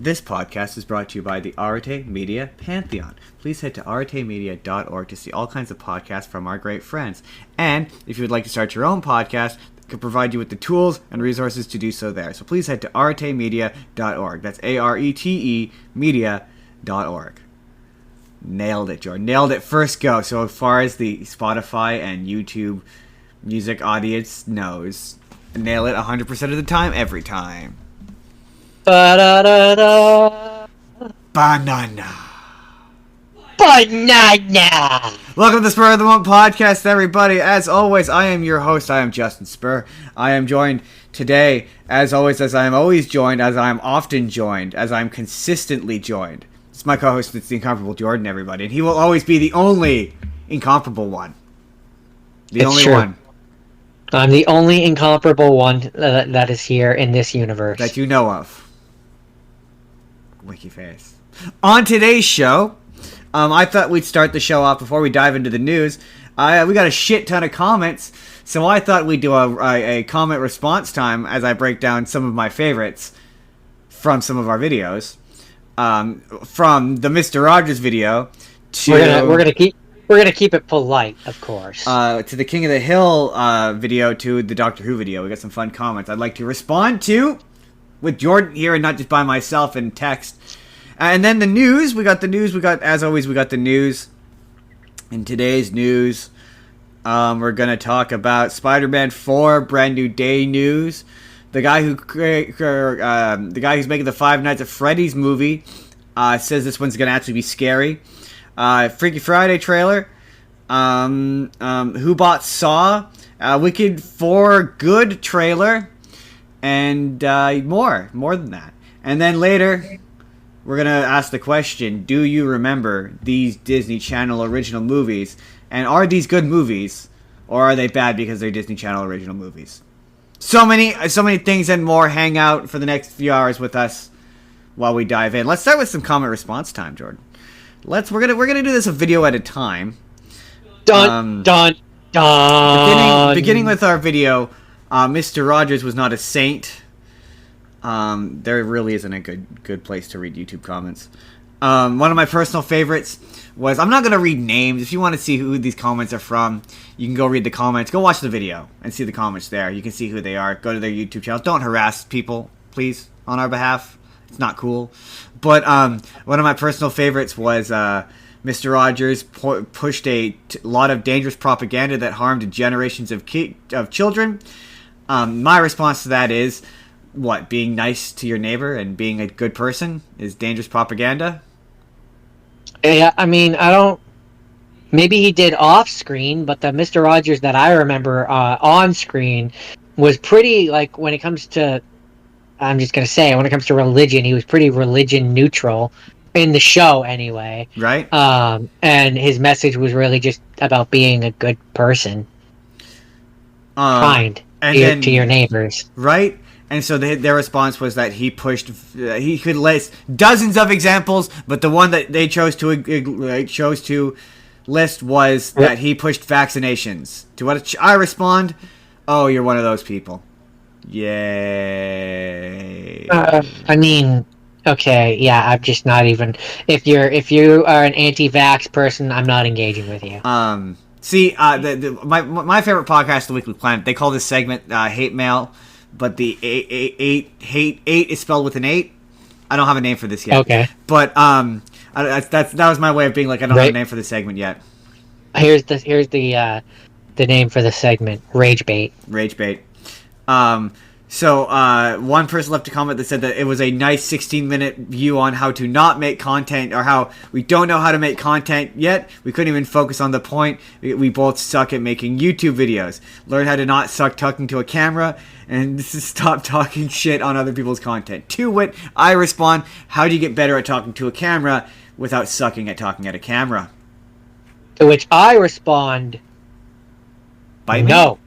This podcast is brought to you by the Arte Media Pantheon. Please head to artemedia.org to see all kinds of podcasts from our great friends. And if you would like to start your own podcast, we can provide you with the tools and resources to do so there. So please head to artemedia.org. That's ARETE media.org. Nailed it, Jordan. Nailed it first go. So as far as the Spotify and YouTube music audience knows, nail it 100% of the time, every time. Ba-da-da-da. Banana. Banana. Welcome to the Spur of the Moment podcast, everybody. As always, I am your host. I am Justin Spurr. I am joined today, as always, as I am always joined, as I am often joined, as I am consistently joined. It's my co-host, it's the incomparable Jordan, everybody. And he will always be the only incomparable one. The only one. I'm the only incomparable one that is here in this universe. That you know of. Wiki face. On today's show, I thought we'd start the show off before we dive into the news. We got a shit ton of comments, so I thought we'd do a comment response time as I break down some of my favorites from some of our videos. From the Mr. Rogers video to we're gonna keep it polite, of course. To the King of the Hill video to the Doctor Who video. We got some fun comments I'd like to respond to with Jordan here and not just by myself in text. And then the news. We got the news. As always, we got the news. In today's news, we're gonna talk about Spider-Man 4 Brand New Day news. The guy who's making the Five Nights at Freddy's movie says this one's gonna actually be scary. Freaky Friday trailer. Who Bought Saw? Wicked 4 good trailer. And more than that. And then later, we're going to ask the question, do you remember these Disney Channel original movies? And are these good movies? Or are they bad because they're Disney Channel original movies? So many things and more. Hang out for the next few hours with us while we dive in. Let's start with some comment response time, Jordan. We're gonna do this a video at a time. Dun. Beginning with our video. Mr. Rogers was not a saint. There really isn't a good place to read YouTube comments. One of my personal favorites was, I'm not going to read names. If you want to see who these comments are from, you can go read the comments. Go watch the video and see the comments there. You can see who they are. Go to their YouTube channel. Don't harass people, please, on our behalf. It's not cool. But one of my personal favorites was Mr. Rogers pushed a lot of dangerous propaganda that harmed generations of children. My response to that is, what, being nice to your neighbor and being a good person is dangerous propaganda? Yeah, I mean, maybe he did off screen, but the Mr. Rogers that I remember on screen was pretty, like, when it comes to religion, he was pretty religion neutral in the show anyway. Right. And his message was really just about being a good person. Kind. To your neighbors, right? And so their response was that he could list dozens of examples, but the one that they chose to list was that he pushed vaccinations. To what I respond, oh, you're one of those people. Yay. I mean, okay, yeah, I'm just not even. If you are an anti-vax person, I'm not engaging with you. See, my favorite podcast, The Weekly Planet, they call this segment Hate Mail, but the eight is spelled with an 8. I don't have a name for this yet. Okay. But that was my way of being like, I don't have a name for the segment yet. Here's the name for the segment: Rage Bait. Rage Bait. So one person left a comment that said that it was a nice 16-minute view on how to not make content, or how we don't know how to make content yet. We couldn't even focus on the point. We both suck at making YouTube videos. Learn how to not suck talking to a camera, and stop talking shit on other people's content. To which I respond, how do you get better at talking to a camera without sucking at talking at a camera? To which I respond, Bite me? No.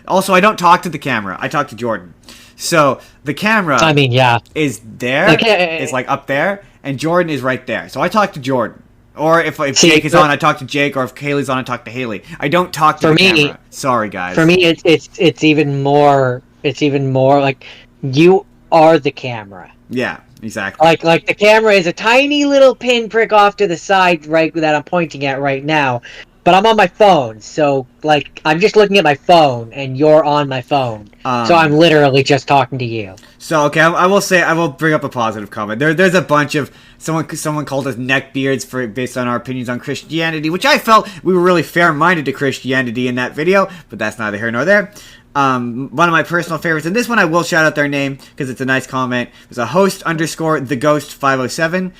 Also, I don't talk to the camera. I talk to Jordan. So the camera, I mean, yeah, is there. It's like up there, and Jordan is right there. So I talk to Jordan. Or if Jake is on, I talk to Jake. Or if Haley's on, I talk to Haley. I don't talk to the camera. Sorry, guys. For me, it's even more. It's even more like you are the camera. Yeah, exactly. Like the camera is a tiny little pinprick off to the side, right, that I'm pointing at right now. But I'm on my phone, so like I'm just looking at my phone, and you're on my phone. So I'm Um, literally just talking to you. so okay, I will say I will bring up a positive comment. There's a bunch of someone called us neckbeards for based on our opinions on Christianity, which I felt we were really fair-minded to Christianity in that video, but that's neither here nor there. One of my personal favorites, and this one I will shout out their name because it's a nice comment. It was a host underscore the ghost 507.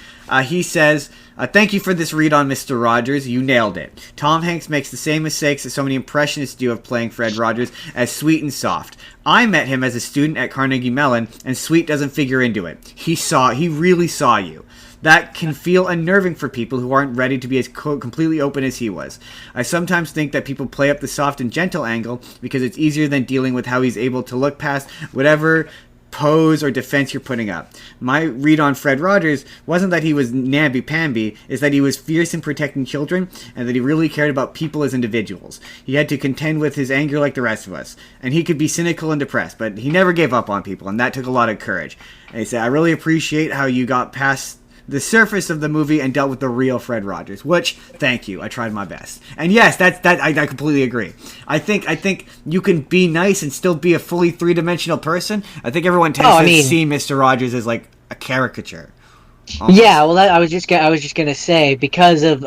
He says, thank you for this read on Mr. Rogers. You nailed it. Tom Hanks makes the same mistakes that so many impressionists do of playing Fred Rogers as sweet and soft. I met him as a student at Carnegie Mellon, and sweet doesn't figure into it. He really saw you. That can feel unnerving for people who aren't ready to be as completely open as he was. I sometimes think that people play up the soft and gentle angle because it's easier than dealing with how he's able to look past whatever pose or defense you're putting up. My read on Fred Rogers wasn't that he was namby-pamby, it's that he was fierce in protecting children and that he really cared about people as individuals. He had to contend with his anger like the rest of us, and he could be cynical and depressed, but he never gave up on people, and that took a lot of courage. And he said, I really appreciate how you got past the surface of the movie and dealt with the real Fred Rogers, which, thank you, I tried my best. And yes, I completely agree. I think you can be nice and still be a fully three-dimensional person. I think everyone tends to see Mr. Rogers as like a caricature. Almost. Yeah, well, I was just gonna say, because of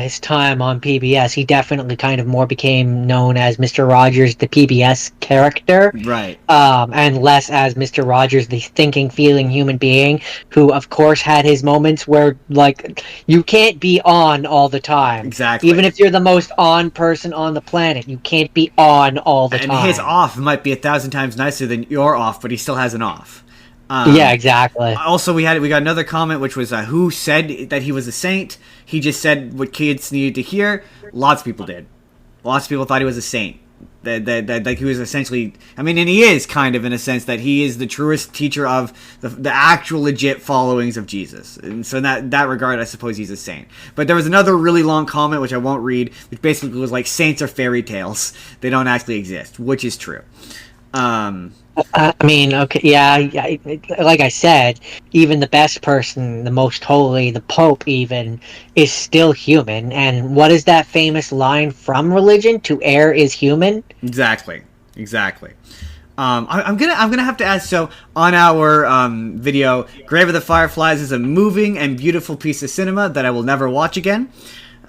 his time on PBS, he definitely kind of more became known as Mr. Rogers, the PBS character, right? And less as Mr. Rogers, the thinking, feeling human being, who of course had his moments where, like, you can't be on all the time. Exactly. Even if you're the most on person on the planet, you can't be on all the time. And his off might be 1,000 times nicer than your off, but he still has an off. Yeah, exactly. Also, we got another comment, which was who said that he was a saint. He just said what kids needed to hear. Lots of people did. Lots of people thought he was a saint. That he was essentially, I mean, and he is kind of in a sense that he is the truest teacher of the actual legit followings of Jesus. And so in that regard, I suppose he's a saint. But there was another really long comment, which I won't read, which basically was like, saints are fairy tales. They don't actually exist, which is true. I mean, okay, yeah, like I said, even the best person, the most holy, the Pope even, is still human. And what is that famous line from religion? To err is human? Exactly. I'm gonna have to ask. So on our video, Grave of the Fireflies is a moving and beautiful piece of cinema that I will never watch again.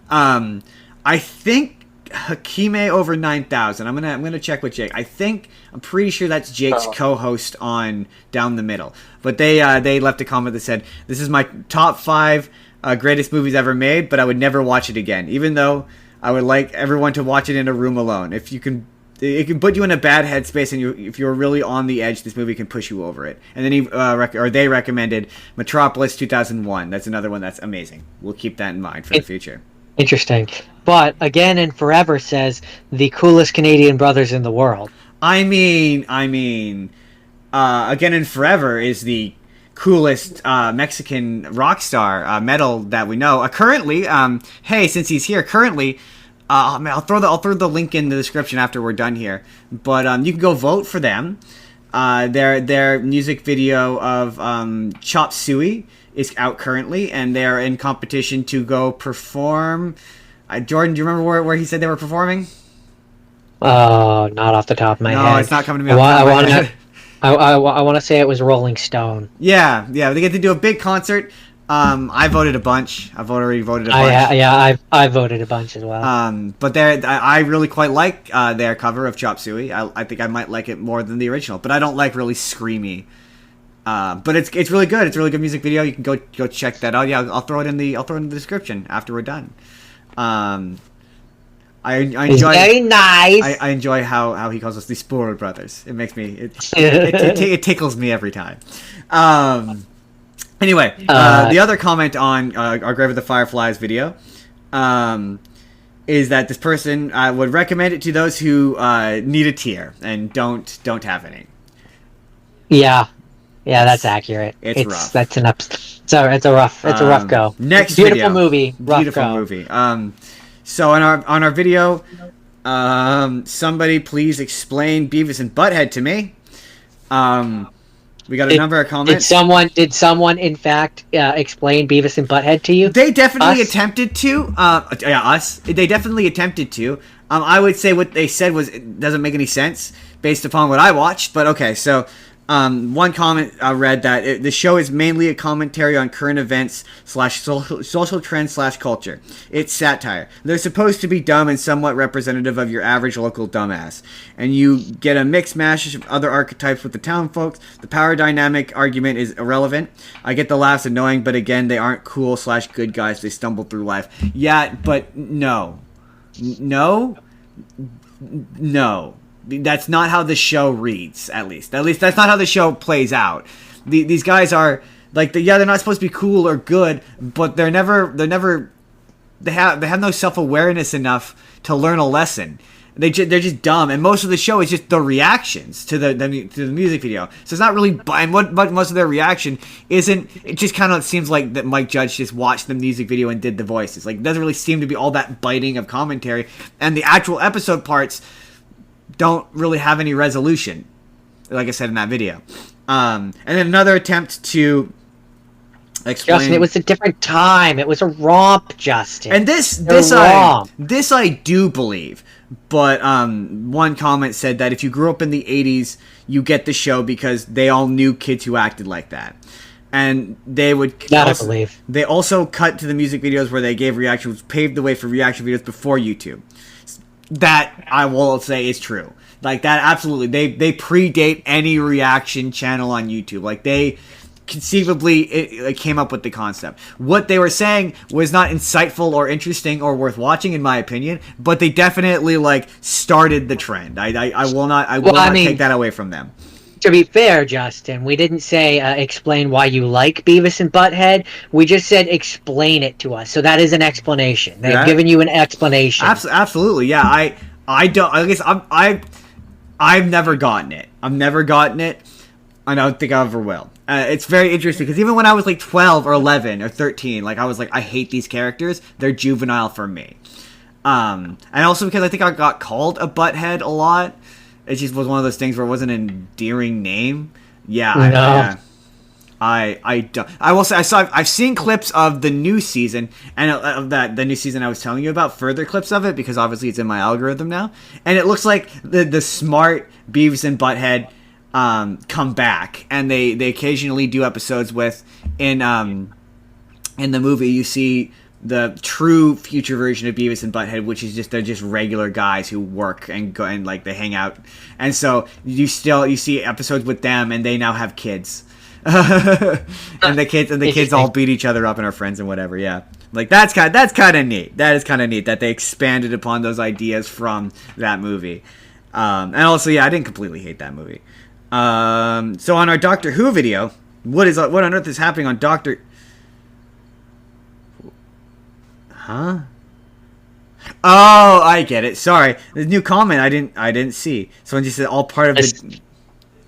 I think Hakime over 9,000. I'm gonna check with Jake. I'm pretty sure that's Jake's co-host on Down the Middle. But they left a comment that said, "This is my top 5 greatest movies ever made, but I would never watch it again. Even though I would like everyone to watch it in a room alone. If you can." It can put you in a bad headspace, and if you're really on the edge, this movie can push you over it. And then they recommended Metropolis 2001. That's another one that's amazing. We'll keep that in mind for the future. Interesting. But Again and Forever says the coolest Canadian brothers in the world. I mean, Again and Forever is the coolest Mexican rock star metal that we know. Currently, hey, since he's here, I'll throw the link in the description after we're done here. But you can go vote for them. Their music video of Chop Suey is out currently, and they're in competition to go perform. Jordan, do you remember where he said they were performing? Oh, not off the top of my head. No, it's not coming to me off the top of my head. I want to say it was Rolling Stone. Yeah, they get to do a big concert. I voted a bunch. I've already voted a bunch. I voted a bunch as well. But I really quite like their cover of Chop Suey. I think I might like it more than the original, but I don't like really screamy. But it's really good. It's a really good music video. You can go check that out. Yeah, I'll throw it in the description after we're done. I enjoy. Very nice. I enjoy how he calls us the Spurr brothers. It makes me it tickles me every time. Anyway, the other comment on our Grave of the Fireflies video is that this person would recommend it to those who need a tear and don't have any. Yeah, that's accurate. It's rough. That's an it's a rough go. Next beautiful video. Movie. Beautiful movie. So on our video, somebody please explain Beavis and Butthead to me. We got a number of comments. Did someone in fact explain Beavis and Butthead to you? They definitely attempted to. Us. They definitely attempted to. I would say what they said doesn't make any sense based upon what I watched. But okay, so one comment I read that the show is mainly a commentary on current events / social trends / culture. It's satire. They're supposed to be dumb and somewhat representative of your average local dumbass. And you get a mixed mash of other archetypes with the town folks. The power dynamic argument is irrelevant. I get the laughs annoying, but again, they aren't cool / good guys. They stumble through life. Yeah, but no. That's not how the show reads. At least that's not how the show plays out. These guys are like they're not supposed to be cool or good, but they have no self-awareness enough to learn a lesson. They're just dumb, and most of the show is just the reactions to the music video. So it's not really, and what most of their reaction isn't. It just kind of seems like that Mike Judge just watched the music video and did the voices. Like, it doesn't really seem to be all that biting of commentary, and the actual episode parts don't really have any resolution, like I said in that video. And then another attempt to explain. Justin, it was a different time. It was a romp, Justin. And this I do believe. But one comment said that if you grew up in the 80s, you get the show because they all knew kids who acted like that. And they would... I believe. They also cut to the music videos where they gave reactions, paved the way for reaction videos before YouTube. That, I will say, is true. Like, that absolutely. They predate any reaction channel on YouTube. Like, they... conceivably it came up with the concept. What they were saying was not insightful or interesting or worth watching, in my opinion, but they definitely started the trend. I will not take that away from them. To be fair, Justin, we didn't say explain why you like Beavis and Butthead. We just said explain it to us. So that is an explanation. They've given you an explanation. Absolutely, yeah. I don't. I guess I've never gotten it. I've never gotten it. I don't think I ever will. It's very interesting because even when I was 12 or 11 or 13, I was I hate these characters. They're juvenile for me. And also because I think I got called a butthead a lot. It just was one of those things where it wasn't an endearing name. Yeah. No. I don't. I will say I've seen clips of the new season and of the new season I was telling you about, further clips of it because obviously it's in my algorithm now, and it looks like the smart Beavis and Butthead come back, and they occasionally do episodes with in the movie you see the true future version of Beavis and Butthead, which is they're just regular guys who work and go and they hang out, and so you see episodes with them, and they now have kids, and the kids all beat each other up and are friends and whatever. Yeah, that's kind of neat. That is kind of neat that they expanded upon those ideas from that movie, and also I didn't completely hate that movie. So on our Doctor Who video, what on earth is happening on Doctor? Huh? Oh, I get it. Sorry, the new comment I didn't see. Someone just said all part of the.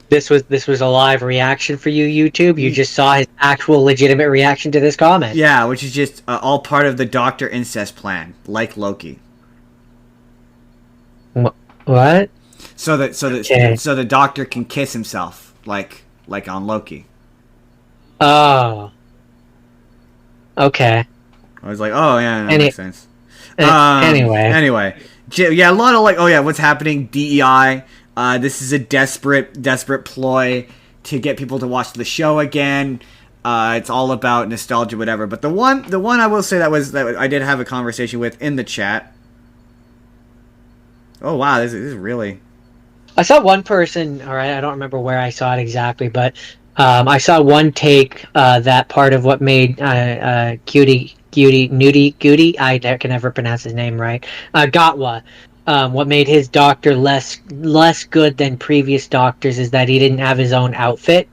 This was a live reaction for you, YouTube. You just saw his actual legitimate reaction to this comment. Yeah, which is just all part of the Doctor incest plan, like Loki. What? So the Doctor can kiss himself like on Loki. Oh. Okay. I was like, oh yeah, that makes sense. Anyway, yeah, a lot of what's happening? DEI. This is a desperate ploy to get people to watch the show again. It's all about nostalgia, whatever. But the one I will say that I did have a conversation with in the chat. Oh wow, this is really. I saw one person. All right, I don't remember where I saw it exactly, but I saw one take that part of what made Goody. I can never pronounce his name right. Gatwa. What made his doctor less good than previous doctors is that he didn't have his own outfit.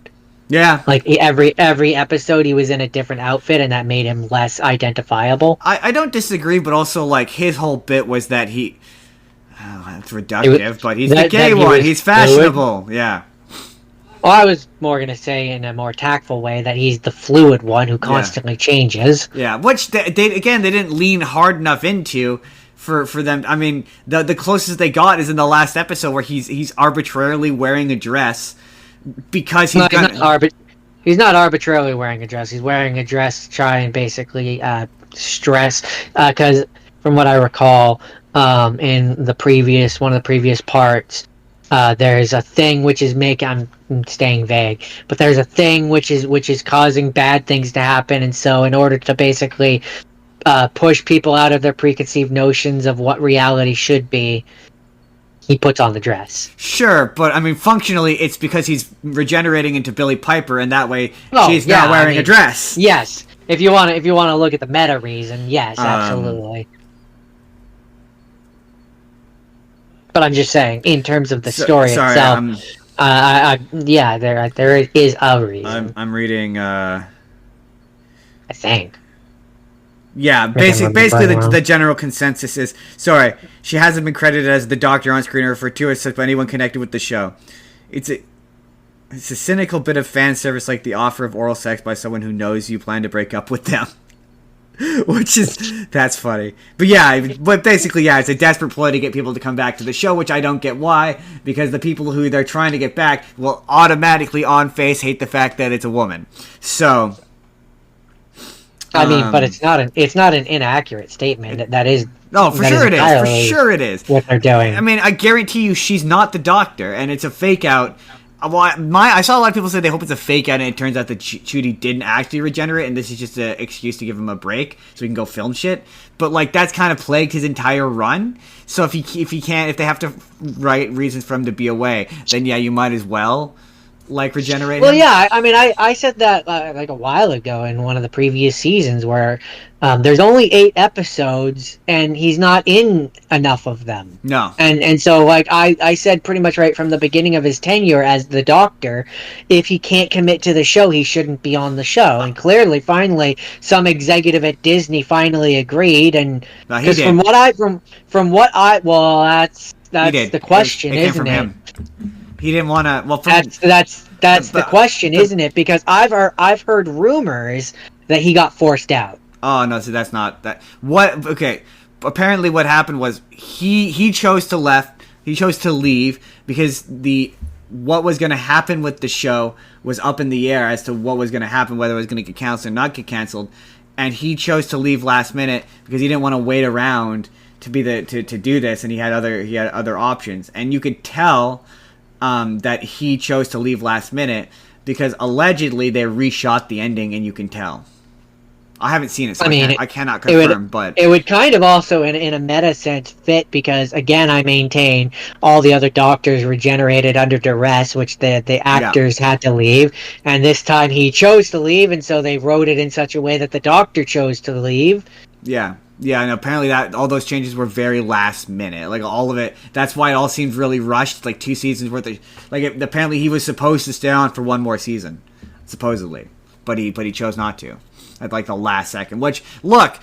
Yeah. Every episode he was in a different outfit, and that made him less identifiable. I don't disagree, but also his whole bit was that he. Oh, that's reductive, but he's the gay one. He's fashionable. Fluid. Yeah. Well, I was more going to say in a more tactful way that he's the fluid one who constantly changes. Yeah, which they didn't lean hard enough into for them. I mean, the closest they got is in the last episode where he's arbitrarily wearing a dress because he's not arbitrarily wearing a dress. He's wearing a dress to try and basically stress, because from what I recall, in one of the previous parts, there's a thing which is I'm staying vague, but there's a thing which is causing bad things to happen, and so in order to basically push people out of their preconceived notions of what reality should be, he puts on the dress. Sure, but I mean, functionally, it's because he's regenerating into Billy Piper, and that way she's not wearing a dress. Yes, if you want to look at the meta reason, yes, absolutely. But I'm just saying, in terms of the story itself, there is a reason. I'm reading. I think. Yeah, basically the general consensus is, she hasn't been credited as the Doctor on screen or referred to as by anyone connected with the show. It's a cynical bit of fan service, like the offer of oral sex by someone who knows you plan to break up with them. That's funny. But basically, it's a desperate ploy to get people to come back to the show, which I don't get why, because the people who they're trying to get back will automatically on face hate the fact that it's a woman. So... I mean, but it's not an inaccurate statement. That is. No, for sure it is. For sure it is. What they're doing. I mean, I guarantee you, she's not the Doctor, and it's a fake out. Well, I saw a lot of people say they hope it's a fake out, and it turns out that Judy didn't actually regenerate, and this is just an excuse to give him a break so he can go film shit. But that's kind of plagued his entire run. So if they have to write reasons for him to be away, then you might as well. Regenerate him? Well, yeah, I mean, I said that a while ago in one of the previous seasons where there's only 8 episodes and he's not in enough of them. No. And so, I said pretty much right from the beginning of his tenure as the Doctor, if he can't commit to the show, he shouldn't be on the show. And clearly, finally, some executive at Disney finally agreed. And because that's the question, isn't it? He didn't want to. Well, that's the question, isn't it? Because I've heard rumors that he got forced out. Oh no! So that's not that. What? Okay. Apparently, what happened was he chose to leave because what was going to happen with the show was up in the air as to what was going to happen, whether it was going to get canceled or not get canceled, and he chose to leave last minute because he didn't want to wait around to do this, and he had other options, and you could tell. That he chose to leave last minute because allegedly they reshot the ending, and you can tell. I haven't seen it, so I cannot confirm. But it would kind of also, in a meta sense, fit because again, I maintain all the other Doctors regenerated under duress, which the actors had to leave, and this time he chose to leave, and so they wrote it in such a way that the Doctor chose to leave. Yeah. Yeah, and apparently all those changes were very last minute. All of it. That's why it all seemed really rushed. 2 seasons worth of. Apparently he was supposed to stay on for one more season, supposedly, but he chose not to at the last second. Which, look,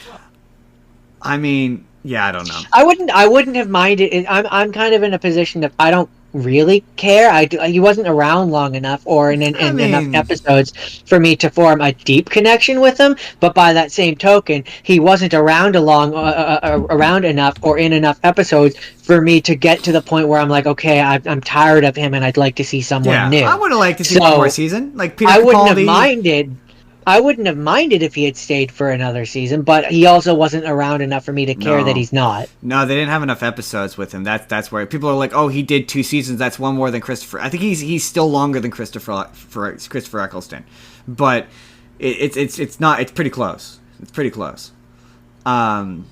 I mean, yeah, I don't know. I wouldn't have minded. I'm kind of in a position that I don't really care. He wasn't around long enough or in enough episodes for me to form a deep connection with him, but by that same token, he wasn't around enough or in enough episodes for me to get to the point where I'm like, okay, I'm tired of him and I'd like to see someone new. I would have liked to see one more season. Peter I wouldn't have minded. I wouldn't have minded if he had stayed for another season, but he also wasn't around enough for me to care that he's not. No, they didn't have enough episodes with him. That's where people are like, oh, he did 2 seasons. That's one more than Christopher. I think he's still longer than Christopher Eccleston, but it's not. It's pretty close. It's pretty close. Anyway,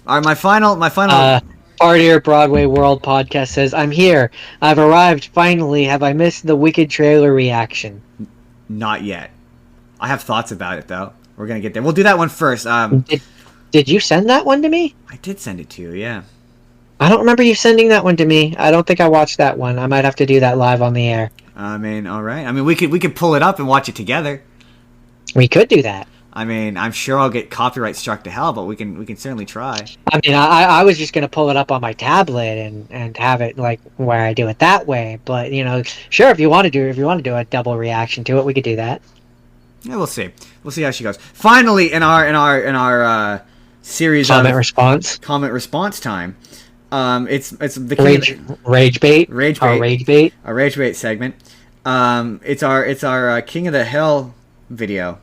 my final. Partier Broadway World podcast says, "I'm here. I've arrived. Finally, have I missed the Wicked trailer reaction?" Not yet. I have thoughts about it, though. We're going to get there. We'll do that one first. Did you send that one to me? I did send it to you, yeah. I don't remember you sending that one to me. I don't think I watched that one. I might have to do that live on the air. I mean, all right. I mean, we could pull it up and watch it together. We could do that. I mean, I'm sure I'll get copyright struck to hell, but we can certainly try. I mean, I was just gonna pull it up on my tablet and have it where I do it that way. But sure, if you want to do a double reaction to it, we could do that. Yeah, we'll see. We'll see how she goes. Finally, in our series comment of response time, It's the rage bait, rage or bait, rage bait. a rage bait segment. It's our King of the Hill video,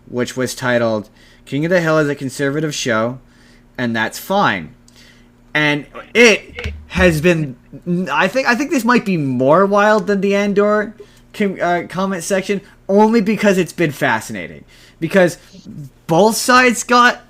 which was titled "King of the Hill is a conservative show, and that's fine." And it has been. I think this might be more wild than the Andor comment section, only because it's been fascinating. Because both sides got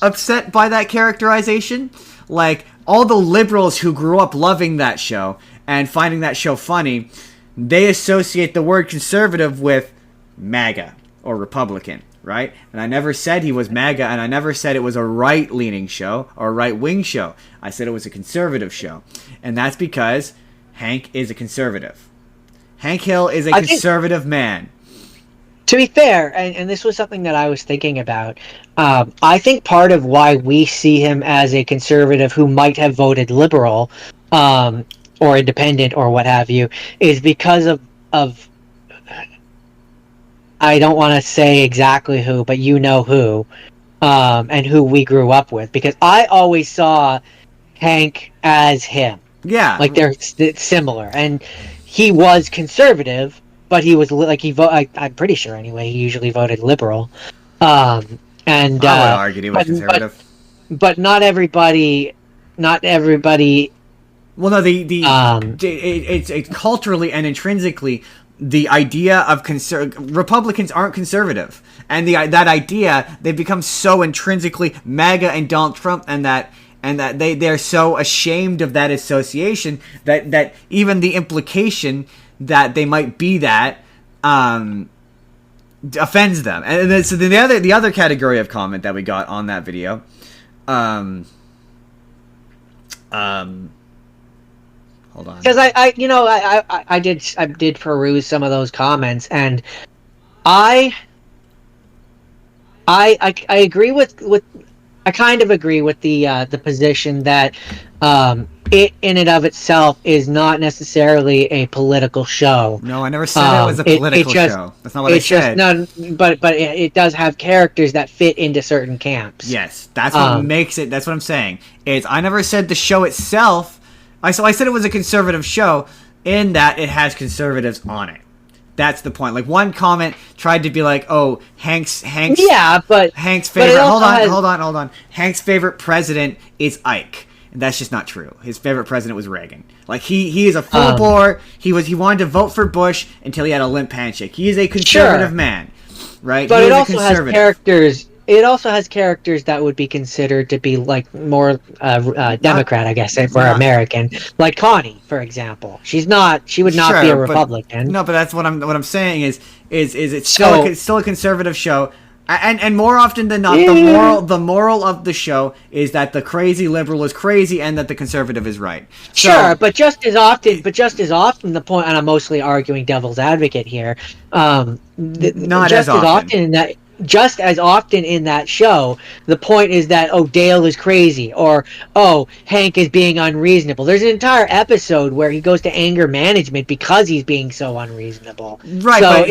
upset by that characterization. Like, all the liberals who grew up loving that show and finding that show funny, they associate the word conservative with MAGA or Republican, right? And I never said he was MAGA, and I never said it was a right-leaning show or a right-wing show. I said it was a conservative show. And that's because Hank is a conservative. Hank Hill is a conservative man. To be fair, and this was something that I was thinking about, I think part of why we see him as a conservative who might have voted liberal or independent or what have you is because of I don't want to say exactly who, but you know who, and who we grew up with. Because I always saw Hank as him. Yeah. Like, they're similar. And he was conservative, but he was I'm pretty sure anyway. He usually voted liberal, and I would argue he was conservative. But not everybody. Well, no, it's culturally and intrinsically the idea of Republicans aren't conservative, and that idea, they've become so intrinsically MAGA and Donald Trump, and that they're so ashamed of that association that even the implication that they might be that offends them. And then, so the other category of comment that we got on that video, hold on, because I did peruse some of those comments, and I agree with I kind of agree with the position that it in and of itself is not necessarily a political show. No, I never said it was a political show. That's not what I said. But it does have characters that fit into certain camps. Yes, that's what makes it. That's what I'm saying. I never said the show itself. I said it was a conservative show in that it has conservatives on it. That's the point. Like, one comment tried to be like, "Oh, Hank's favorite." Hold on. Hank's favorite president is Ike. And that's just not true. His favorite president was Reagan. Like, he is a full bore. He wanted to vote for Bush until he had a limp handshake. He is a conservative man, right? But it also has characters. It also has characters that would be considered to be like more Democrat, I guess, if we're American. Like Connie, for example. She would not be a Republican. But that's what I'm saying is it's still a conservative show. And more often than not, the moral of the show is that the crazy liberal is crazy and that the conservative is right. But just as often, the point, and I'm mostly arguing devil's advocate here. Just as often in that show, the point is that, oh, Dale is crazy, or, oh, Hank is being unreasonable. There's an entire episode where he goes to anger management because he's being so unreasonable. Right, so but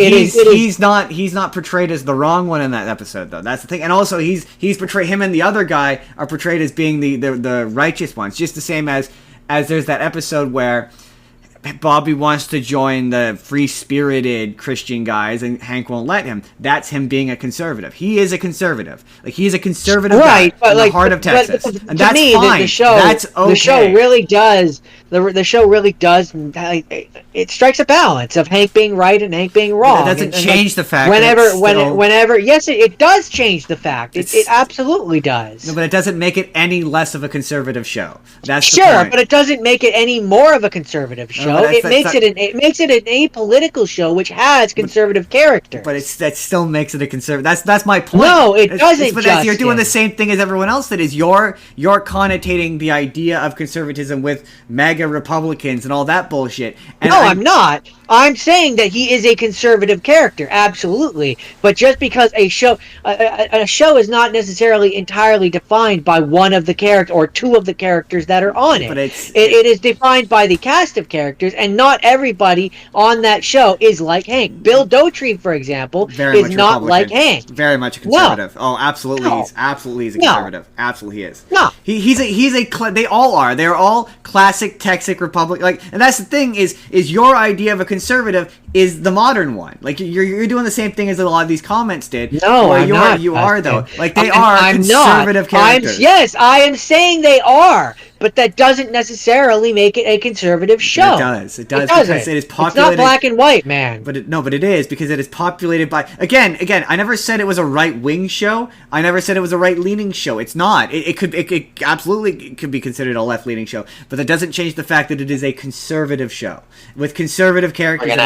he's not portrayed as the wrong one in that episode, though. That's the thing. And also, he's portrayed, him and the other guy are portrayed as being the righteous ones. Just the same as there's that episode where Bobby wants to join the free-spirited Christian guys, and Hank won't let him. That's him being a conservative. He is a conservative. Like, he's a conservative guy in the heart of Texas, and that's fine. That's okay. The show really does. The show really does. It strikes a balance of Hank being right and Hank being wrong. That doesn't change the fact. Whenever, yes, it does change the fact. It absolutely does. No, but it doesn't make it any less of a conservative show. That's the sure, point. but it doesn't make it any more of a conservative show. It makes it an apolitical show which has conservative characters. But that still makes it a conservative. That's my point. No, it doesn't. You're doing the same thing as everyone else. That is, you're connotating the idea of conservatism with MAGA Republicans and all that bullshit. And I'm not. I'm saying that he is a conservative character, absolutely. But just because a show is not necessarily entirely defined by one of the characters or two of the characters that are on But it. it's It is defined by the cast of characters, and not everybody on that show is like Hank. Bill Dauterive, for example, very is much not Republican. like Hank. Very much a conservative. Oh, absolutely. No. He's a No. conservative. Absolutely he is. No. They all are. They're all classic Texas Republic. Like, and that's the thing is your idea of a conservative is the modern one. Like you're doing the same thing as a lot of these comments did. No, I'm not. You are though. Like they I'm conservative not. characters. Yes, I am saying they are, but that doesn't necessarily make it a conservative show. It does. It does doesn't. because it is It's populated. not black and white, man. But it is because it is populated by again. I never said it was a right wing show. I never said it was a right leaning show. It's not. It absolutely could be considered a left leaning show. But that doesn't change the fact that it is a conservative show with conservative characters.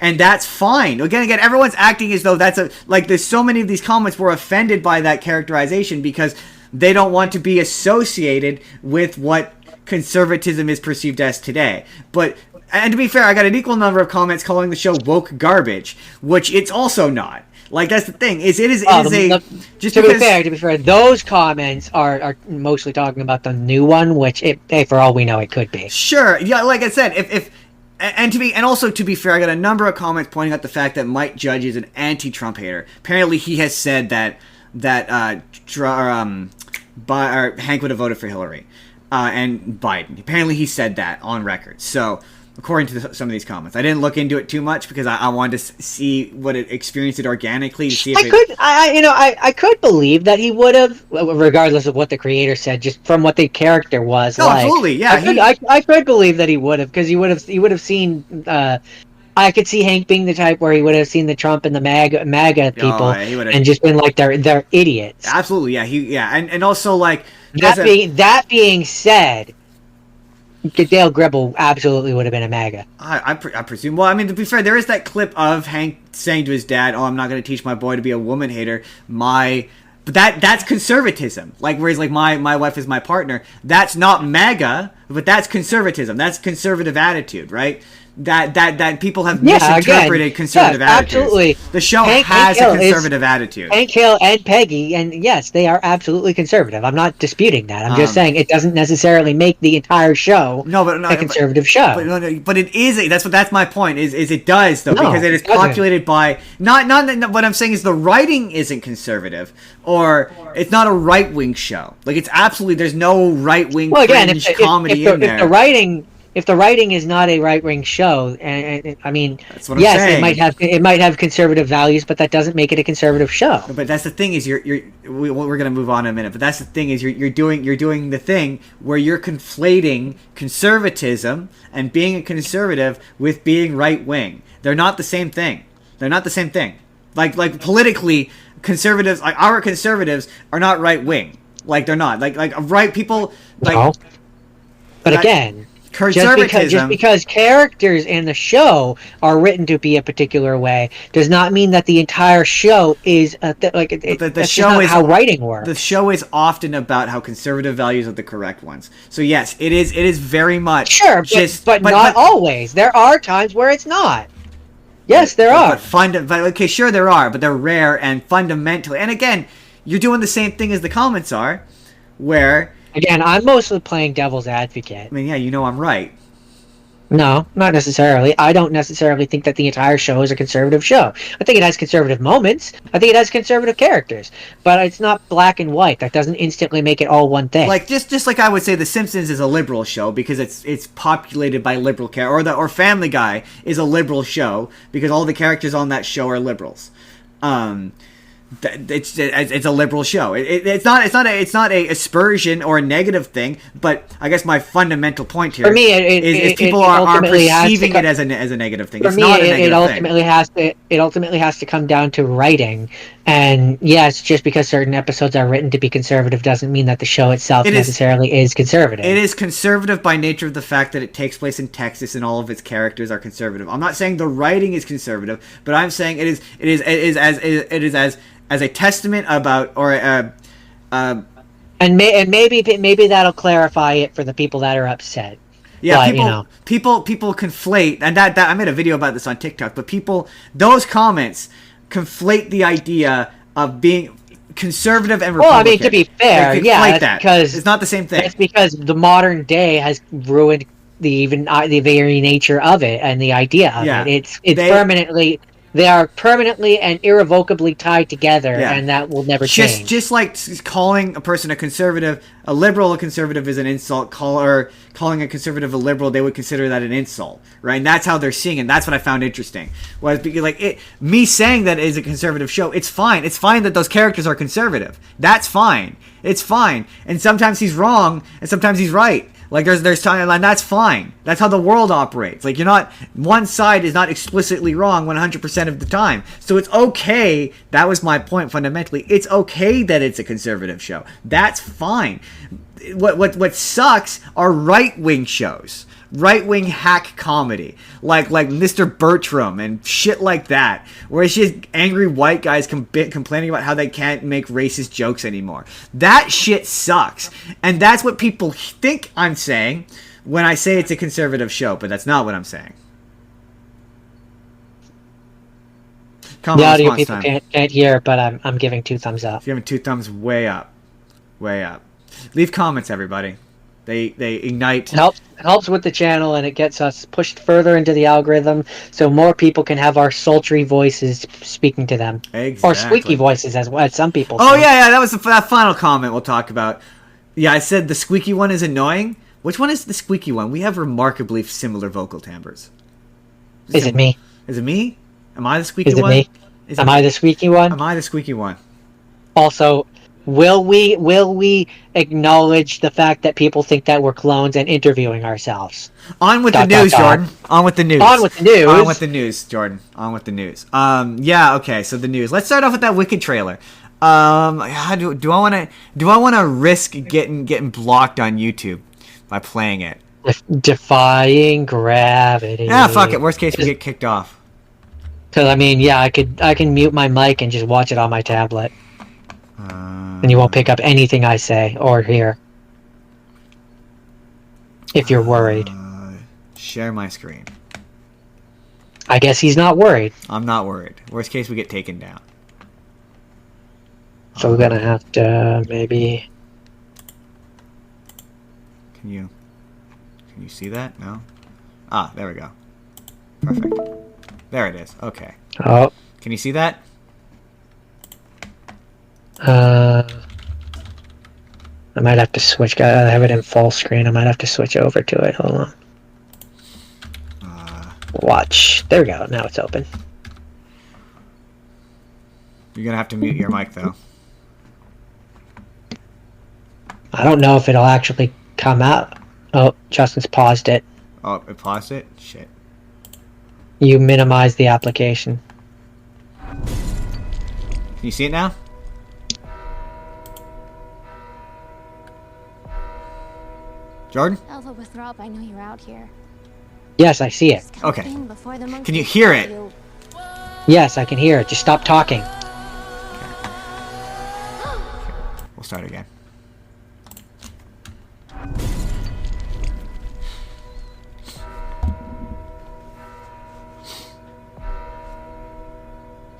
And that's fine. Again, everyone's acting as though that's there's so many of these comments were offended by that characterization because they don't want to be associated with what conservatism is perceived as today. And to be fair, I got an equal number of comments calling the show woke garbage, which it's also not. Like that's the thing to be fair, those comments are mostly talking about the new one, which for all we know, it could be. Sure, yeah. Like I said, to be fair, I got a number of comments pointing out the fact that Mike Judge is an anti-Trump hater. Apparently, he has said that Hank would have voted for Hillary and Biden. Apparently, he said that on record. So, according to some of these comments, I didn't look into it too much because I wanted to see what it experienced it organically to see if I could believe that he would have, regardless of what the creator said, just from what the character was. No, absolutely, yeah. I could believe that he would have because he would have seen. I could see Hank being the type where he would have seen the Trump and the MAGA people and just been like they're idiots. Absolutely, yeah. And also like that being said, Dale Gribble absolutely would have been a MAGA. I presume. Well, I mean, to be fair, there is that clip of Hank saying to his dad, "Oh, I'm not going to teach my boy to be a woman hater." But that's conservatism. Like, whereas like my wife is my partner. That's not MAGA, but that's conservatism. That's conservative attitude, right? That people have misinterpreted conservative attitudes. Absolutely. The show has a conservative attitude. Hank Hill and Peggy, and yes, they are absolutely conservative. I'm not disputing that. I'm just saying it doesn't necessarily make the entire show a conservative show. But it is. That's my point. Is it does though because it is populated by not. What I'm saying is the writing isn't conservative or it's not a right wing show. Like it's absolutely there's no right wing comedy in there. If the writing is not a right-wing show, and I mean, that's what I'm saying. it might have conservative values, but that doesn't make it a conservative show. But that's the thing is we're gonna move on in a minute. But that's the thing is you're doing the thing where you're conflating conservatism and being a conservative with being right-wing. They're not the same thing. Like politically, conservatives like our conservatives are not right-wing. Like they're not like right people like. No. But again. Just because characters in the show are written to be a particular way does not mean that the entire show is the show is how writing works. The show is often about how conservative values are the correct ones. So yes, it is very much but not always. There are times where it's not. Yes, there are. Sure there are, but they're rare and fundamentally. And again, you're doing the same thing as the comments are, where. Again, I'm mostly playing devil's advocate. I mean, yeah, I'm right. No, not necessarily. I don't necessarily think that the entire show is a conservative show. I think it has conservative moments. I think it has conservative characters. But it's not black and white. That doesn't instantly make it all one thing. Like just like I would say The Simpsons is a liberal show because it's populated by liberal characters. Or Family Guy is a liberal show because all the characters on that show are liberals. It's a liberal show. It's not a aspersion or a negative thing. But I guess my fundamental point here is people are perceiving it as a negative thing. It's not a negative thing. It ultimately has to come down to writing. And yes, just because certain episodes are written to be conservative doesn't mean that the show itself necessarily is conservative. It is conservative by nature of the fact that it takes place in Texas and all of its characters are conservative. I'm not saying the writing is conservative, but I'm saying it is as a testament about and maybe that'll clarify it for the people that are upset. Yeah, but, people, you know. people conflate, and that I made a video about this on TikTok. But those comments conflate the idea of being conservative and Republican. Well, I mean, to be fair, They yeah, conflate because it's not the same thing. That's because the modern day has ruined the very nature of it and the idea of Yeah, it. They are permanently and irrevocably tied together, and that will never change. Just like calling a person a liberal a conservative is an insult. Calling a conservative a liberal, they would consider that an insult, right? And that's how they're seeing it. And that's what I found interesting. Was because me saying that it is a conservative show, it's fine. It's fine that those characters are conservative. That's fine. It's fine. And sometimes he's wrong, and sometimes he's right. Like there's time, and that's fine. That's how the world operates. Like one side is not explicitly wrong 100% of the time. So it's okay. That was my point fundamentally. It's okay that it's a conservative show. That's fine. What sucks are right-wing shows. Right-wing hack comedy, like Mr. Bertram and shit like that, where it's just angry white guys complaining about how they can't make racist jokes anymore. That shit sucks, and that's what people think I'm saying when I say it's a conservative show, but that's not what I'm saying. The audio people can't hear, but I'm giving 2 thumbs up. You're giving 2 thumbs way up, way up. Leave comments, everybody. They ignite. Helps with the channel, and it gets us pushed further into the algorithm, so more people can have our sultry voices speaking to them, exactly. Or squeaky voices, as some people. Oh say. Yeah, that was that final comment we'll talk about. Yeah, I said the squeaky one is annoying. Which one is the squeaky one? We have remarkably similar vocal timbres. Is it me? Is it me? Am I the squeaky one? Is it me? Am I the squeaky one? Am I the squeaky one? Also, will we acknowledge the fact that people think that we're clones and interviewing ourselves? On with the news, Jordan. On with the news. On with the news. On with the news, Jordan. On with the news. Yeah. Okay. So the news. Let's start off with that Wicked trailer. Do I want to risk getting blocked on YouTube by playing it? Defying gravity. Yeah. Fuck it. Worst case, we get kicked off. Because I mean, yeah, I can mute my mic and just watch it on my tablet. And you won't pick up anything I say or hear. If you're worried. Share my screen. I guess he's not worried. I'm not worried. Worst case, we get taken down. So we're gonna have to maybe... Can you see that? No? Ah, there we go. Perfect. There it is. Okay. Oh. Can you see that? I might have to switch. I have it in full screen. I might have to switch over to it. Hold on. Watch. There we go. Now it's open. You're gonna have to mute your mic, though. I don't know if it'll actually come out. Oh, Justin's paused it. Oh, it paused it? Shit. You minimize the application. Can you see it now? Jordan? Alpha Withrop, I know you're out here. Yes, I see it. Okay. Can you hear it? Yes, I can hear it. Just stop talking. Okay. We'll start again.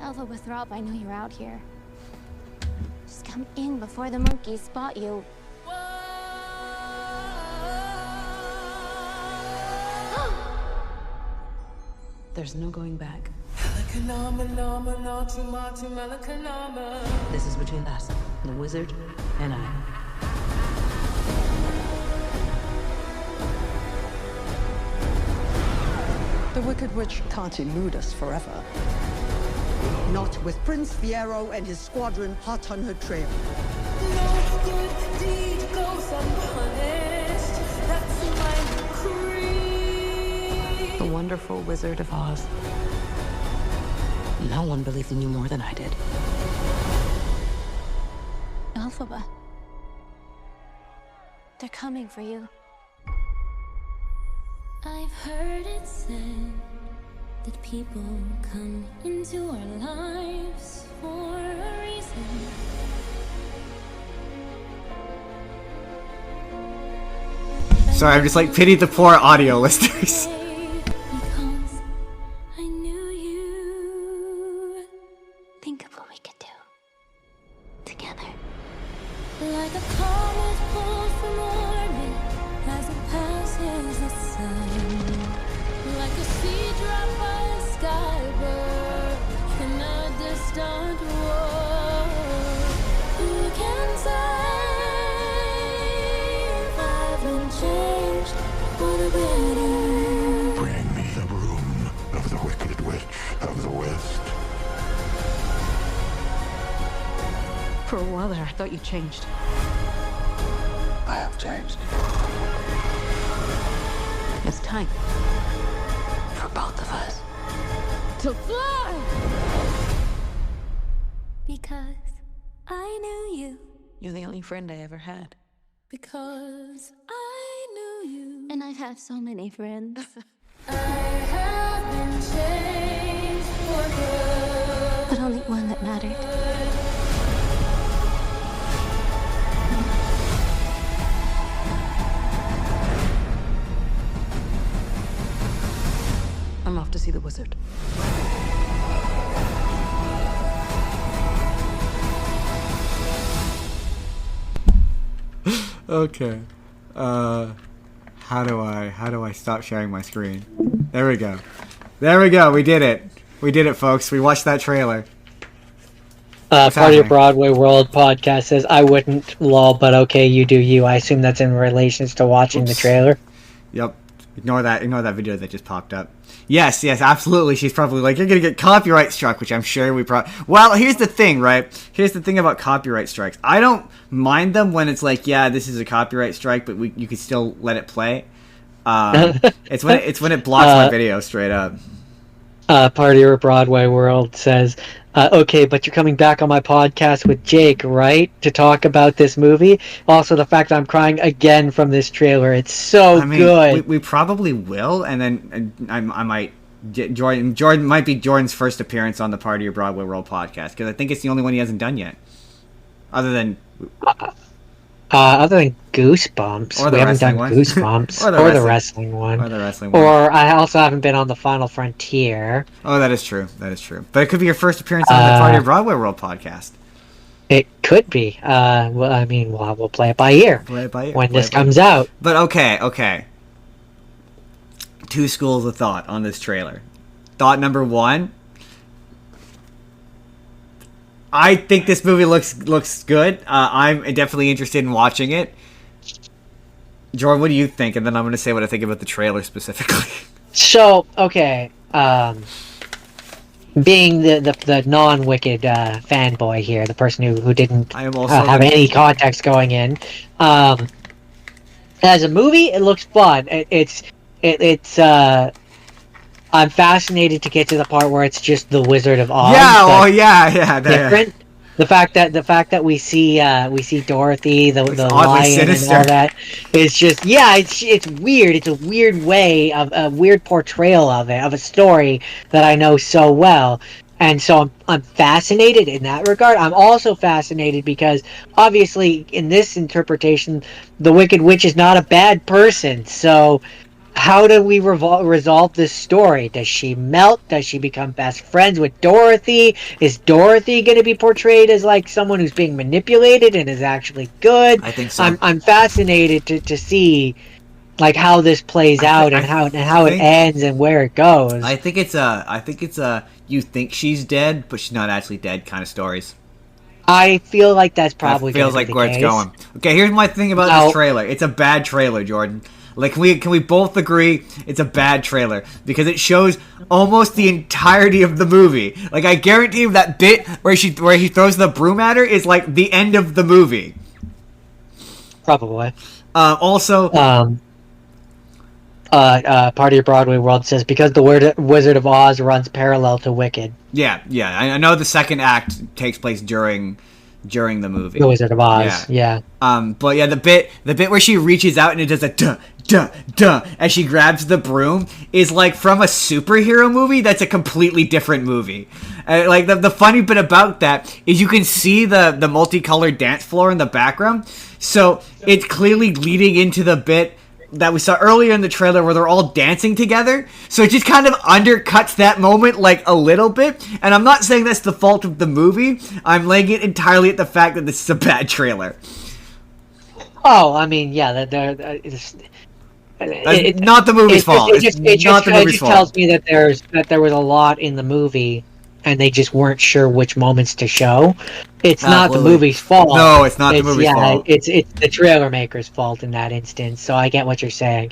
Alpha Withrop, I know you're out here. Just come in before the monkeys spot you. There's no going back. This is between us, the wizard, and I. The Wicked Witch can't elude us forever. Not with Prince Fiero and his squadron hot on her trail. No good deed goes unpunished. That's my creed. The wonderful Wizard of Oz. No one believed in you more than I did. Alphaba. They're coming for you. I've heard it said that people come into our lives for a reason. Sorry, I'm just like pity the poor audio listeners. Because I knew you. Think of what we could do together. Like a comet pulled from orbit as it passes the sun. Like a sea drop by a skybird in a distant war. Who can say if I've been changed for the better? Bring me the broom of the Wicked Witch of the West. For a while there, I thought you changed. I have changed. It's time. For both of us. To fly! Because I knew you. You're the only friend I ever had. Because I knew you. And I've had so many friends. I have been changed for good. But only one that mattered. I'm off to see the wizard. Okay. How do I stop sharing my screen? There we go. There we go. We did it. We did it, folks. We watched that trailer. Party happening? of Broadway World podcast says, I wouldn't, lol, but okay, you do you. I assume that's in relations to watching the trailer. Yep. Ignore that video that just popped up. Yes, absolutely. She's probably like, you're gonna get copyright struck, which I'm sure we probably... Well, here's the thing, right? Here's the thing about copyright strikes. I don't mind them when it's like, yeah, this is a copyright strike, but you could still let it play. It's when it blocks my video straight up. Party of Broadway World says, okay, but you're coming back on my podcast with Jake, right? To talk about this movie. Also, the fact that I'm crying again from this trailer. It's so good. We probably will, and then I might... Jordan might be Jordan's first appearance on the Party of Broadway World podcast, because I think it's the only one he hasn't done yet. Other than Goosebumps. Or the We haven't done wrestling one. Goosebumps. Or the wrestling one. Or the wrestling one. Or I also haven't been on the Final Frontier. Oh, that is true. That is true. But it could be your first appearance on the Party of Broadway World podcast. It could be. Well, I mean, we'll play it by ear. Play it by ear. When this comes out. But okay. Two schools of thought on this trailer. Thought number one. I think this movie looks good. I'm definitely interested in watching it. Jordan, what do you think? And then I'm going to say what I think about the trailer specifically. So, okay. Being the non-Wicked fanboy here, the person who didn't I am also have any context going in. As a movie, it looks fun. It's I'm fascinated to get to the part where it's just the Wizard of Oz. Yeah. Different. The fact that we see Dorothy, the lion, sinister. and all that is just it's weird. It's a weird way of a weird portrayal of a story that I know so well. And so I'm fascinated in that regard. I'm also fascinated because obviously in this interpretation, the Wicked Witch is not a bad person. So how do we resolve this story? Does she melt? Does she become best friends with Dorothy? Is Dorothy going to be portrayed as like someone who's being manipulated and is actually good? I think so. I'm fascinated to see like how this plays out and how it ends and where it goes. I think it's a you think she's dead, but she's not actually dead kind of stories. I feel like that's probably That feels gonna be like where the it's case. going. Okay, here's my thing about this trailer. It's a bad trailer, Jordan. Like, can we both agree it's a bad trailer? Because it shows almost the entirety of the movie. Like, I guarantee you that bit where he throws the broom at her is, like, the end of the movie. Probably. Also... Party of Broadway World says, because the Wizard of Oz runs parallel to Wicked. Yeah. I know the second act takes place during the movie. The Wizard of Oz, yeah. But yeah, the bit where she reaches out and it does a duh, duh, duh, as she grabs the broom is like from a superhero movie that's a completely different movie. Like the funny bit about that is you can see the multicolored dance floor in the background, so it's clearly leading into the bit that we saw earlier in the trailer where they're all dancing together. So it just kind of undercuts that moment like a little bit. And I'm not saying that's the fault of the movie. I'm laying it entirely at the fact that this is a bad trailer. Oh, I mean, yeah, It's not the movie's fault. It just tells me that there was a lot in the movie, and they just weren't sure which moments to show. It's not the movie's fault. No, it's not the movie's fault. It's the trailer maker's fault in that instance. So I get what you're saying,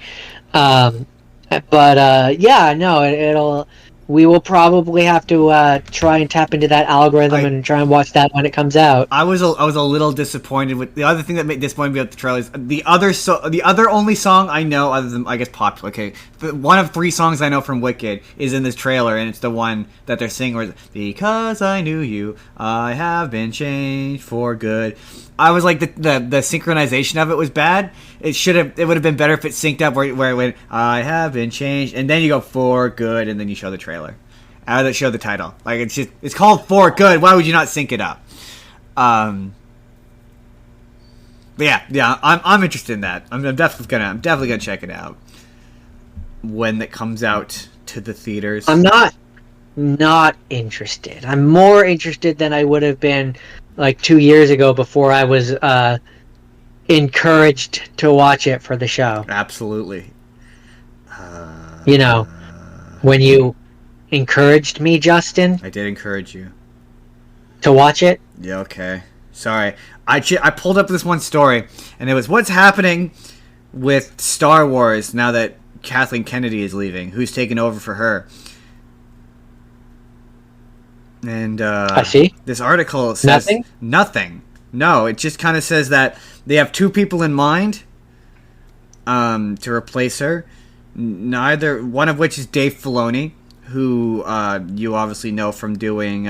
but yeah, no, we will probably have to try and tap into that algorithm and try and watch that when it comes out. I was a little disappointed with the other thing that disappointed me about the trailer is the other only song I know other than I guess Popular. Okay, one of 3 songs I know from Wicked is in this trailer, and it's the one that they're singing where because I knew you, I have been changed for good. I was like the synchronization of it was bad. It would have been better if it synced up where it went I have been changed and then you go for good and then you show the trailer. Show the title. Like it's called For Good. Why would you not sync it up? But yeah, I'm interested in that. I'm definitely gonna check it out when it comes out to the theaters. I'm not interested. I'm more interested than I would have been like 2 years ago before I was encouraged to watch it for the show. Absolutely. When you encouraged me, Justin. I did encourage you to watch it. Yeah. Okay. Sorry. I pulled up this one story, and it was what's happening with Star Wars now that Kathleen Kennedy is leaving. Who's taking over for her? And I see. This article says nothing. No, it just kind of says that they have 2 people in mind to replace her. Neither one of which is Dave Filoni, who you obviously know from doing.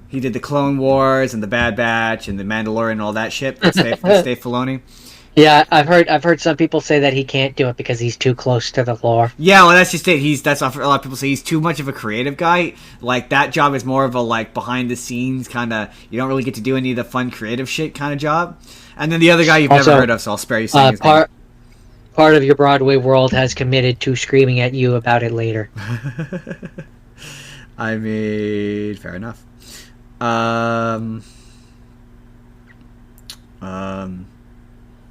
He did the Clone Wars and the Bad Batch and the Mandalorian and all that shit. That's Dave Filoni. Yeah, I've heard some people say that he can't do it because he's too close to the lore. Yeah, well, that's just it. That's what a lot of people say. He's too much of a creative guy. Like that job is more of a like behind the scenes kind of. You don't really get to do any of the fun creative shit kind of job. And then the other guy you've never heard of, so I'll spare you saying his name. Part of your Broadway world has committed to screaming at you about it later. I mean, fair enough.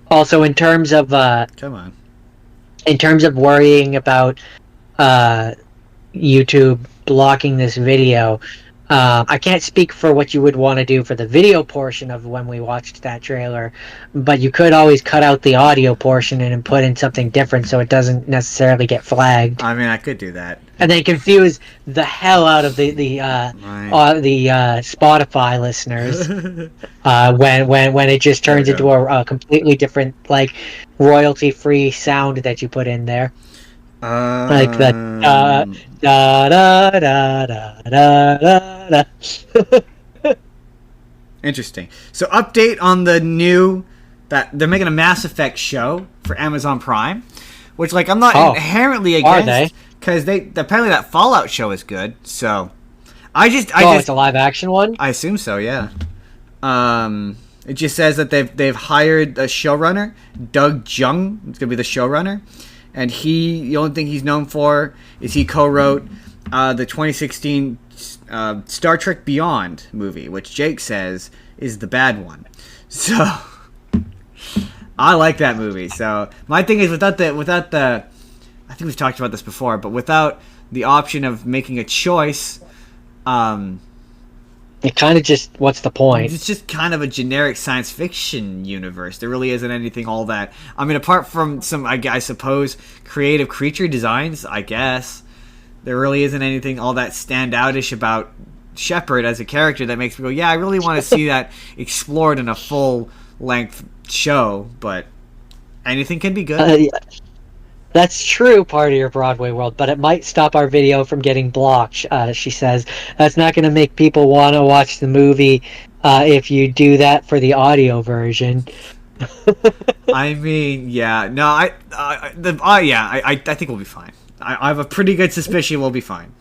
Also, in terms of in terms of worrying about YouTube blocking this video, I can't speak for what you would want to do for the video portion of when we watched that trailer, but you could always cut out the audio portion and put in something different so it doesn't necessarily get flagged. I mean, I could do that. And then confuse the hell out of the Spotify listeners when it just turns into a completely different like royalty-free sound that you put in there. Like the da da da da da da. Interesting. So update on the new that they're making a Mass Effect show for Amazon Prime, which like I'm not inherently against because they apparently that Fallout show is good. So it's a live action one. I assume so. Yeah. It just says that they've hired a showrunner, Doug Jung. It's gonna be the showrunner. And the only thing he's known for is he co-wrote the 2016 Star Trek Beyond movie, which Jake says is the bad one. So I like that movie. So my thing is without the I think we've talked about this before, but without the option of making a choice, it kind of just, what's the point? It's just kind of a generic science fiction universe. There really isn't anything all that. I mean, apart from some, I suppose, creative creature designs, I guess, there really isn't anything all that standoutish about Shepard as a character that makes me go, yeah, I really want to see that explored in a full-length show, but anything can be good. That's true, part of your Broadway world, but it might stop our video from getting blocked, she says. That's not going to make people want to watch the movie if you do that for the audio version. I mean, yeah. No, I think we'll be fine. I have a pretty good suspicion we'll be fine.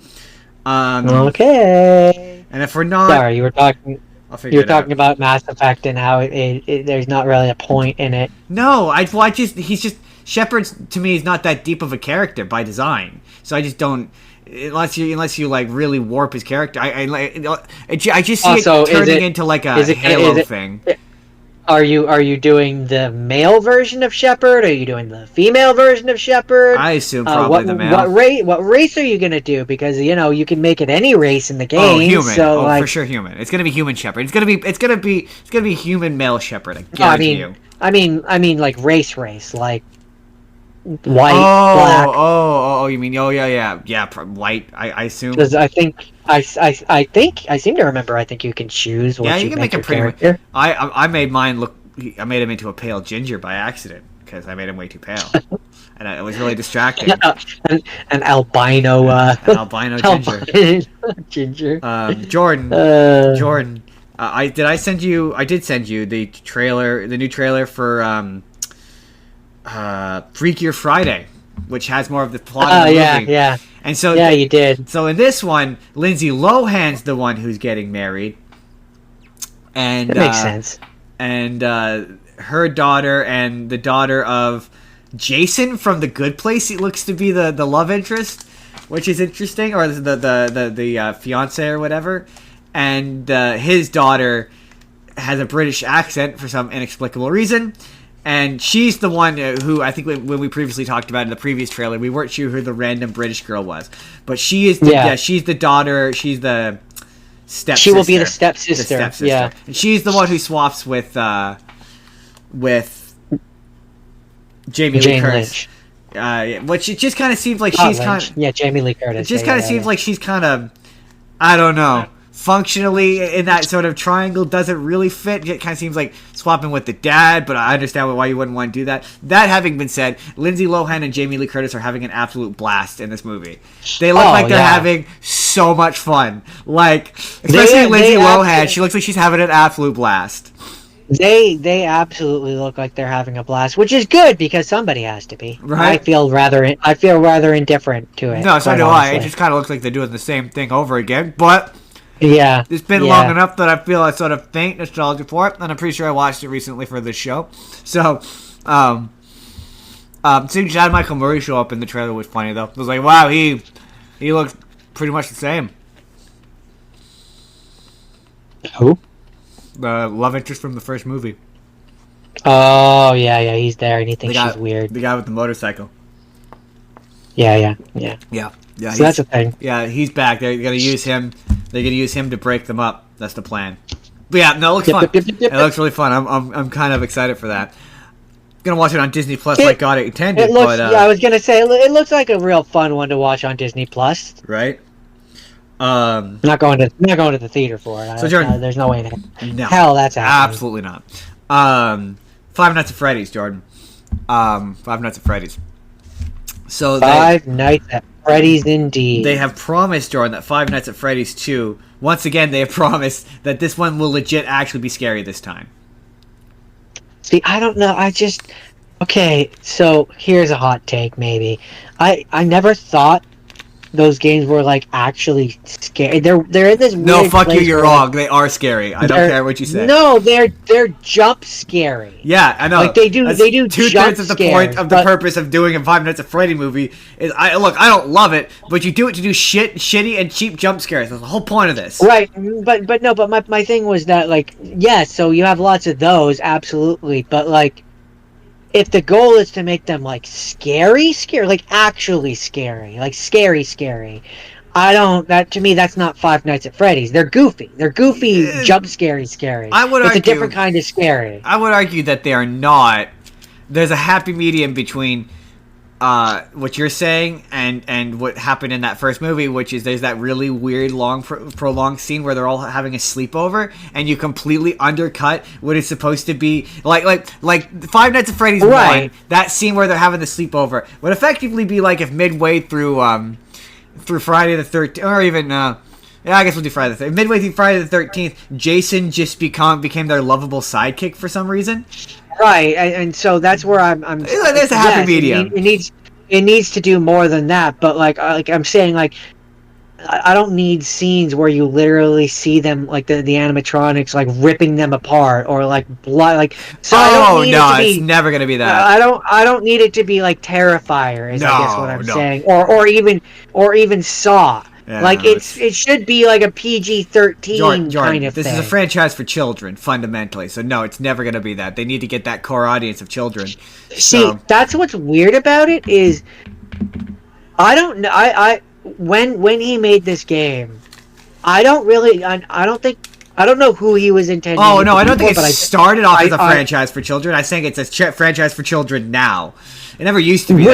Okay. And if we're not... Sorry, you were talking... I'll figure You're it out. talking about Mass Effect and how there's not really a point in it. No, he's just Shepard to me is not that deep of a character by design. So I just don't unless you like really warp his character. I just see Also, it turning into like a Halo thing. Are you doing the male version of Shepard? Are you doing the female version of Shepard? I assume probably the male. What race are you gonna do? Because you can make it any race in the game. Oh, human. So, for sure, human. It's gonna be human Shepard. It's gonna be human male Shepard. I No, guarantee you. I mean like race, like white, oh, black. Oh, you mean yeah, white. I assume. Because I think I seem to remember. I think you can choose what you can make your it pretty character. I made mine look. I made him into a pale ginger by accident because I made him way too pale, and it was really distracting. An albino. An albino ginger. Ginger. Jordan. I did send you the trailer, the new trailer for Freakier Friday, which has more of the plot of the movie. Yeah. And so you did. So in this one, Lindsay Lohan's the one who's getting married, and that makes sense. And her daughter and the daughter of Jason from The Good Place, it looks to be the love interest, which is interesting, or the fiance or whatever. And his daughter has a British accent for some inexplicable reason. And she's the one who, I think when we previously talked about in the previous trailer, we weren't sure who the random British girl was. But she is she's the daughter, she's the stepsister. She will be the stepsister. Yeah. And she's the one who swaps with Jamie Lee Curtis. Which it just kind of seems like she's kind of... Yeah, Jamie Lee Curtis. It just kind of seems like she's kind of... I don't know. Functionally, in that sort of triangle, doesn't really fit. It kind of seems like swapping with the dad, but I understand why you wouldn't want to do that. That having been said, Lindsay Lohan and Jamie Lee Curtis are having an absolute blast in this movie. They look like they're having so much fun. Like, especially Lindsay Lohan, she looks like she's having an absolute blast. They absolutely look like they're having a blast, which is good because somebody has to be. Right. I feel rather indifferent to it. No, so do I. It just kind of looks like they're doing the same thing over again, but... Yeah. It's been long enough that I feel a sort of faint nostalgia for it, and I'm pretty sure I watched it recently for this show. So, seeing Chad Michael Murray show up in the trailer was funny, though. It was like, wow, he looks pretty much the same. Who? The love interest from the first movie. Oh, yeah, he's there, and he thinks she's weird. The guy with the motorcycle. Yeah. Yeah, so that's a thing. Yeah, he's back. They're gonna use him. They're gonna use him to break them up. That's the plan. But yeah, no, it looks fun. It looks really fun. I'm kind of excited for that. Gonna watch it on Disney Plus like God intended. It looks. I was gonna say it looks like a real fun one to watch on Disney Plus. Right. Not going to the theater for it. So Jordan, there's no way in hell. No, hell that's happening. Absolutely not. Five Nights at Freddy's, Jordan. Five Nights at Freddy's. So Five Nights at Freddy's, indeed. They have promised, Jordan, that Five Nights at Freddy's 2, once again, they have promised that this one will legit actually be scary this time. See, I don't know. Okay, so here's a hot take, maybe. I never thought those games were like actually scary. They're in this weird No, fuck you, place you're where, wrong. They are scary. I don't care what you say. No, they're jump scary. Yeah, I know. Like they do two-thirds of the point of the purpose of doing a Five Nights at Freddy movie is I don't love it, but you do it to do shitty and cheap jump scares. That's the whole point of this. Right, but my thing was that so you have lots of those, absolutely, but if the goal is to make them scary, like actually scary, like scary, to me that's not Five Nights at Freddy's. They're goofy. Jump scary. It's a different kind of scary. I would argue that they are not. There's a happy medium between what you're saying and what happened in that first movie, which is there's that really weird long prolonged scene where they're all having a sleepover and you completely undercut what is supposed to be like Five Nights at Freddy's 1, that scene where they're having the sleepover would effectively be like if midway through Friday the 13th, or even I guess we'll do Friday the 13th. Midway through Friday the 13th, Jason just became their lovable sidekick for some reason. Right, and so that's where I'm. There's a happy medium. It needs to do more than that, but I'm saying I don't need scenes where you literally see them like the animatronics like ripping them apart or like blood like. So I don't need it to be, it's never gonna be that. I don't need it to be like Terrifier, is I guess what I'm saying, or even Saw. Yeah, like it should be like a PG-13 kind of thing. This is a franchise for children, fundamentally. So no, it's never gonna be that. They need to get that core audience of children. See, that's what's weird about it is, I don't know. When he made this game, I don't know who he was intending. Oh no, I don't think it started off as a franchise for children. I think it's a franchise for children now. It never used to be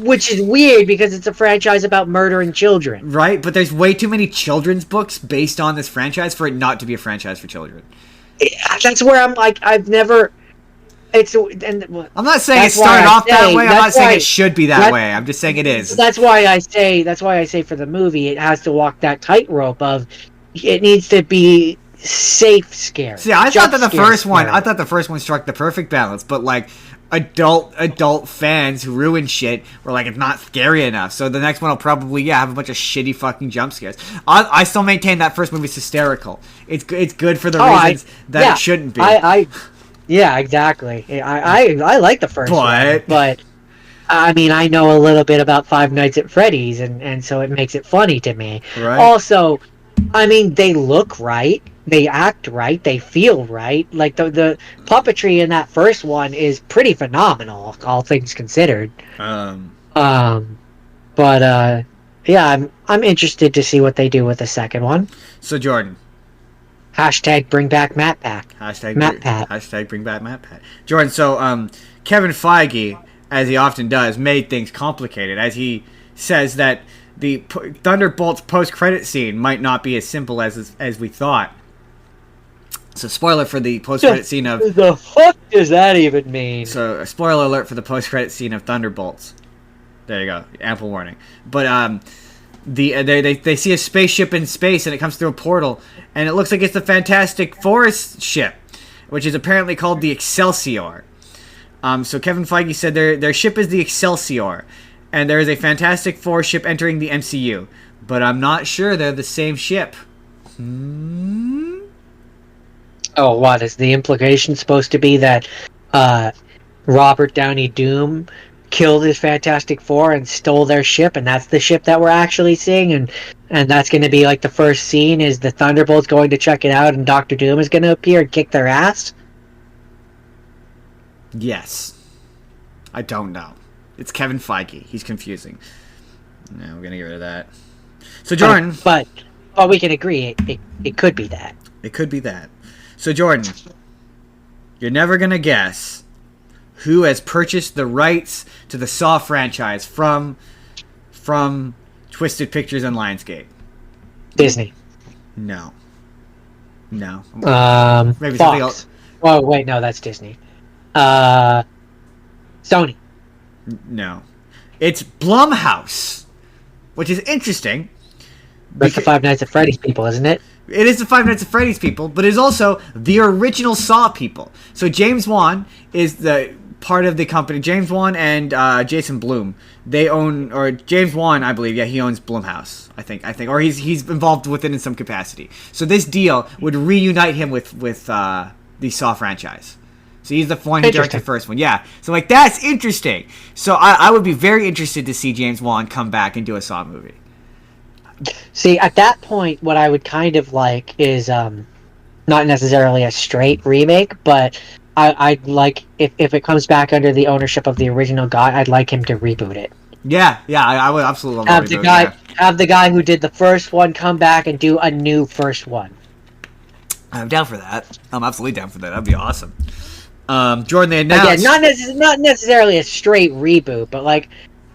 which is weird because it's a franchise about murdering children. Right, but there's way too many children's books based on this franchise for it not to be a franchise for children. That's where I'm like, I've never. I'm not saying it started off that way. I'm not saying it should be that way. I'm just saying it is. That's why I say for the movie it has to walk that tightrope of it needs to be safe scary. See, I thought the first one struck the perfect balance, but like adult fans who ruin shit were like, it's not scary enough. So the next one will probably have a bunch of shitty fucking jump scares. I still maintain that first movie's hysterical. It's good for the reasons it shouldn't be. Yeah, exactly. I like the first one, but I mean, I know a little bit about Five Nights at Freddy's, and so it makes it funny to me. Right. Also, I mean, they look right, they act right, they feel right. Like the puppetry in that first one is pretty phenomenal, all things considered. But yeah, I'm interested to see what they do with the second one. So Jordan. Hashtag bring back Matt Pack. Hashtag bring back Matt Pack. Jordan, so Kevin Feige, as he often does, made things complicated, as he says that the Thunderbolts post-credit scene might not be as simple as we thought. So spoiler for the post-credit scene of... The fuck does that even mean? So a spoiler alert for the post-credit scene of Thunderbolts. There you go. Ample warning. But they see a spaceship in space, and it comes through a portal, and it looks like it's the Fantastic Four ship, which is apparently called the Excelsior. So Kevin Feige said their ship is the Excelsior, and there is a Fantastic Four ship entering the MCU, but I'm not sure they're the same ship. Oh, what is the implication supposed to be that Robert Downey Doom killed his Fantastic Four and stole their ship, and that's the ship that we're actually seeing, and that's going to be like the first scene is the Thunderbolts going to check it out, and Doctor Doom is going to appear and kick their ass? Yes. I don't know. It's Kevin Feige. He's confusing. No, we're going to get rid of that. So Jordan... But we can agree, it could be that. It could be that. So Jordan, you're never going to guess who has purchased the rights to the Saw franchise from Twisted Pictures and Lionsgate? Disney. No. Maybe Fox. something else. Oh wait, no, that's Disney. Sony. No. It's Blumhouse, which is interesting. That's the Five Nights at Freddy's people, isn't it? It is the Five Nights at Freddy's people, but it's also the original Saw people. So James Wan is the part of the company. James Wan and Jason Blum, they own, or James Wan, I believe, he owns Blumhouse. I think, or he's involved with it in some capacity. So this deal would reunite him with the Saw franchise. So he's the one who directed the first one. Yeah. So like that's interesting. So I would be very interested to see James Wan come back and do a Saw movie. See, at that point, what I would kind of like is not necessarily a straight remake, but I'd like, if it comes back under the ownership of the original guy, I'd like him to reboot it. Yeah, I would absolutely love have the guy have the guy who did the first one come back and do a new first one. I'm down for that. I'm absolutely down for that. That'd be awesome. Jordan, they announced... Again, not necessarily a straight reboot, but like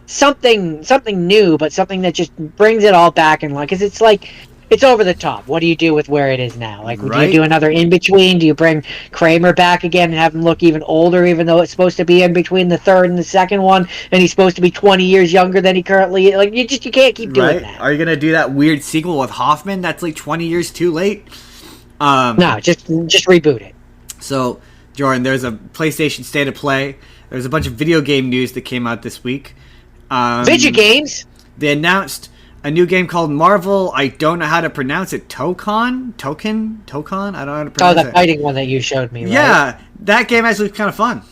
something new, but something that just brings it all back and because it's like it's over the top. What do you do with where it is now? Like, do you do another in between? Do you bring Kramer back again and have him look even older, even though it's supposed to be in between the third and the second one, and he's supposed to be 20 years younger than he currently is? Like, you can't keep doing that. Are you gonna do that weird sequel with Hoffman? That's like 20 years too late. No, just reboot it. So, Jordan, there's a PlayStation State of Play. There's a bunch of video game news that came out this week. Video games? They announced a new game called Marvel. I don't know how to pronounce it. Token. I don't know how to pronounce it. Oh, the fighting one that you showed me. Right? Yeah, that game actually looks kind of fun.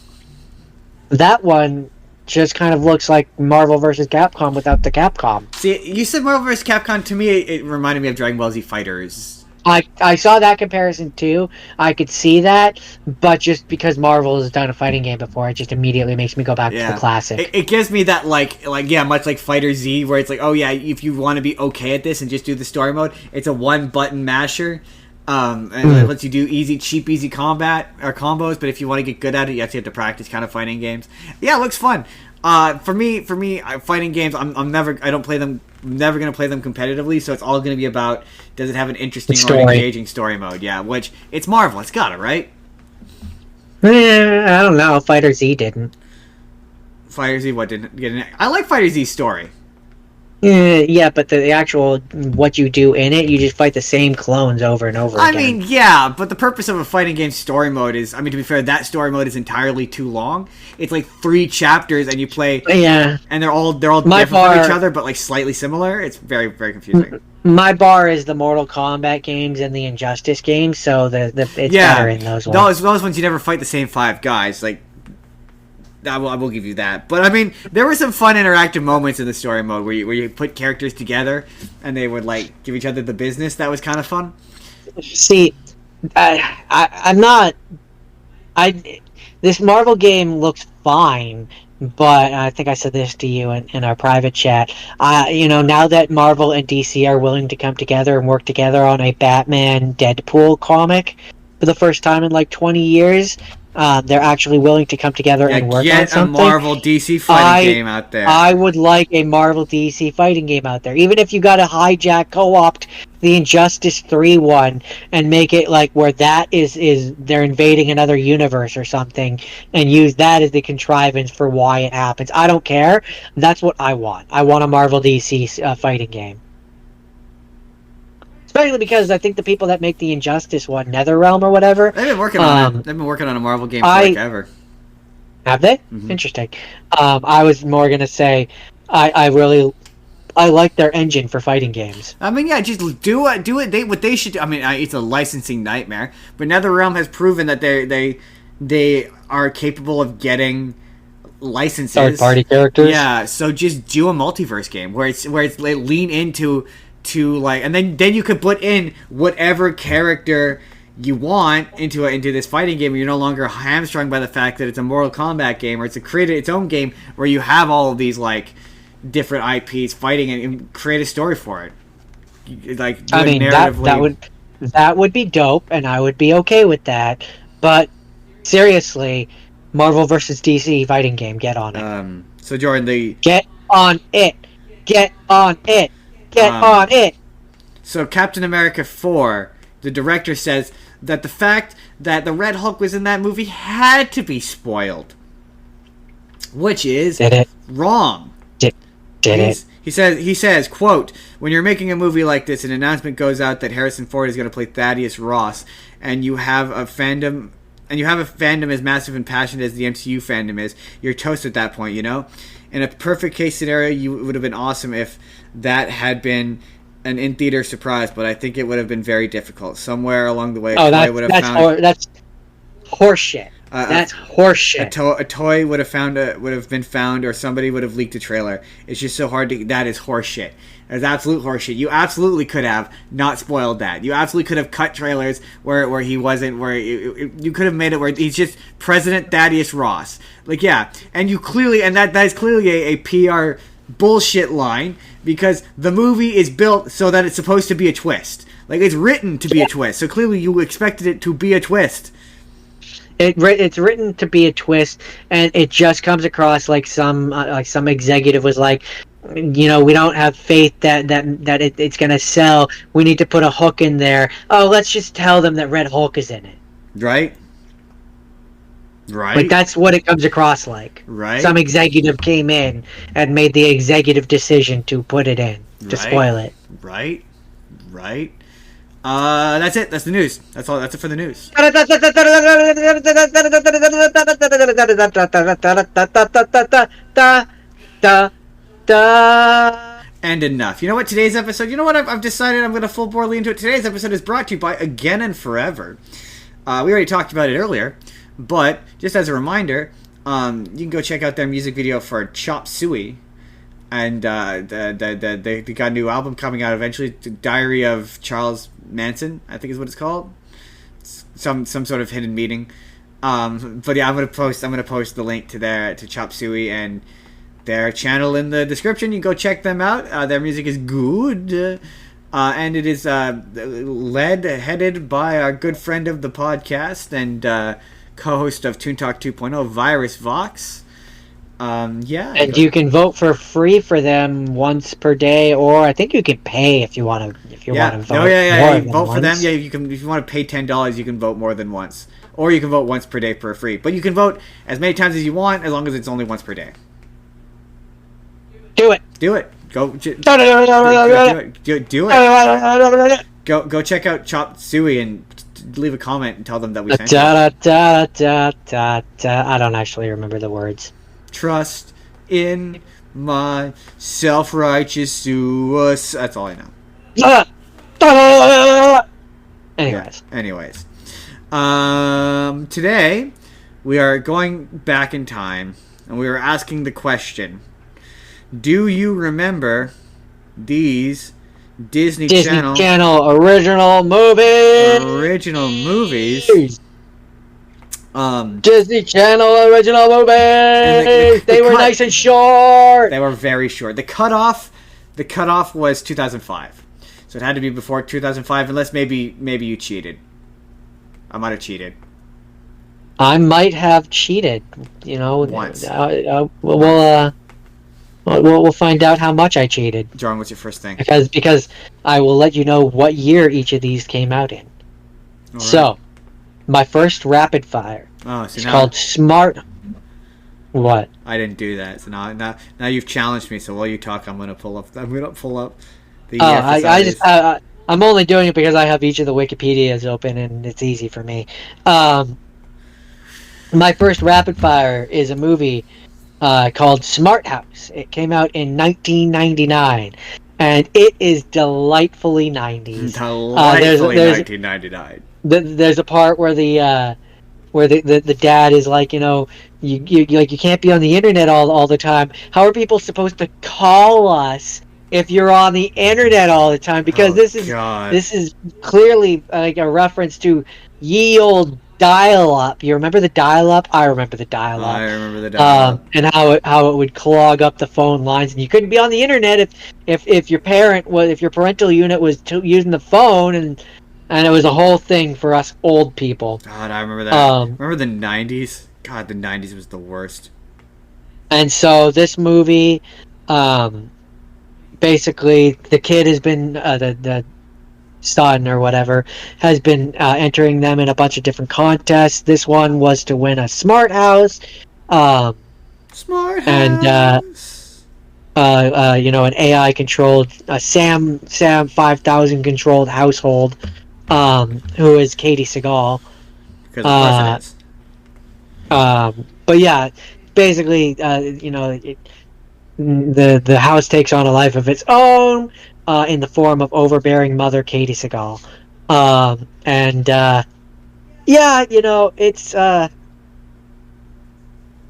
That one just kind of looks like Marvel vs. Capcom without the Capcom. See, you said Marvel vs. Capcom. To me, it reminded me of Dragon Ball Z Fighters. I saw that comparison too. I could see that, but just because Marvel has done a fighting game before, it just immediately makes me go back to the classic. It gives me that much like Fighter Z, where it's like, oh yeah, if you want to be okay at this and just do the story mode, it's a one button masher. And it lets you do easy combat or combos, but if you want to get good at it, you actually have to practice kind of fighting games. Yeah, it looks fun. For me, fighting games, I'm never gonna play them competitively. So it's all gonna be about, does it have an interesting or engaging story mode? Yeah, which it's Marvel, it's got it, right? I don't know. Fighter Z didn't. Fighter Z, what didn't get in? I like Fighter Z's story. Yeah, but the actual what you do in it, you just fight the same clones over and over again. I mean, yeah, but the purpose of a fighting game story mode is, I mean, to be fair, that story mode is entirely too long. It's like 3 chapters, and you play, and they're all different from each other, but like slightly similar. It's very, very confusing. My bar is the Mortal Kombat games and the Injustice games, so it's better in those ones. Those ones you never fight the same 5 guys, like. I will give you that. But, I mean, there were some fun interactive moments in the story mode where you put characters together and they would, like, give each other the business. That was kind of fun. See, I'm not... This Marvel game looks fine, but I think I said this to you in our private chat. Now that Marvel and DC are willing to come together and work together on a Batman Deadpool comic for the first time in, like, 20 years... they're actually willing to come together and work on something. Get a Marvel DC fighting game out there. I would like a Marvel DC fighting game out there. Even if you got to hijack, co-opt the Injustice 3 one and make it like where that is they're invading another universe or something and use that as the contrivance for why it happens. I don't care. That's what I want. I want a Marvel DC fighting game. Especially because I think the people that make the Injustice one, NetherRealm or whatever, they've been working on it. They've been working on a Marvel game for like ever. Have they? Mm-hmm. Interesting. I was more gonna say, I like their engine for fighting games. I mean, yeah, just do it. What they should do. I mean, it's a licensing nightmare, but NetherRealm has proven that they are capable of getting licenses, third-party characters. Yeah, so just do a multiverse game where it's like, lean into. And then you could put in whatever character you want into this fighting game, and you're no longer hamstrung by the fact that it's a Mortal Kombat game, or it's created its own game where you have all of these like different IPs fighting and create a story for it. Like, I mean, that would be dope, and I would be okay with that. But seriously, Marvel vs. DC fighting game, get on it. So Jordan, get on it. Get on it. Get on it! So Captain America 4, the director says that the fact that the Red Hulk was in that movie had to be spoiled. Which is wrong. He says, quote, when you're making a movie like this, an announcement goes out that Harrison Ford is going to play Thaddeus Ross, and you have a fandom as massive and passionate as the MCU fandom is, you're toast at that point, you know? In a perfect case scenario, it would have been awesome if that had been an in-theater surprise, but I think it would have been very difficult. Somewhere along the way, that's horseshit. That's horseshit. A toy would have been found, or somebody would have leaked a trailer. It's just so hard to. That is horseshit. That's absolute horseshit. You absolutely could have not spoiled that. You absolutely could have cut trailers where he wasn't. Where you could have made it where he's just President Thaddeus Ross. Like, yeah, and you clearly, and that is clearly a PR bullshit line, because the movie is built so that it's supposed to be a twist. Like, it's written to be a twist. So clearly you expected it to be a twist. It's written to be a twist, and it just comes across like some executive was like, we don't have faith that it's gonna sell. We need to put a hook in there. Oh, let's just tell them that Red Hulk is in it. Right. Like, that's what it comes across like. Right. Some executive came in and made the executive decision to put it in to spoil it. Right. That's it. That's the news. That's all. That's it for the news. and enough. You know what? Today's episode, I've decided I'm going to full borely into it. Today's episode is brought to you by Again and Forever. We already talked about it earlier, but just as a reminder, you can go check out their music video for Chop Suey. And they got a new album coming out eventually, The Diary of Charles Manson, I think is what it's called. Some sort of hidden meeting. But yeah, I'm gonna post the link to Chop Suey and their channel in the description. You can go check them out. Their music is good, and it is headed by our good friend of the podcast and co-host of Toon Talk 2.0, Virus Vox. Yeah, and you can vote for free for them once per day, or I think you can pay if you want to. If you want to vote, you vote for them. Yeah, you can. If you want to pay $10, you can vote more than once, or you can vote once per day for free. But you can vote as many times as you want, as long as it's only once per day. Do it. Do it. Go. Do it. Go check out Chop Suey and leave a comment and tell them that we sent you. I don't actually remember the words. Trust in my self-righteous suicide. That's all I know. Anyways. Today we are going back in time and we are asking the question: do you remember these Disney Channel original movies? Disney Channel original movies. They were nice and short. They were very short. The cutoff was 2005, so it had to be before 2005, unless maybe you cheated. I might have cheated. I might have cheated. Once. We'll find out how much I cheated. John, what's your first thing? Because I will let you know what year each of these came out in. All so. Right. My first rapid fire. It's called Smart. What? I didn't do that. So now you've challenged me. So while you talk, I'm gonna pull up the. I'm only doing it because I have each of the Wikipedias open and it's easy for me. My first rapid fire is a movie called Smart House. It came out in 1999, and it is delightfully 90s. Delightfully 1999. There's a part where the dad is like, you can't be on the internet all the time. How are people supposed to call us if you're on the internet all the time? Because this is clearly like a reference to ye old dial-up. You remember the dial-up? I remember the dial-up. I remember the dial-up. And how it would clog up the phone lines, and you couldn't be on the internet if your parental unit was using the phone, and it was a whole thing for us old people. God, I remember that. Remember the 90s? God, the 90s was the worst. And so this movie, basically, the kid has been, the son or whatever, has been entering them in a bunch of different contests. This one was to win a smart house. Smart house! And, an AI-controlled, SAM 5000 controlled household. Who is Katie Seagal. Because of course it is. But yeah, basically, the house takes on a life of its own in the form of overbearing mother Katie Seagal. It's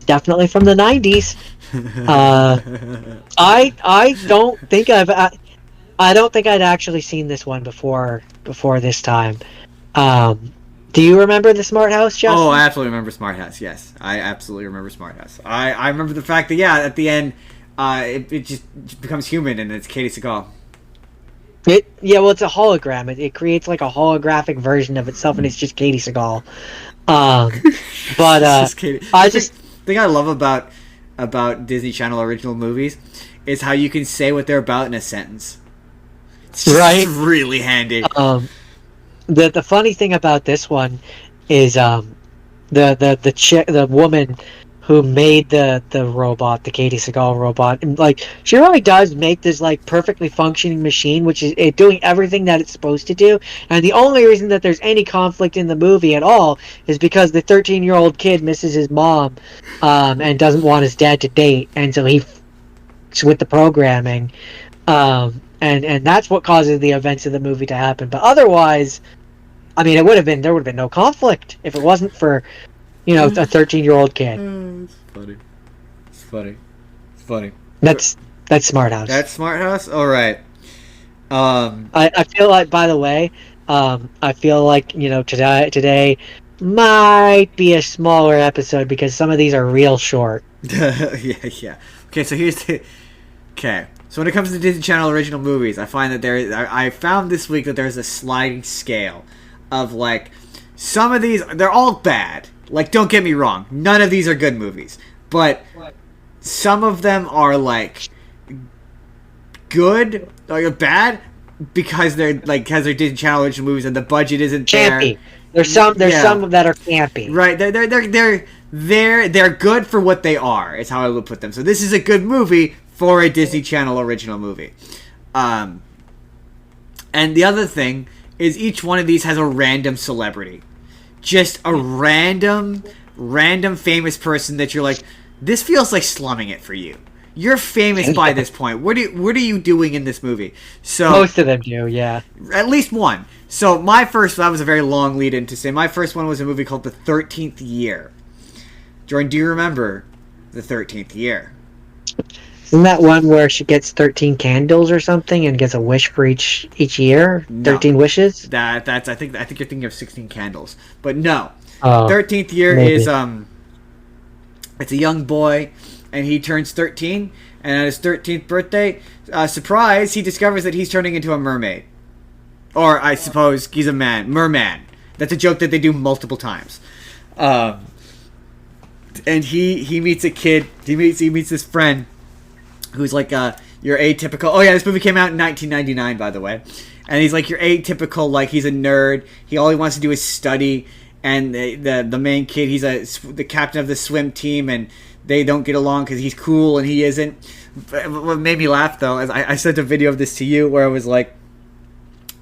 definitely from the 90s. I don't think I'd actually seen this one before this time. Do you remember the Smart House, Justin? Oh, I absolutely remember Smart House. Yes, I absolutely remember Smart House. I remember the fact that at the end, it just becomes human and it's Katie Seagal. It's a hologram. It creates like a holographic version of itself, and it's just Katie Seagal. But the thing I love about Disney Channel original movies is how you can say what they're about in a sentence. It's just really handy. The funny thing about this one is the woman who made the robot, the Katie Seagal robot, and like she really does make this like perfectly functioning machine, which is doing everything that it's supposed to do. And the only reason that there's any conflict in the movie at all is because the 13-year-old kid misses his mom and doesn't want his dad to date, and so he with the programming. And that's what causes the events of the movie to happen. But otherwise, I mean, there would have been no conflict if it wasn't for, a 13-year-old kid. It's funny. It's funny. It's funny. That's Smart House. That's Smart House? Alright. I feel like, by the way, I feel like, today might be a smaller episode because some of these are real short. yeah. Okay, so here's the... Okay. So when it comes to Disney Channel original movies, I find that I found this week that there's a sliding scale of, like, some of these, they're all bad. Like, don't get me wrong. None of these are good movies. But some of them are, like, good, or bad, because they're Disney Channel original movies and the budget isn't there. Campy. There's some that are campy. Right. They're good for what they are, is how I would put them. So this is a good movie for a Disney Channel original movie. And the other thing is each one of these has a random celebrity. Just a random famous person that you're like, this feels like slumming it for you. You're famous by this point. What are you doing in this movie? So most of them do, yeah. At least one. So that was a very long lead in to say, my first one was a movie called The 13th Year. Jordan, do you remember The 13th Year? Isn't that one where she gets 13 candles or something and gets a wish for each year? No. 13 wishes? That's I think you're thinking of 16 Candles. But no. 13th Year maybe. is it's a young boy and he turns 13, and on his 13th birthday, surprise, he discovers that he's turning into a mermaid. Or I suppose he's a merman. That's a joke that they do multiple times. And he meets a kid, he meets this friend who's like your atypical... Oh yeah, this movie came out in 1999, by the way. And he's like your atypical, like, he's a nerd. All he wants to do is study. And the main kid, he's the captain of the swim team, and they don't get along because he's cool and he isn't. What made me laugh, though, is I sent a video of this to you where I was like,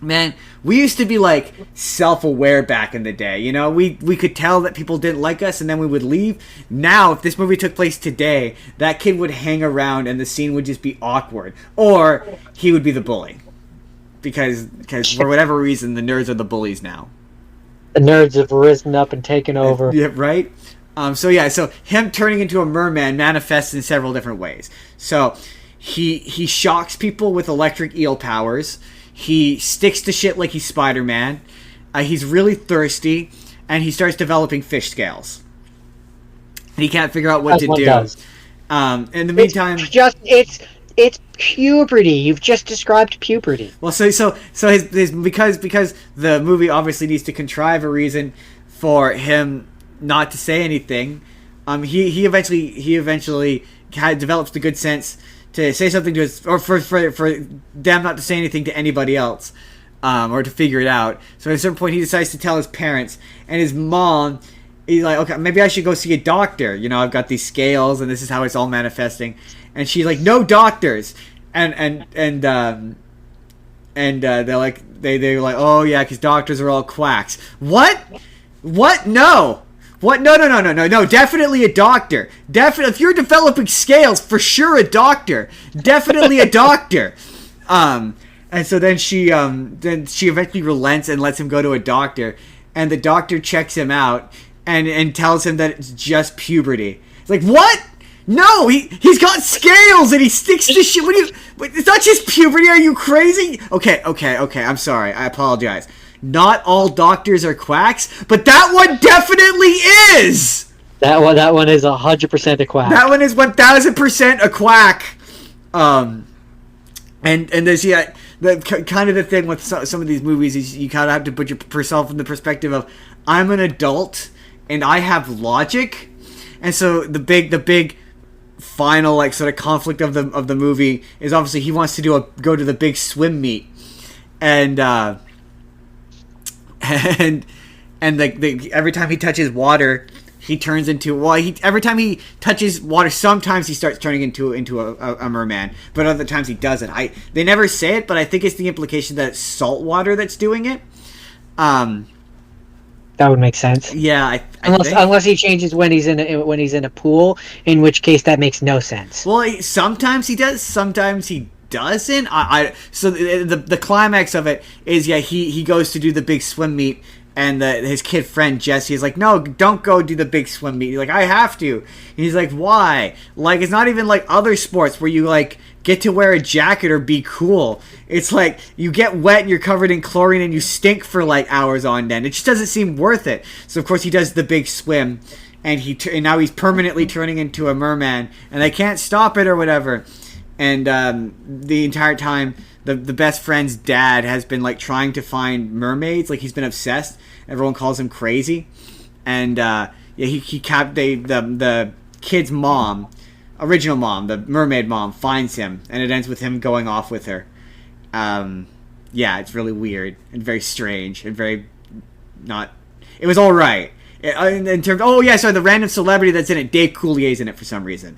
man, we used to be, like, self-aware back in the day, you know? We could tell that people didn't like us, and then we would leave. Now, if this movie took place today, that kid would hang around, and the scene would just be awkward. Or he would be the bully. Because for whatever reason, the nerds are the bullies now. The nerds have risen up and taken over. Yeah, right? So him turning into a merman manifests in several different ways. So, he shocks people with electric eel powers. He sticks to shit like he's Spider-Man. He's really thirsty, and he starts developing fish scales. And he can't figure out what to do. Does. In the meantime, it's puberty. You've just described puberty. Well, so his because the movie obviously needs to contrive a reason for him not to say anything. He eventually develops the good sense to say something to his, or for them not to say anything to anybody else, or to figure it out. So at a certain point, he decides to tell his parents, and his mom. He's like, okay, maybe I should go see a doctor. You know, I've got these scales, and this is how it's all manifesting. And she's like, no doctors. And they're like, they're like, oh yeah, because doctors are all quacks. What? No. What? No. Definitely a doctor. Definitely, if you're developing scales, for sure a doctor. Definitely a doctor. And so then she eventually relents and lets him go to a doctor, and the doctor checks him out and tells him that it's just puberty. It's like, what? No, he's got scales and he sticks to shit. It's not just puberty. Are you crazy? Okay. I'm sorry. I apologize. Not all doctors are quacks, but that one definitely is. That one is 100% a quack. That one is 1000% a quack. And there's the kind of the thing with some of these movies is you kind of have to put yourself in the perspective of, I'm an adult and I have logic, and so the big final, like, sort of conflict of the movie is obviously he wants to go to the big swim meet, and every time he touches water, he turns into, every time he touches water, sometimes he starts turning into a merman, but other times he doesn't. They never say it, but I think it's the implication that it's salt water that's doing it. That would make sense. Yeah, unless he changes when he's in a pool, in which case that makes no sense. Well, sometimes he does, sometimes he doesn't. So the climax of it is, yeah, he goes to do the big swim meet, and his kid friend Jesse is like, no, don't go do the big swim meet. He's like, I have to. And he's like, why? Like, it's not even like other sports where you like get to wear a jacket or be cool. It's like you get wet and you're covered in chlorine and you stink for like hours on end. It just doesn't seem worth it. So of course he does the big swim, and and now he's permanently turning into a merman, and they can't stop it or whatever. And the entire time, the best friend's dad has been like trying to find mermaids. Like, he's been obsessed. Everyone calls him crazy. And the kid's mom, original mom, the mermaid mom, finds him, and it ends with him going off with her. Yeah, it's really weird and very strange and very not. It was all right in terms. Oh yeah, sorry, the random celebrity that's in it, Dave Coulier's in it for some reason.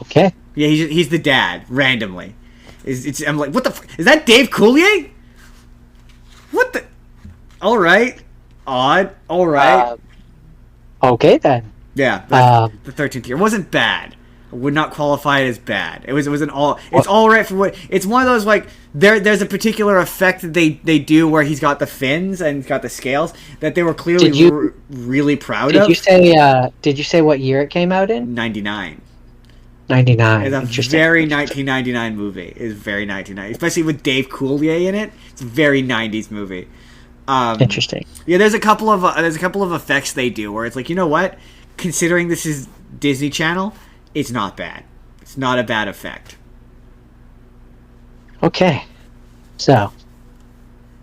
Okay. Yeah, he's the dad, randomly. I'm like, what the is that Dave Coulier? What the? Alright. Odd. Alright. Okay, then. Yeah, the 13th year. It wasn't bad. I would not qualify it as bad. It wasn't all... It's alright for what... It's one of those, like, there's a particular effect that they do where he's got the fins and he's got the scales that they were clearly really proud of. Did you say what year it came out in? 99. 99. It's a very 1999 movie. It's very 1990, especially with Dave Coulier in it. It's a very 90s movie. Interesting. Yeah, there's a couple of effects they do where it's like, you know what? Considering this is Disney Channel, it's not bad. It's not a bad effect. Okay, so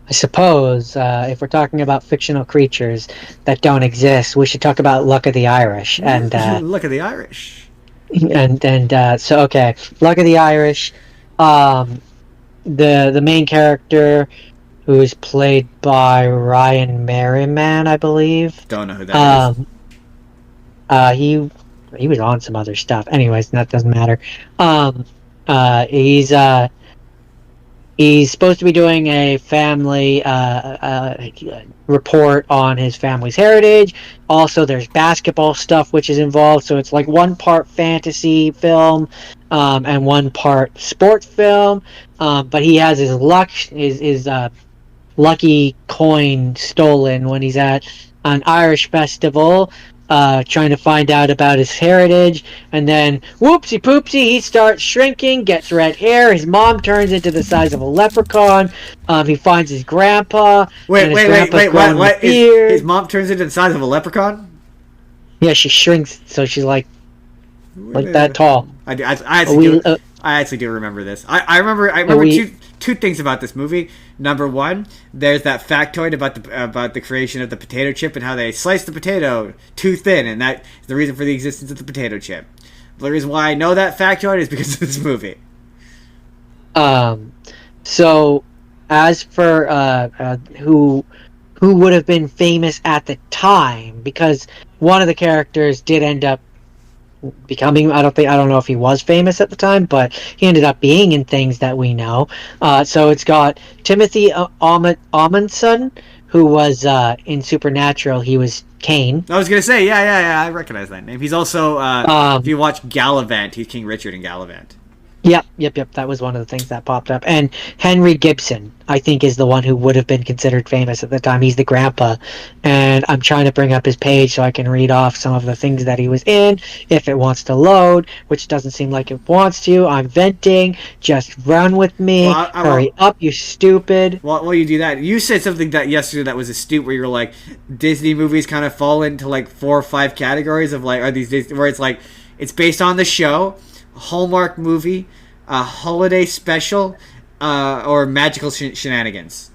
I suppose if we're talking about fictional creatures that don't exist, we should talk about Luck of the Irish and Luck of the Irish. So okay, Luck of the Irish, the main character, who is played by Ryan Merriman, I believe. Don't know who that is. He was on some other stuff. Anyways, that doesn't matter. He's supposed to be doing a family report on his family's heritage. Also, there's basketball stuff which is involved, so it's like one part fantasy film and one part sports film. But he has his lucky coin stolen when he's at an Irish festival, trying to find out about his heritage, and then whoopsie poopsie, he starts shrinking, gets red hair, his mom turns into the size of a leprechaun, he finds his grandpa. Wait, what? His mom turns into the size of a leprechaun? Yeah, she shrinks, so she's like that tall. I actually do remember this. I remember two things about this movie. Number one, there's that factoid about the creation of the potato chip and how they slice the potato too thin, and that is the reason for the existence of the potato chip. The reason why I know that factoid is because of this movie. So, as for who would have been famous at the time, because one of the characters did end up becoming, I don't know if he was famous at the time, but he ended up being in things that we know. So it's got Timothy Amundsen, who was in Supernatural. He was Kane. I was gonna say, yeah, I recognize that name. He's also if you watch Gallivant, he's King Richard in Gallivant. Yep. That was one of the things that popped up. And Henry Gibson, I think, is the one who would have been considered famous at the time. He's the grandpa. And I'm trying to bring up his page so I can read off some of the things that he was in, if it wants to load, which doesn't seem like it wants to. I'm venting. Just run with me. Hurry up, you stupid. While you do that, you said something that yesterday that was astute, where you were like, Disney movies kind of fall into like 4 or 5 categories of like, are these days where it's like, it's based on the show, Hallmark movie, a holiday special, or magical shenanigans.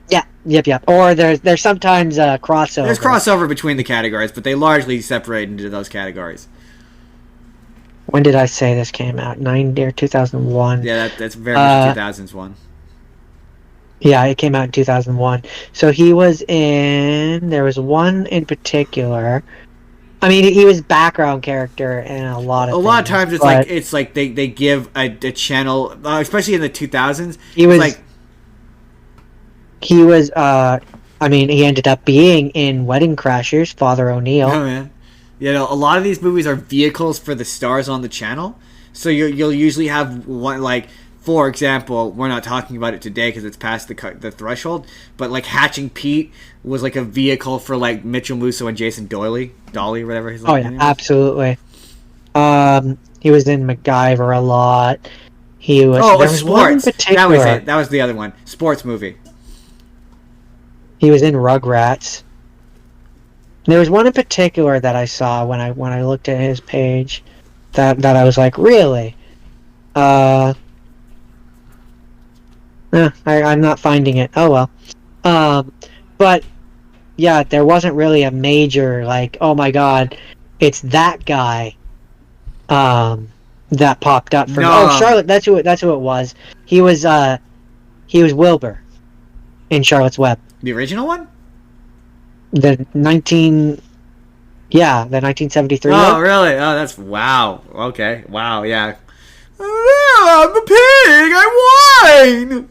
Yeah, yep. Or there's sometimes crossover. There's crossover between the categories, but they largely separate into those categories. When did I say this came out? 90 or 2001? Yeah, that's very much 2000s one. Yeah, it came out in 2001. So he was in... There was one in particular... I mean, he was background character in a lot of things. A lot of times it's like they give a channel, especially in the 2000s. He ended up being in Wedding Crashers, Father O'Neill. Oh man, a lot of these movies are vehicles for the stars on the channel. So you'll usually have one, like, for example, we're not talking about it today because it's past the threshold, but like Hatching Pete was like a vehicle for like Mitchell Musso and Jason Dolly, whatever his name is. Absolutely. He was in MacGyver a lot. He was. Oh, there was one in Sports. particular. That was it. That was the other one. Sports movie. He was in Rugrats. There was one in particular that I saw when I looked at his page, that I was like, really? I'm not finding it. Oh well. But yeah, there wasn't really a major like, oh my god, it's that guy. That popped up for me. Oh, Charlotte. That's who it was. He was Wilbur in Charlotte's Web. The original one? The 1973 Oh, one? really? Oh, that's... Wow. Okay. Wow, yeah. Oh, I'm a pig! I won!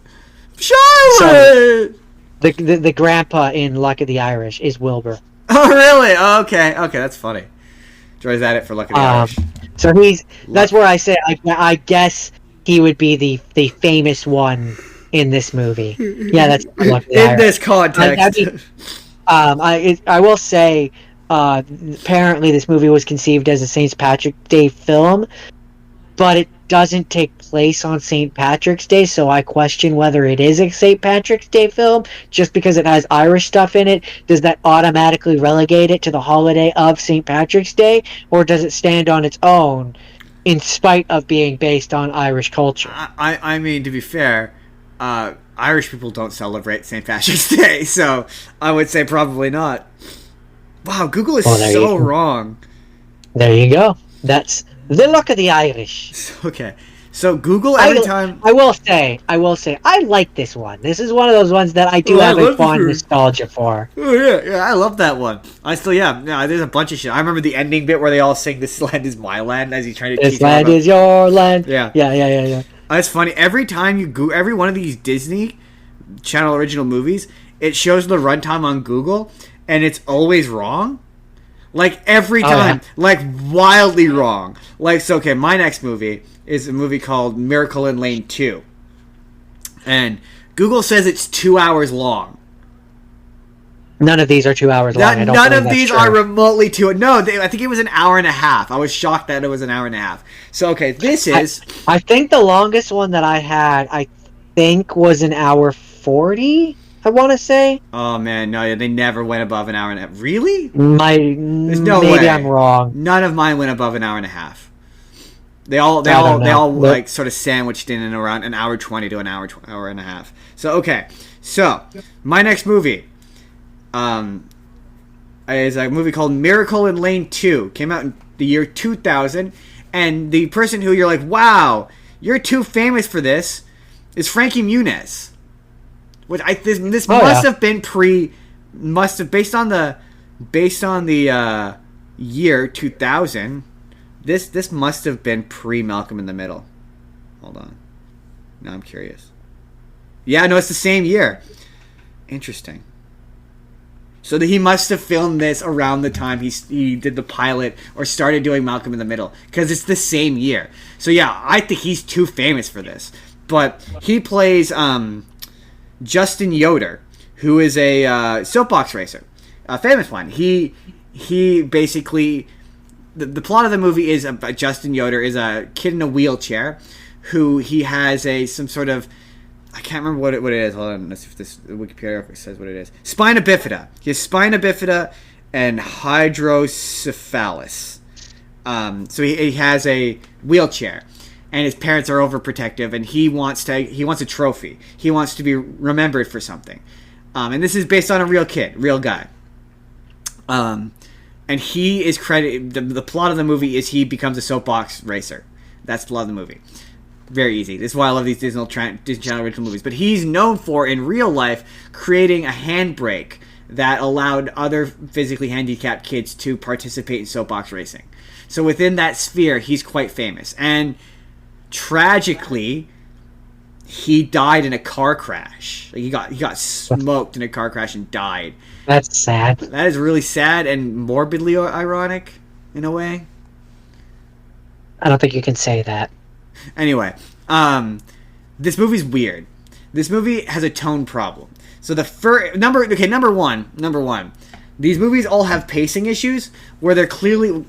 Charlotte! So, the grandpa in Luck of the Irish is Wilbur. Oh, really? Oh, okay. Okay, that's funny. Joy's at it for Luck of the Irish. So that's where I say, I guess he would be the famous one in this movie. Yeah, that's Luck of the Irish. In this context. I will say, apparently this movie was conceived as a St. Patrick's Day film, but it doesn't take place on St. Patrick's Day, so I question whether it is a St. Patrick's Day film. Just because it has Irish stuff in it, does that automatically relegate it to the holiday of St. Patrick's Day, or does it stand on its own in spite of being based on Irish culture? I mean, to be fair, Irish people don't celebrate St. Patrick's Day, so I would say probably not. Wow, Google is so wrong. There you go. That's the Luck of the Irish. Okay. So Google every time... I will say, I like this one. This is one of those ones that I do have a fond nostalgia for. Oh, yeah, I love that one. There's a bunch of shit. I remember the ending bit where they all sing "This land is my land" as he's trying to teach This land is your land. Yeah. Yeah. That's funny. Every time you go, every one of these Disney Channel original movies, it shows the runtime on Google, and it's always wrong. Like, every time. Like, wildly wrong. Like, so, okay, my next movie is a movie called Miracle in Lane 2. And Google says it's 2 hours long. None of these are 2 hours long. None of these are remotely 2. No, I think it was an hour and a half. I was shocked that it was an hour and a half. So, okay, this is... I think the longest one that I had, was an hour 40, I want to say. Oh, man, no, they never went above an hour and a half. Really? There's no way. Maybe I'm wrong. None of mine went above an hour and a half. They all like sort of sandwiched in around an hour 20 to an hour and a half. So okay, so my next movie, is a movie called Miracle in Lane 2. Came out in the year 2000, and the person who you're like, wow, you're too famous for this, is Frankie Muniz. Which this must have been based on the year 2000. This must have been pre Malcolm in the Middle. Hold on. Now I'm curious. Yeah, no, it's the same year. Interesting. So he must have filmed this around the time he did the pilot or started doing Malcolm in the Middle, because it's the same year. So yeah, I think he's too famous for this. But he plays Justin Yoder, who is a soapbox racer, a famous one. He basically, the plot of the movie is Justin Yoder is a kid in a wheelchair who he has some sort of, I can't remember what it is. Hold on, let's see if this Wikipedia says what it is. Spina bifida. He has spina bifida and hydrocephalus. So he has a wheelchair. And his parents are overprotective, and he wants a trophy. He wants to be remembered for something. And this is based on a real guy. And he is credited. The plot of the movie is he becomes a soapbox racer. That's the plot of the movie. Very easy. This is why I love these Disney Channel original movies. But he's known for, in real life, creating a handbrake that allowed other physically handicapped kids to participate in soapbox racing. So within that sphere, he's quite famous. And tragically, he died in a car crash. Like, he got smoked in a car crash and died. That's sad. That is really sad and morbidly ironic, in a way. I don't think you can say that. Anyway, this movie's weird. This movie has a tone problem. So the number one. These movies all have pacing issues where they're clearly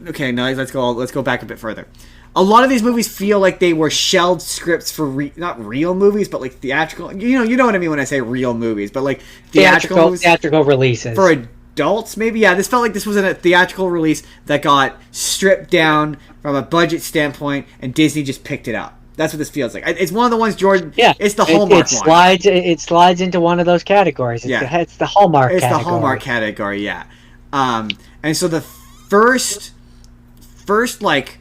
okay. Now let's go back a bit further. A lot of these movies feel like they were shelved scripts for not real movies, but like theatrical. You know what I mean when I say real movies, but like theatrical releases for adults. Maybe this felt like this was a theatrical release that got stripped down from a budget standpoint, and Disney just picked it up. That's what this feels like. It's one of the ones, Jordan. Yeah, it's the Hallmark one. It slides into one of those categories. It's the Hallmark. It's the Hallmark category. Yeah. And so the first like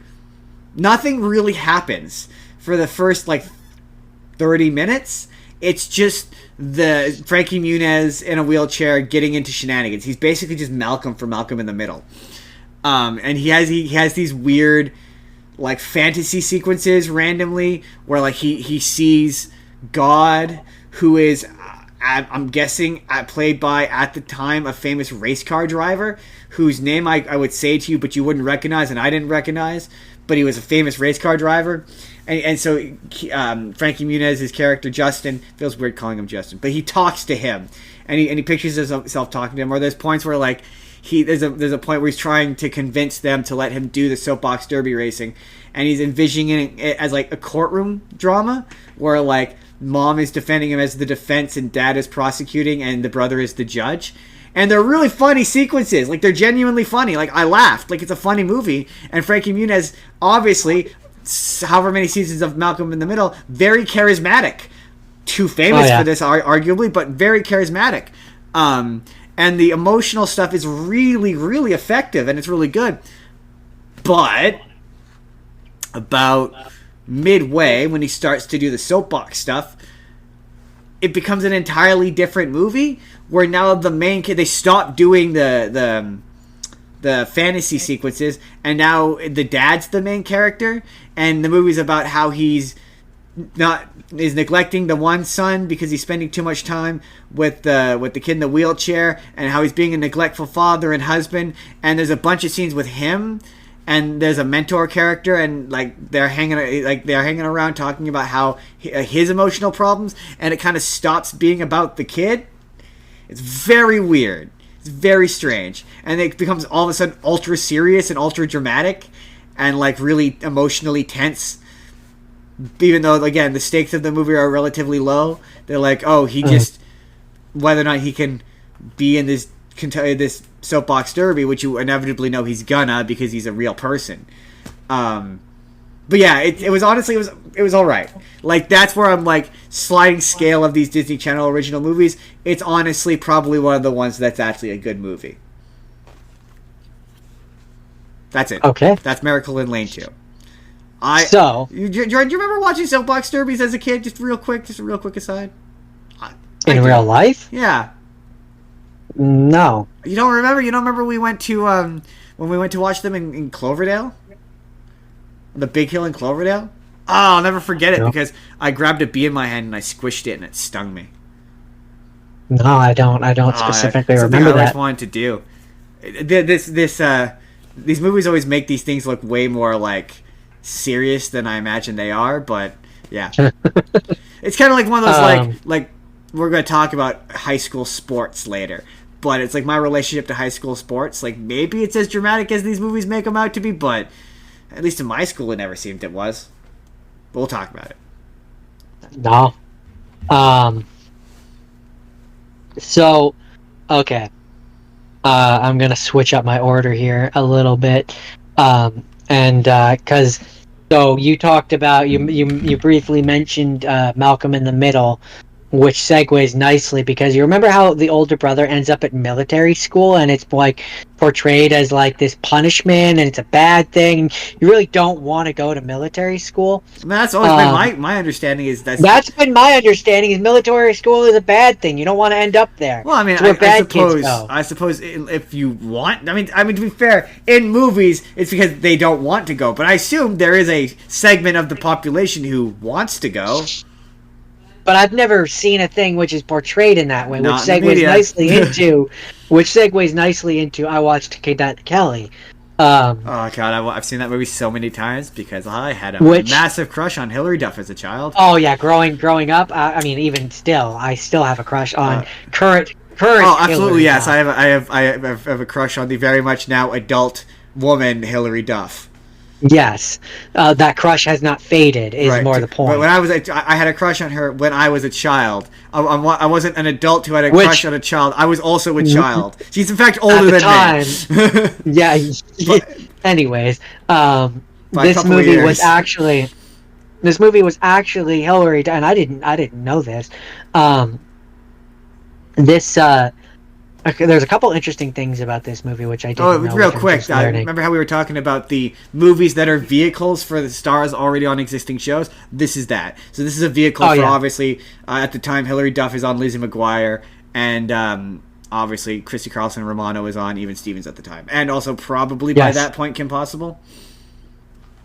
nothing really happens for the first like 30 minutes. It's just the Frankie Muniz in a wheelchair getting into shenanigans. He's basically just Malcolm from Malcolm in the Middle. And he has these weird like fantasy sequences randomly where like he sees God, who is I'm guessing played by at the time a famous race car driver whose name I would say to you but you wouldn't recognize and I didn't recognize, but he was a famous race car driver. And so Frankie Muniz, his character Justin, feels weird calling him Justin, but he talks to him and he pictures himself talking to him. Or there's points where like there's a point where he's trying to convince them to let him do the soapbox derby racing, and he's envisioning it as like a courtroom drama where like mom is defending him as the defense and dad is prosecuting and the brother is the judge. And they're really funny sequences. Like, they're genuinely funny. Like, I laughed. Like, it's a funny movie. And Frankie Muniz, obviously, however many seasons of Malcolm in the Middle, very charismatic. Too famous for this, arguably, but very charismatic. And the emotional stuff is really, really effective, and it's really good. But about midway, when he starts to do the soapbox stuff, it becomes an entirely different movie, where now the main kid, they stop doing the fantasy sequences, and now the dad's the main character, and the movie's about how he's neglecting the one son because he's spending too much time with the kid in the wheelchair, and how he's being a neglectful father and husband. And there's a bunch of scenes with him, and there's a mentor character, and like they're hanging around talking about how his emotional problems, and it kind of stops being about the kid. It's very weird. It's very strange, and it becomes all of a sudden ultra serious and ultra dramatic, and like really emotionally tense. Even though, again, the stakes of the movie are relatively low, they're like, oh, he just whether or not he can be in this soapbox derby, which you inevitably know he's gonna because he's a real person. But yeah, it was honestly it was all right. Like, that's where I'm like sliding scale of these Disney Channel original movies. It's honestly probably one of the ones that's actually a good movie. That's it. Okay. That's Miracle in Lane 2. Jordan, do you remember watching soapbox derbies as a kid? Just a real quick aside. In real life? Yeah. No. You don't remember? You don't remember we went to when we went to watch them in Cloverdale? The Big Hill in Cloverdale? Oh, I'll never forget it because I grabbed a bee in my hand and I squished it and it stung me. No, I don't specifically remember I always that. wanted to do. These movies always make these things look way more like serious than I imagine they are, but yeah. It's kind of like one of those like we're going to talk about high school sports later, but it's like my relationship to high school sports, like maybe it's as dramatic as these movies make them out to be, but at least in my school it never seemed it was. But we'll talk about it. No. So, okay. I'm going to switch up my order here a little bit. And because so you talked about you briefly mentioned Malcolm in the Middle, which segues nicely because you remember how the older brother ends up at military school and it's like portrayed as like this punishment and it's a bad thing. You really don't want to go to military school. I mean, that's always been my understanding is that's been my understanding is military school is a bad thing. You don't want to end up there. Well, I mean, I suppose if you want, I mean to be fair, in movies it's because they don't want to go, but I assume there is a segment of the population who wants to go. But I've never seen a thing which is portrayed in that way, which segues nicely into I watched Cadet Kelly, Um, Oh god, I've seen that movie so many times because I had a Which- massive crush on Hilary Duff as a child. oh yeah, growing up, I mean, even still, I still have a crush on current. Oh, absolutely, Hillary yes. Duff. I have a crush on the very much now adult woman Hilary Duff. Yes, that crush has not faded. Is Right. more the point. But when I had a crush on her when I was a child. I wasn't an adult who had a Which- crush on a child. I was also a child. She's in fact older the than time. me. Yeah. But- Anyways, By a this couple of movie years. was actually Hillary, and I didn't know this. This okay, there's a couple interesting things about this movie which I didn't know. Real which I'm quick, just learning. remember how we were talking about the movies that are vehicles for the stars already on existing shows? This is that. So this is a vehicle for, obviously, at the time, Hilary Duff is on Lizzie McGuire, and obviously, Christy Carlson Romano is on Even Stevens at the time. And also, probably by that point, Kim Possible?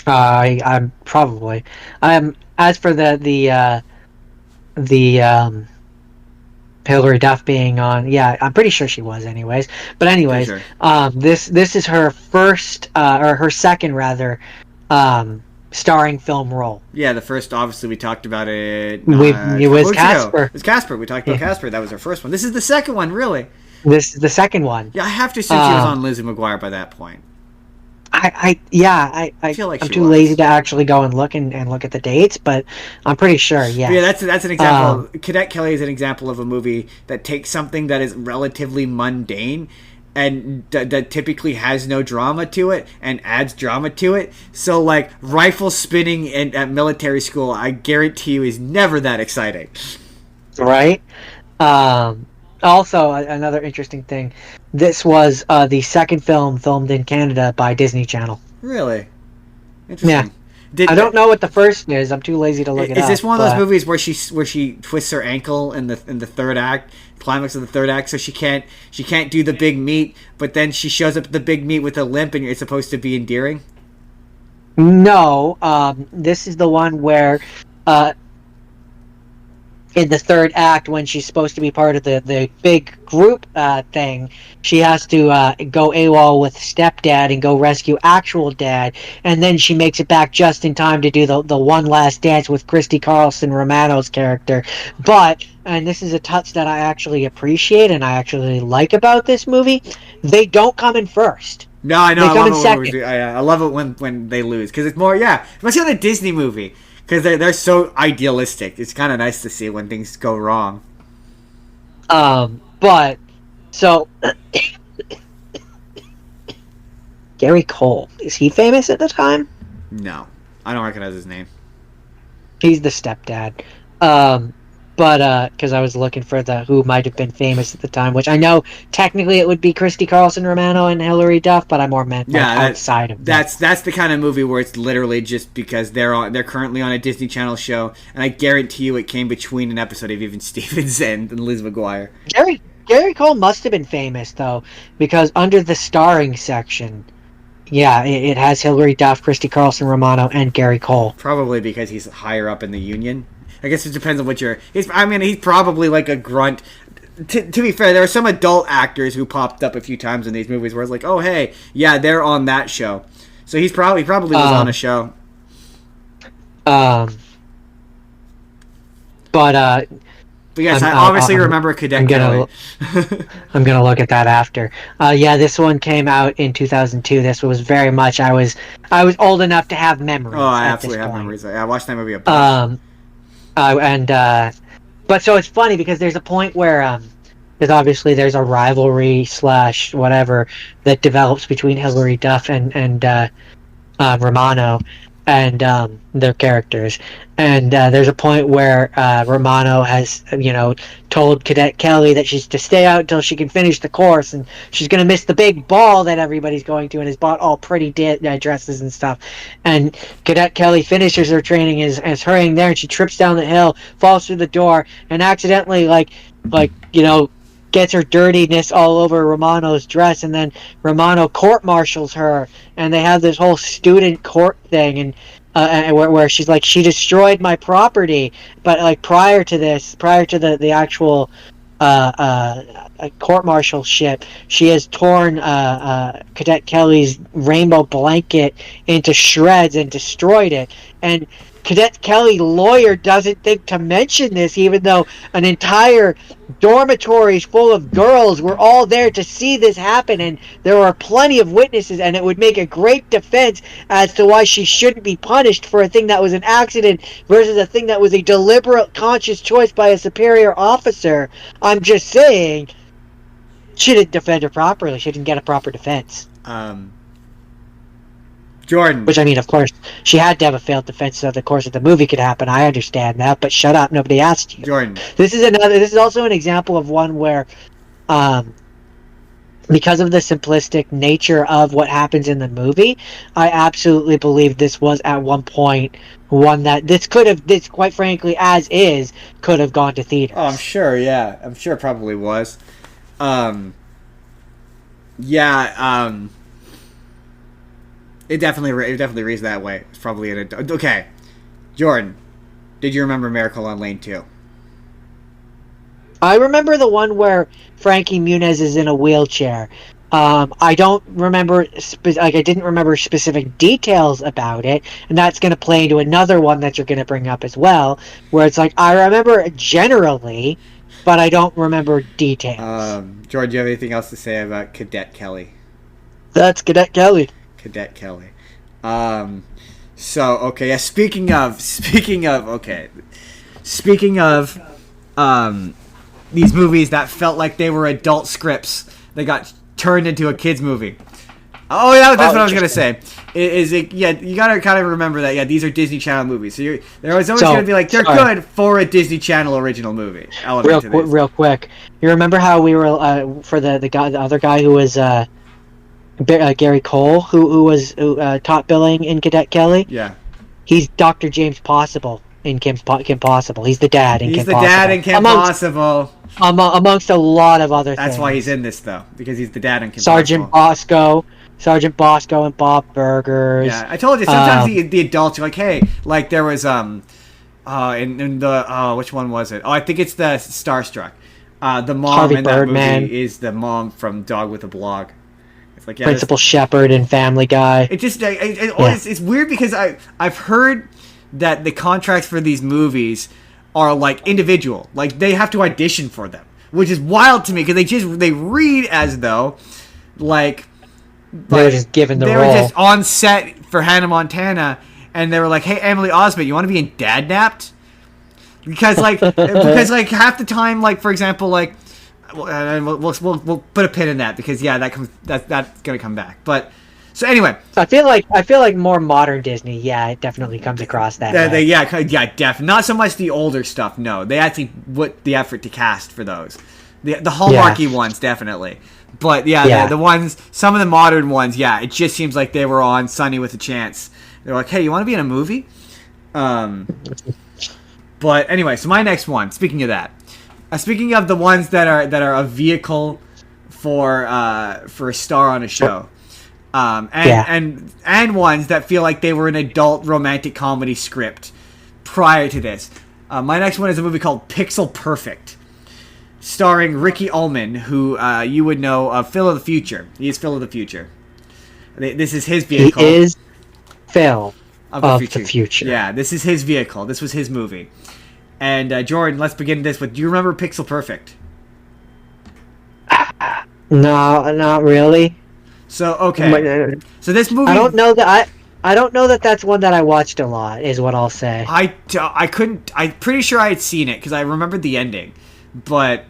I'm probably. As for the Hilary Duff being on, yeah, I'm pretty sure she was, anyways. But anyways, Sure. this is her first or her second rather, starring film role. Yeah, the first, obviously, we talked about it. It was Casper. It was Casper. We talked about Casper. That was her first one. This is the second one, really. This is the second one. Yeah, I have to assume she was on Lizzie McGuire by that point. I feel like I'm she too was. lazy to actually go and look at the dates, but I'm pretty sure. Yeah. Yeah, that's an example. Cadet Kelly is an example of a movie that takes something that is relatively mundane and that typically has no drama to it and adds drama to it. So, like, rifle spinning at military school, I guarantee you, is never that exciting. Right. Also, another interesting thing. This was the second film filmed in Canada by Disney Channel. Really? Interesting. Yeah. I don't know what the first is. I'm too lazy to look it up. Is this one of those movies where she twists her ankle in the third act, climax of the third act, so she can't do the big meet, but then she shows up at the big meet with a limp, and it's supposed to be endearing? No. This is the one where, in the third act, when she's supposed to be part of the big group thing, she has to go AWOL with stepdad and go rescue actual dad, and then she makes it back just in time to do the one last dance with Christy Carlson Romano's character. But, and this is a touch that I actually appreciate and I actually like about this movie, they don't come in first. No, I know. They I come love in it second. I love it when they lose, because it's more, especially on a Disney movie, because they're so idealistic. It's kind of nice to see when things go wrong. But so Gary Cole, is he famous at the time? No, I don't recognize his name. He's the stepdad. But because I was looking for who might have been famous at the time, which I know technically it would be Christy Carlson Romano and Hilary Duff, but I more meant outside of that. That's the kind of movie where it's literally just because they're currently on a Disney Channel show, and I guarantee you it came between an episode of Even Stevens and Liz McGuire. Gary Cole must have been famous though, because under the starring section, it has Hilary Duff, Christy Carlson Romano, and Gary Cole. Probably because he's higher up in the union. I guess it depends on what he's probably like a grunt. To be fair, there are some adult actors who popped up a few times in these movies where it's like, oh, hey, yeah, they're on that show. So he probably was on a show. But yes, I obviously remember Cadet Kelly. I'm gonna look at that after. This one came out in 2002. This was very much I was old enough to have memories. Oh, I absolutely have memories. I watched that movie a bunch. But so it's funny because there's a point where because obviously there's a rivalry / whatever that develops between Hilary Duff and Romano and their characters, and there's a point where Romano has told Cadet Kelly that she's to stay out until she can finish the course, and she's gonna miss the big ball that everybody's going to, and has bought all pretty dresses and stuff. And Cadet Kelly finishes her training, is hurrying there, and she trips down the hill, falls through the door, and accidentally gets her dirtiness all over Romano's dress, and then Romano court-martials her, and they have this whole student court thing, and where she's like, she destroyed my property. But like prior to the actual a court-martialship. She has torn Cadet Kelly's rainbow blanket into shreds and destroyed it. And Cadet Kelly lawyer doesn't think to mention this, even though an entire dormitory full of girls were all there to see this happen, and there were plenty of witnesses, and it would make a great defense as to why she shouldn't be punished for a thing that was an accident versus a thing that was a deliberate, conscious choice by a superior officer. I'm just saying, she didn't defend her properly. She didn't get a proper defense. Jordan. Which, I mean, of course, she had to have a failed defense so the course of the movie could happen. I understand that, but shut up. Nobody asked you. Jordan. This is also an example of one where, because of the simplistic nature of what happens in the movie, I absolutely believe this was at one point one that this quite frankly, as is, could have gone to theaters. Oh, I'm sure, yeah. I'm sure it probably was. It definitely reads that way. It's probably an adult. Okay, Jordan, did you remember Miracle on Lane 2? I remember the one where Frankie Muniz is in a wheelchair. I don't remember, I didn't remember specific details about it, and that's going to play into another one that you're going to bring up as well, where it's like, I remember generally, but I don't remember details. Jordan, do you have anything else to say about Cadet Kelly? That's Cadet Kelly. Cadet Kelly. Okay, yeah, speaking of these movies that felt like they were adult scripts that got turned into a kids movie. Oh yeah, that's what I was gonna say. You gotta kind of remember that. Yeah, these are Disney Channel movies, so they're always gonna be like they're good for a Disney Channel original movie. Real quick, you remember how we were for the other guy who was Gary Cole, who was top billing in Cadet Kelly? Yeah, he's Dr. James Possible in Kim Possible. He's the dad in Kim Possible. He's the dad in Kim Possible. Amongst a lot of other things. That's why he's in this, though, because he's the dad in Kim Sergeant Possible. Sergeant Bosco and Bob Burgers. Yeah, I told you, sometimes the adults are like, hey, like there was, in the, which one was it? Oh, I think it's the Starstruck. The mom Harvey in that Birdman. movie is the mom from Dog with a Blog. It's like, yeah, Principal Shepard and Family Guy. It just, it's weird because I've heard that the contracts for these movies are like individual, like they have to audition for them, which is wild to me because they read as though like they were just given the role. They were just on set for Hannah Montana, and they were like, "Hey, Emily Osment, you want to be in Dad Napped?" Because like half the time, like for example, like we'll put a pin in that because that's gonna come back, but. So anyway, I feel like more modern Disney, it definitely comes across that way. Definitely. Not so much the older stuff. No, they actually put the effort to cast for those. The Hallmarky ones definitely, but the ones, some of the modern ones, it just seems like they were on Sunny with a Chance. They're like, hey, you want to be in a movie? But anyway, so my next one. Speaking of that, speaking of the ones that are a vehicle for a star on a show. And ones that feel like they were an adult romantic comedy script prior to this. My next one is a movie called Pixel Perfect, starring Ricky Ullman, who you would know of Phil of the Future. He is Phil of the Future. This is his vehicle. He is Phil of the Future. Yeah, this is his vehicle. This was his movie. And Jordan, let's begin this with, do you remember Pixel Perfect? No, not really. So okay, so this movie. I don't know that that's one that I watched a lot. Is what I'll say. I couldn't. I'm pretty sure I had seen it because I remembered the ending, but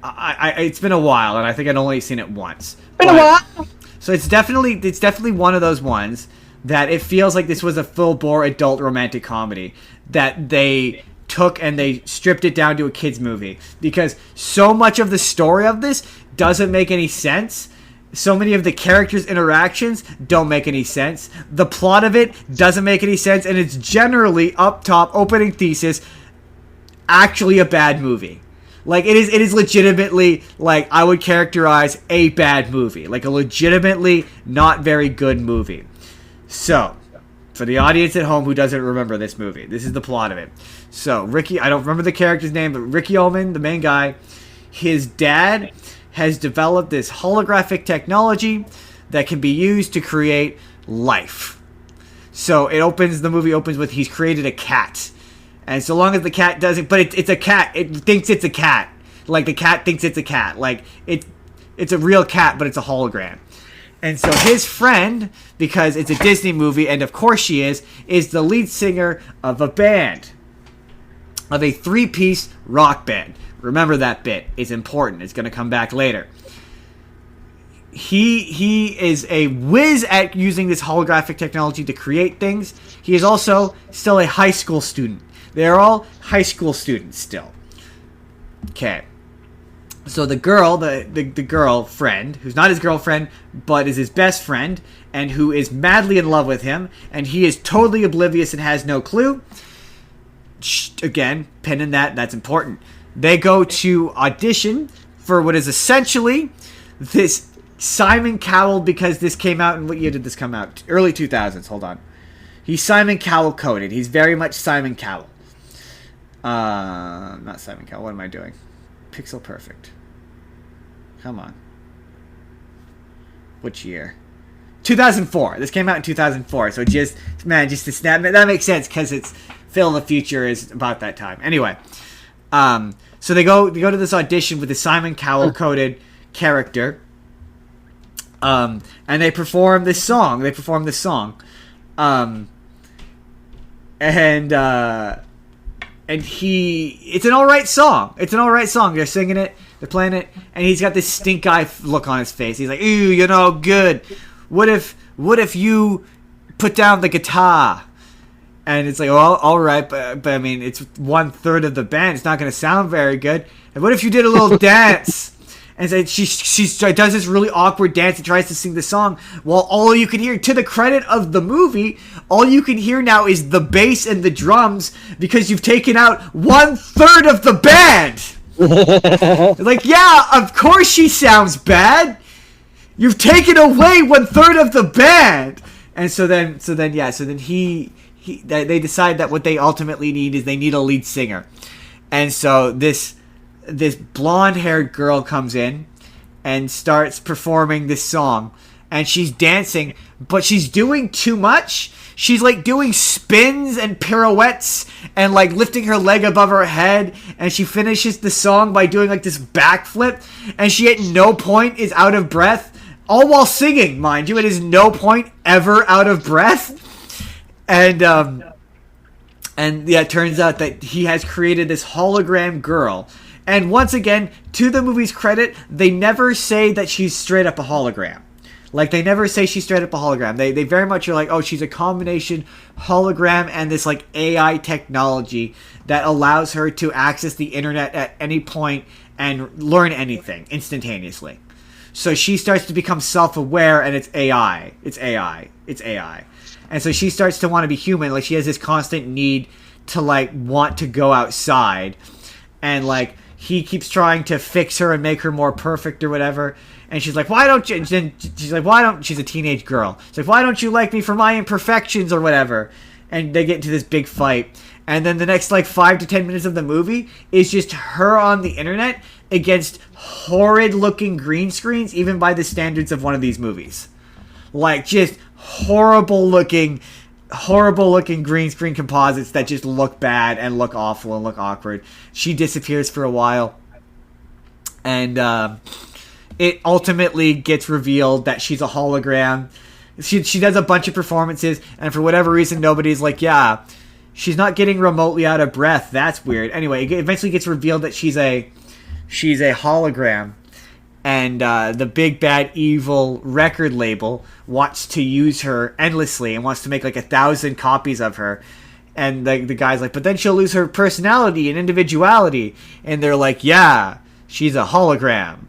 it's been a while, and I think I'd only seen it once. Been a while. So it's definitely one of those ones that it feels like this was a full bore adult romantic comedy that they took and they stripped it down to a kids movie because so much of the story of this doesn't make any sense. So many of the characters' interactions don't make any sense. The plot of it doesn't make any sense, and it's generally up top opening thesis actually a bad movie. Like it is legitimately like I would characterize a bad movie, like a legitimately not very good movie. So, for the audience at home who doesn't remember this movie, this is the plot of it. So, I don't remember the character's name, but Ricky Ullman, the main guy, his dad has developed this holographic technology that can be used to create life. So the movie opens with he's created a cat. And so long as the cat doesn't, but it's a cat. It thinks it's a cat. Like the cat thinks it's a cat. Like it's a real cat, but it's a hologram. And so his friend, because it's a Disney movie, and of course she is the lead singer of a band. Of a 3-piece rock band. Remember that bit. It's important. It's going to come back later. He is a whiz at using this holographic technology to create things. He is also still a high school student. They're all high school students still. Okay. So the girl, the girlfriend, who's not his girlfriend, but is his best friend, and who is madly in love with him, and he is totally oblivious and has no clue. Again, pin in that's important. They go to audition for what is essentially this Simon Cowell, because this came out, in what year did this come out? Early 2000s, hold on. He's Simon Cowell coded. He's very much Simon Cowell. Not Simon Cowell, what am I doing? Pixel Perfect. Come on. Which year? 2004. This came out in 2004, so just to snap, that makes sense, because it's Phil in the Future is about that time. Anyway, so they go to this audition with the Simon Cowell coded character, and they perform this song. It's an alright song. They're singing it, they're playing it, and he's got this stink eye look on his face. He's like, "Ooh, you're no good. What if you put down the guitar?" And it's like, well, alright, but I mean, it's 1/3 of the band. It's not going to sound very good. And what if you did a little dance? And so she does this really awkward dance and tries to sing the song. While all you can hear, to the credit of the movie, all you can hear now is the bass and the drums, because you've taken out 1/3 of the band. Like, yeah, of course she sounds bad. You've taken away 1/3 of the band. And so then they decide that what they ultimately need is they need a lead singer. And so this blonde-haired girl comes in and starts performing this song, and she's dancing, but she's doing too much. She's like doing spins and pirouettes and like lifting her leg above her head, and she finishes the song by doing like this backflip, and she at no point is out of breath, all while singing, mind you. It is no point ever out of breath. And yeah, it turns out that he has created this hologram girl. And once again, to the movie's credit, they never say that she's straight up a hologram. Like, they never say she's straight up a hologram. They very much are like, oh, she's a combination hologram and this, like, AI technology that allows her to access the internet at any point and learn anything instantaneously. So she starts to become self-aware, and it's AI. And so she starts to want to be human. Like, she has this constant need to, like, want to go outside. And, like, he keeps trying to fix her and make her more perfect or whatever. And she's like, why don't you... And she's like, she's a teenage girl. She's like, why don't you like me for my imperfections or whatever? And they get into this big fight. And then the next, like, 5 to 10 minutes of the movie is just her on the internet against horrid-looking green screens, even by the standards of one of these movies. Like, just horrible-looking green screen composites that just look bad and look awful and look awkward. She disappears for a while, and it ultimately gets revealed that she's a hologram. She does a bunch of performances, and for whatever reason, nobody's like, yeah, she's not getting remotely out of breath. That's weird. Anyway, it eventually gets revealed that she's a hologram. And the big bad evil record label wants to use her endlessly and wants to make like 1,000 copies of her. And the guy's like, but then she'll lose her personality and individuality. And they're like, yeah, she's a hologram.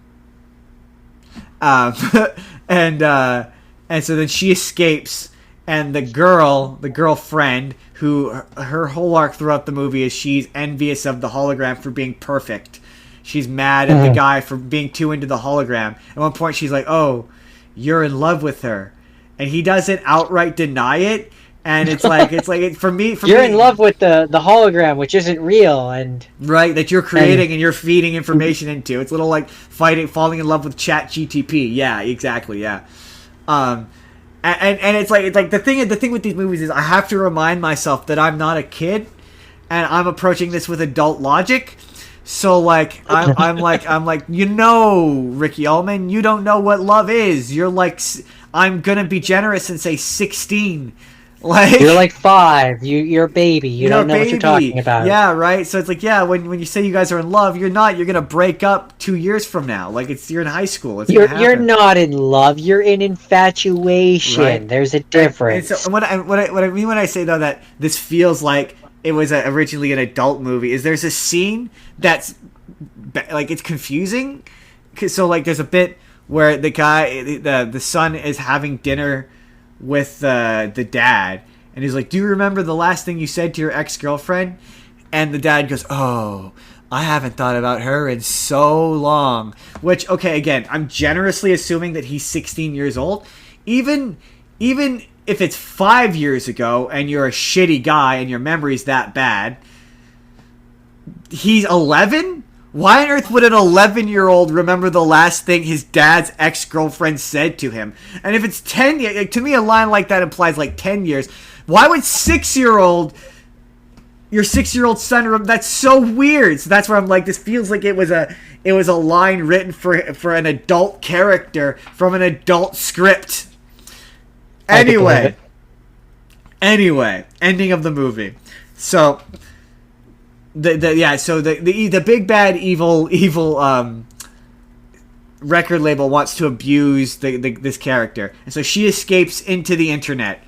And so then she escapes, and the girlfriend, who her whole arc throughout the movie is she's envious of the hologram for being perfect. She's mad at the guy for being too into the hologram. At one point, she's like, oh, you're in love with her. And he doesn't outright deny it, And for me, you're in love with the hologram, which isn't real, and right, that you're creating and you're feeding information into. It's a little like falling in love with Chat GTP. Yeah, exactly. Yeah. And it's like the thing with these movies is I have to remind myself that I'm not a kid, and I'm approaching this with adult logic. So like I'm like Ricky Ullman, you don't know what love is. You're like, I'm gonna be generous and say 16. Like, you're like 5. You're a baby. You don't know what you're talking about. Yeah, right. So it's like, yeah, when you say you guys are in love, you're not. You're gonna break up 2 years from now. Like you're in high school. You're not in love. You're in infatuation. Right? There's a difference. And so what I mean when I say though that this feels like it was originally an adult movie is there's a scene that's like it's confusing. So like there's a bit where the son is having dinner with the dad, and he's like, do you remember the last thing you said to your ex-girlfriend? And the dad goes, oh, I haven't thought about her in so long. Which, okay, again, I'm generously assuming that he's 16 years old. Even if it's 5 years ago and you're a shitty guy and your memory's that bad, he's 11? Why on earth would an 11-year-old remember the last thing his dad's ex-girlfriend said to him? And if it's 10 years, to me a line like that implies like 10 years. Why would your 6-year-old son remember? That's so weird. So that's where I'm like, this feels like it was a line written for an adult character from an adult script. Anyway, ending of the movie. So the big bad evil record label wants to abuse this character, and so she escapes into the internet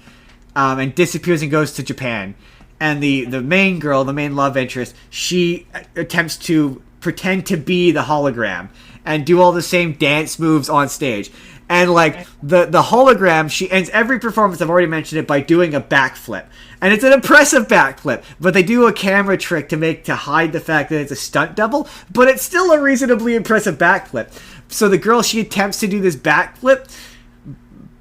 and disappears and goes to Japan. And the main girl, the main love interest, she attempts to pretend to be the hologram and do all the same dance moves on stage. And like the hologram, she ends every performance, I've already mentioned it, by doing a backflip. And it's an impressive backflip, but they do a camera trick to hide the fact that it's a stunt double, but it's still a reasonably impressive backflip. So the girl, she attempts to do this backflip,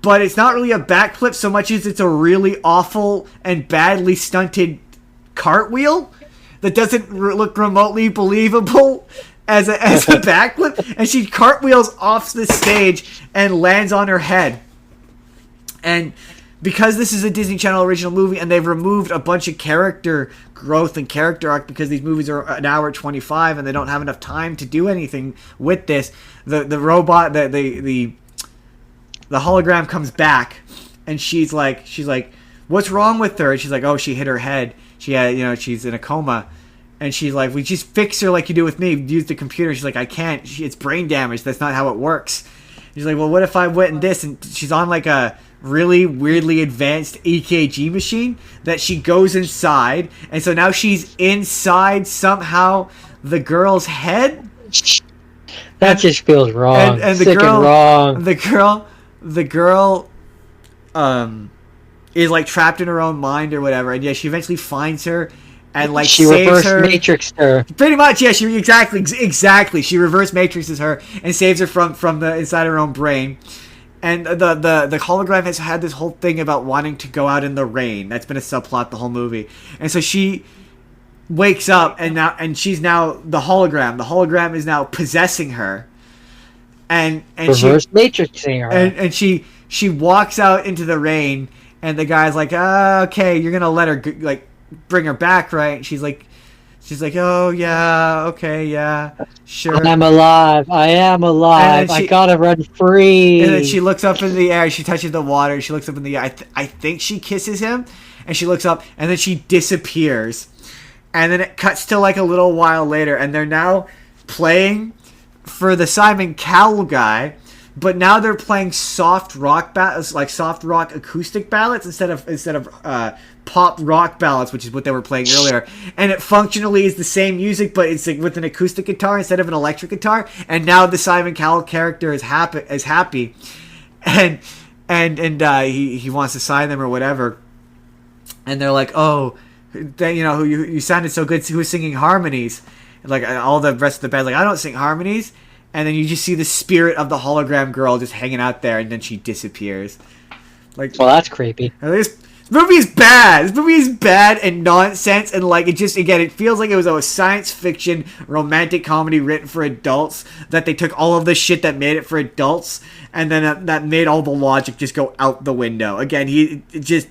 but it's not really a backflip so much as it's a really awful and badly stunted cartwheel that doesn't look remotely believable as a backflip, and she cartwheels off the stage and lands on her head. And because this is a Disney Channel original movie and they've removed a bunch of character growth and character arc because these movies are an hour 25 and they don't have enough time to do anything with this, the robot, the hologram comes back, and she's like, what's wrong with her? And she's like, oh, she hit her head. She had, she's in a coma. And she's like, we just fix her like you do with me. Use the computer. She's like, I can't. It's brain damage. That's not how it works. She's like, well, what if I went in this? And she's on like a really weirdly advanced EKG machine that she goes inside. And so now she's inside somehow the girl's head. That just feels wrong. And the girl, wrong. The girl is like trapped in her own mind or whatever. And yeah, she eventually finds her. And like she saves reverse matrixed her. Pretty much, yeah. She exactly. She reverse matrixes her and saves her from the inside her own brain. And the hologram has had this whole thing about wanting to go out in the rain. That's been a subplot the whole movie. And so she wakes up and she's now the hologram. The hologram is now possessing her. And reverse matrixing her. And she walks out into the rain, and the guy's like, okay, you're gonna let her bring her back, right? She's like, oh yeah, okay, yeah, sure. I am alive. I gotta run free. And then she looks up in the air. She touches the water. She looks up in the air. I think she kisses him, and she looks up, and then she disappears. And then it cuts to like a little while later, and they're now playing for the Simon Cowell guy. But now they're playing soft rock acoustic ballads instead of pop rock ballads, which is what they were playing earlier. And it functionally is the same music, but it's like with an acoustic guitar instead of an electric guitar. And now the Simon Cowell character is happy, and he wants to sign them or whatever. And they're like, oh, you sounded so good. Who's singing harmonies? And like all the rest of the band, like, I don't sing harmonies. And then you just see the spirit of the hologram girl just hanging out there, and then she disappears. Like, well, that's creepy. This movie is bad. This movie is bad and nonsense, and like it just again, it feels like it was a science fiction romantic comedy written for adults. That they took all of the shit that made it for adults, and then that made all the logic just go out the window. Again, it just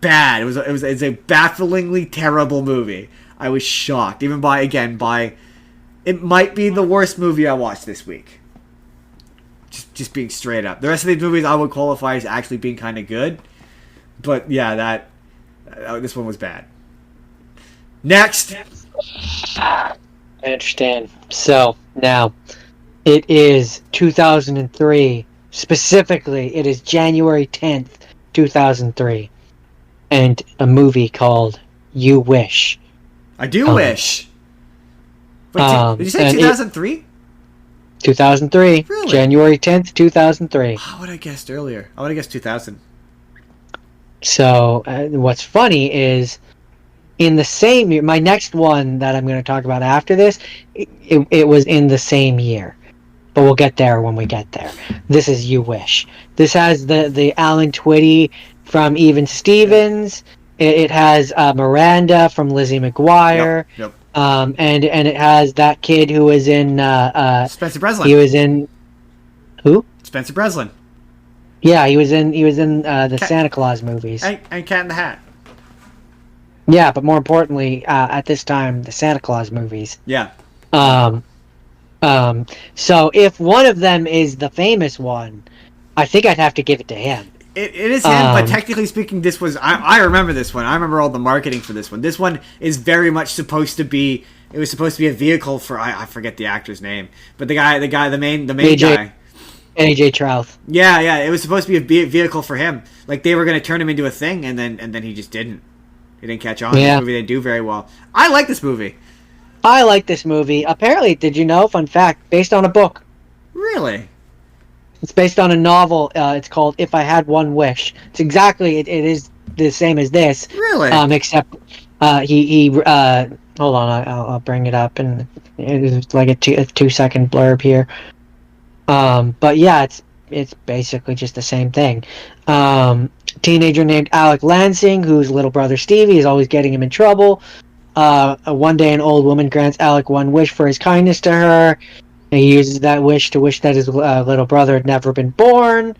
bad. It's a bafflingly terrible movie. I was shocked, even by it might be the worst movie I watched this week. Just being straight up. The rest of these movies I would qualify as actually being kind of good. But yeah, this one was bad. Next. I understand. So now, it is 2003. Specifically, it is January 10th, 2003, and a movie called You Wish. I Do Wish. Wait, did you say 2003? 2003. Really? January 10th, 2003. How would I guessed earlier? I would have guessed 2000. So, what's funny is, in the same year, my next one that I'm going to talk about after this, it was in the same year. But we'll get there when we get there. This is You Wish. This has the Alan Twitty from Even Stevens. It has Miranda from Lizzie McGuire. Yep. And it has that kid who was in... Spencer Breslin. He was in... Who? Spencer Breslin. Yeah, he was in the Santa Claus movies. And Cat in the Hat. Yeah, but more importantly, at this time, the Santa Claus movies. Yeah. So if one of them is the famous one, I think I'd have to give it to him. It is him, but technically speaking, this was... I remember this one. I remember all the marketing for this one. This one is very much supposed to be... It was supposed to be a vehicle for... I forget the actor's name. But the main guy... AJ Trouth. Yeah, it was supposed to be a vehicle for him. Like, they were going to turn him into a thing, and then he just didn't. He didn't catch on. Yeah. This movie didn't do very well. I like this movie. I like this movie. Apparently, did you know, fun fact, based on a book. Really? It's based on a novel. It's called If I Had One Wish. It's exactly, it is the same as this. Really? Except he hold on, I'll bring it up, and it's like a 2-second blurb here. But yeah, it's basically just the same thing. Teenager named Alec Lansing, whose little brother Stevie is always getting him in trouble. One day, an old woman grants Alec one wish for his kindness to her. And he uses that wish to wish that his little brother had never been born.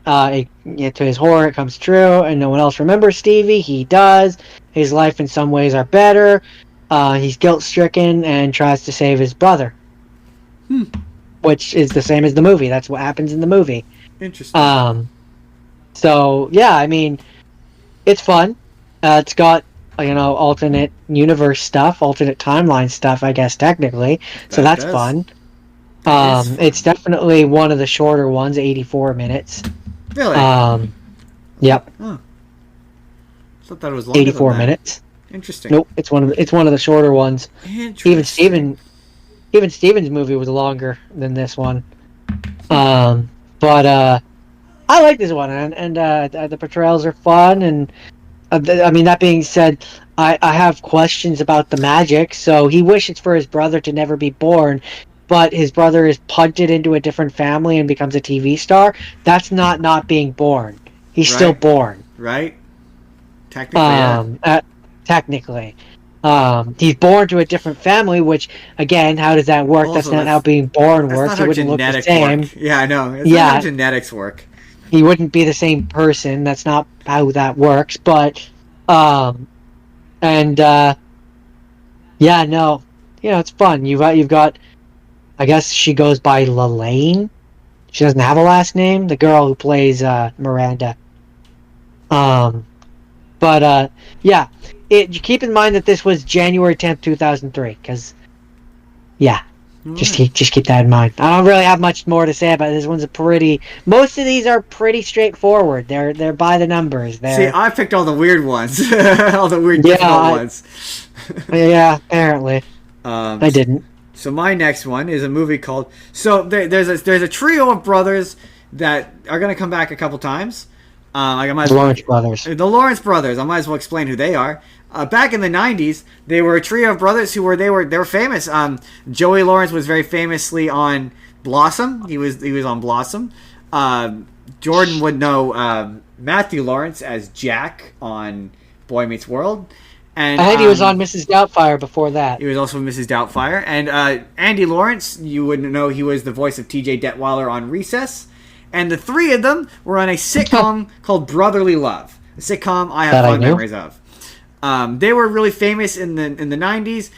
To his horror, it comes true, and no one else remembers Stevie. He does. His life, in some ways, are better. He's guilt-stricken and tries to save his brother. Which is the same as the movie. That's what happens in the movie. Interesting. So, yeah, I mean, it's fun. It's got, alternate universe stuff, alternate timeline stuff, I guess, technically. So that's fun. It's definitely one of the shorter ones, 84 minutes. Really? Yep. Huh. I thought that was longer 84 than that. minutes. Interesting. Nope, it's one of the shorter ones. Interesting. Even Steven's movie was longer than this one. But I like this one, and the portrayals are fun, and I mean, that being said, I have questions about the magic. So he wishes for his brother to never be born, but his brother is punted into a different family and becomes a TV star. That's not being born. He's still born. Right? Technically, technically. He's born to a different family, which, again, how does that work? Also, that's not how being born works. He wouldn't look the same. Work. Yeah, I know. It's not how genetics work. He wouldn't be the same person. That's not how that works. But, yeah, no. It's fun. You've got, I guess she goes by Lelaine. She doesn't have a last name. The girl who plays Miranda. But yeah. You keep in mind that this was January 10th, 2003, because, yeah, just keep that in mind. I don't really have much more to say about it. This one's most of these are pretty straightforward. They're by the numbers. See, I picked all the weird ones, all the weird difficult ones. Yeah, apparently. I didn't. So my next one is a movie called. So there's a trio of brothers that are gonna come back a couple times. The Lawrence brothers. The Lawrence brothers. I might as well explain who they are. Back in the 90s, they were a trio of brothers who were famous. Joey Lawrence was very famously on Blossom. He was on Blossom. Jordan would know Matthew Lawrence as Jack on Boy Meets World. And he was on Mrs. Doubtfire before that. He was also Mrs. Doubtfire. And Andy Lawrence, you wouldn't know he was the voice of T.J. Detweiler on Recess. And the three of them were on a sitcom called Brotherly Love. A sitcom I have fond memories of. They were really famous in the 90s.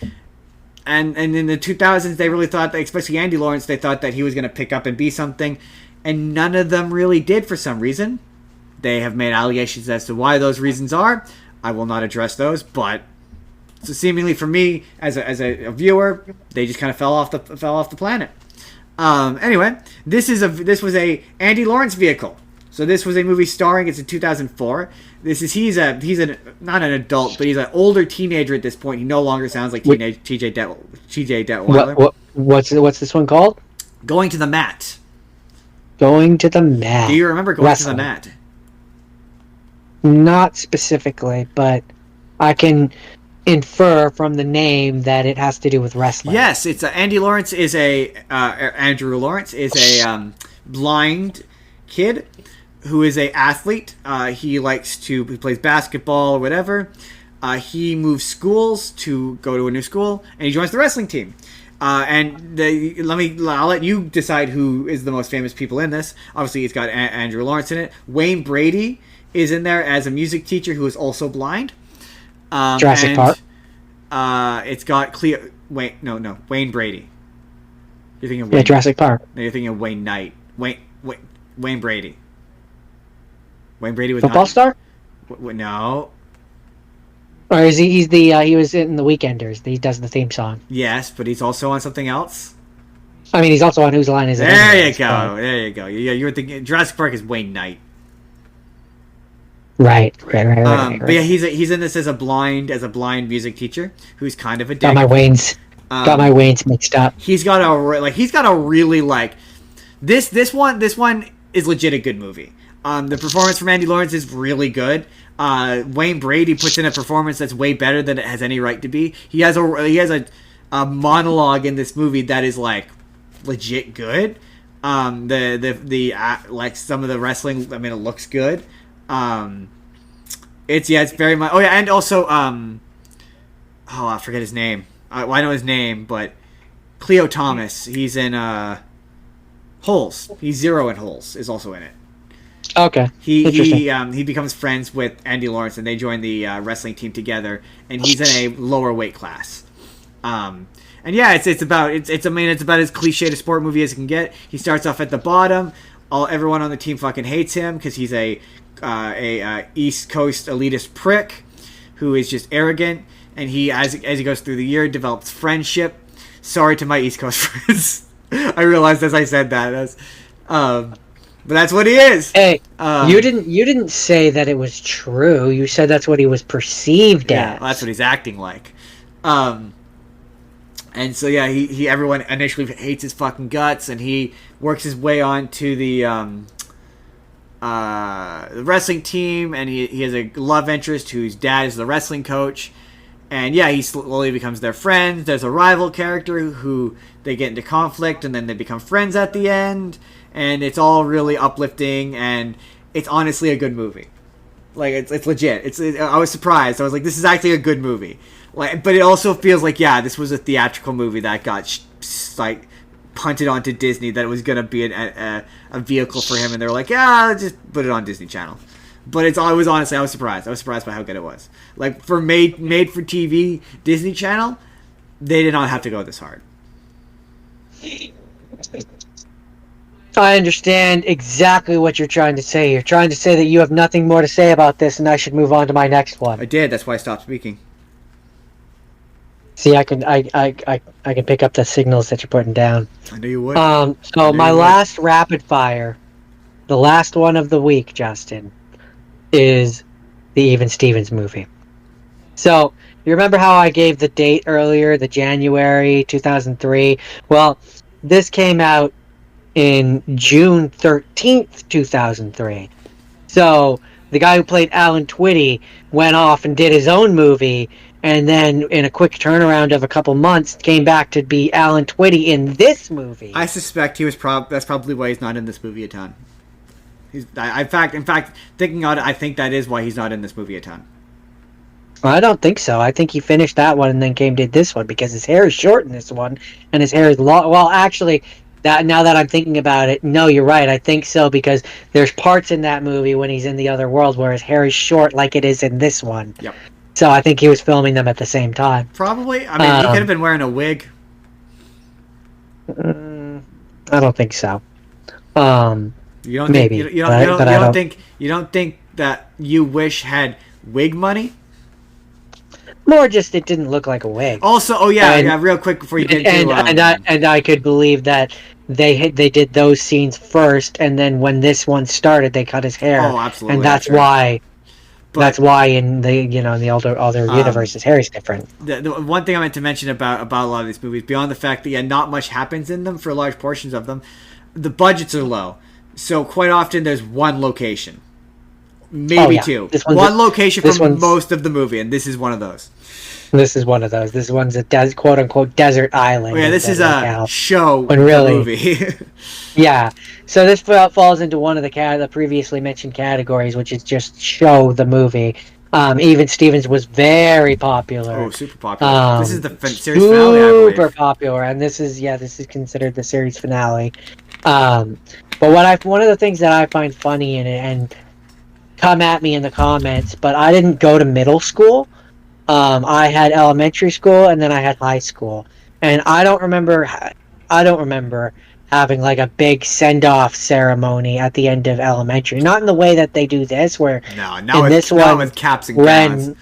And in the 2000s, they really thought that, especially Andy Lawrence, they thought that he was going to pick up and be something. And none of them really did for some reason. They have made allegations as to why those reasons are. I will not address those, but so seemingly for me as a viewer, they just kind of fell off the planet. Anyway, this was a Andy Lawrence vehicle. So this was a movie starring. It's in 2004. He's not an adult, but he's an older teenager at this point. He no longer sounds like teenage T.J. Detweiler. What's this one called? Going to the Mat. Going to the Mat. Do you remember Going to the Mat? Not specifically, but I can infer from the name that it has to do with wrestling. Yes, it's Andrew Lawrence is a blind kid who is a athlete. He plays basketball or whatever. He moves schools to go to a new school, and he joins the wrestling team. I'll let you decide who is the most famous people in this. Obviously, it's got Andrew Lawrence in it. Wayne Brady is in there as a music teacher who is also blind. Jurassic Park. It's got Wayne Brady. You're thinking of Jurassic Park. No, you're thinking of Wayne Knight. Wayne Brady. Wayne Brady was football star. No. Or is he? He's the he was in The Weekenders. He does the theme song. Yes, but he's also on something else. I mean, he's also on Whose Line Is It? There you go. There you go. Yeah, you were thinking Jurassic Park is Wayne Knight. Right. But yeah, he's in this as a blind music teacher who's kind of a dick. Got my Waynes mixed up. He's got a really this one is legit a good movie. The performance from Andy Lawrence is really good. Wayne Brady puts in a performance that's way better than it has any right to be. He has a monologue in this movie that is legit good. The some of the wrestling, I mean, it looks good. It's very much. Oh yeah, and also I forget his name. I know his name, but Cleo Thomas. He's in Holes. He's Zero in Holes. Is also in it. Okay. He becomes friends with Andy Lawrence, and they join the wrestling team together. And he's in a lower weight class. And yeah, it's about as cliche a sport movie as it can get. He starts off at the bottom. Everyone on the team fucking hates him because he's a East Coast elitist prick who is just arrogant. And he, as he goes through the year, develops friendship. Sorry to my East Coast friends. I realized as I said that. But that's what he is. Hey, you didn't say that it was true. You said that's what he was perceived as. Well, that's what he's acting like. And so yeah, everyone initially hates his fucking guts, and he works his way on to the wrestling team, and he has a love interest whose dad is the wrestling coach. And yeah, he slowly becomes their friend. There's a rival character who they get into conflict, and then they become friends at the end. And it's all really uplifting, and it's honestly a good movie. It's legit. I was surprised. I was like, this is actually a good movie. But it also feels like, yeah, this was a theatrical movie that got punted onto Disney, that it was gonna be a vehicle for him, and they were like, yeah, just put it on Disney Channel. But I was surprised. I was surprised by how good it was. For made for TV Disney Channel, they did not have to go this hard. I understand exactly what you're trying to say. You're trying to say that you have nothing more to say about this, and I should move on to my next one. I did. That's why I stopped speaking. See, I can pick up the signals that you're putting down. I knew you would. So my last rapid fire, the last one of the week, Justin, is the Even Stevens movie. So you remember how I gave the date earlier, the January 2003? Well, this came out in June 13th, 2003. So the guy who played Alan Twitty went off and did his own movie, and then in a quick turnaround of a couple months came back to be Alan Twitty in this movie. I suspect he was that's probably why he's not in this movie a ton. In fact, thinking on it, I think that is why he's not in this movie a ton. I don't think so. I think he finished that one and then did this one because his hair is short in this one and his hair is long. Well, actually, now that I'm thinking about it, no, you're right. I think so because there's parts in that movie when he's in the other world where his hair is short like it is in this one. Yep. So I think he was filming them at the same time. Probably. I mean, he could have been wearing a wig. I don't think so. You don't maybe. Think, you don't think that You Wish had wig money? More just it didn't look like a wig. Also, real quick before you get into and I could believe that they did those scenes first, and then when this one started, they cut his hair. Oh, absolutely. And that's why. That's why in the in the other universe, his hair is different. The one thing I meant to mention about a lot of these movies, beyond the fact that not much happens in them for large portions of them, the budgets are low. So quite often there's one location, maybe two. One location for most of the movie, and this is one of those. This is one of those. This one's a quote unquote desert island. Oh, yeah, this is a show, when really, movie. Yeah. So this falls into one of the previously mentioned categories, which is just show the movie. Even Stevens was very popular. Oh, super popular. This is the series finale, I believe. Super popular, and this is considered the series finale. But one of the things that I find funny in it, and come at me in the comments, but I didn't go to middle school. I had elementary school and then I had high school, and I don't remember having like a big send-off ceremony at the end of elementary. Not in the way that they do this, where with caps and gowns.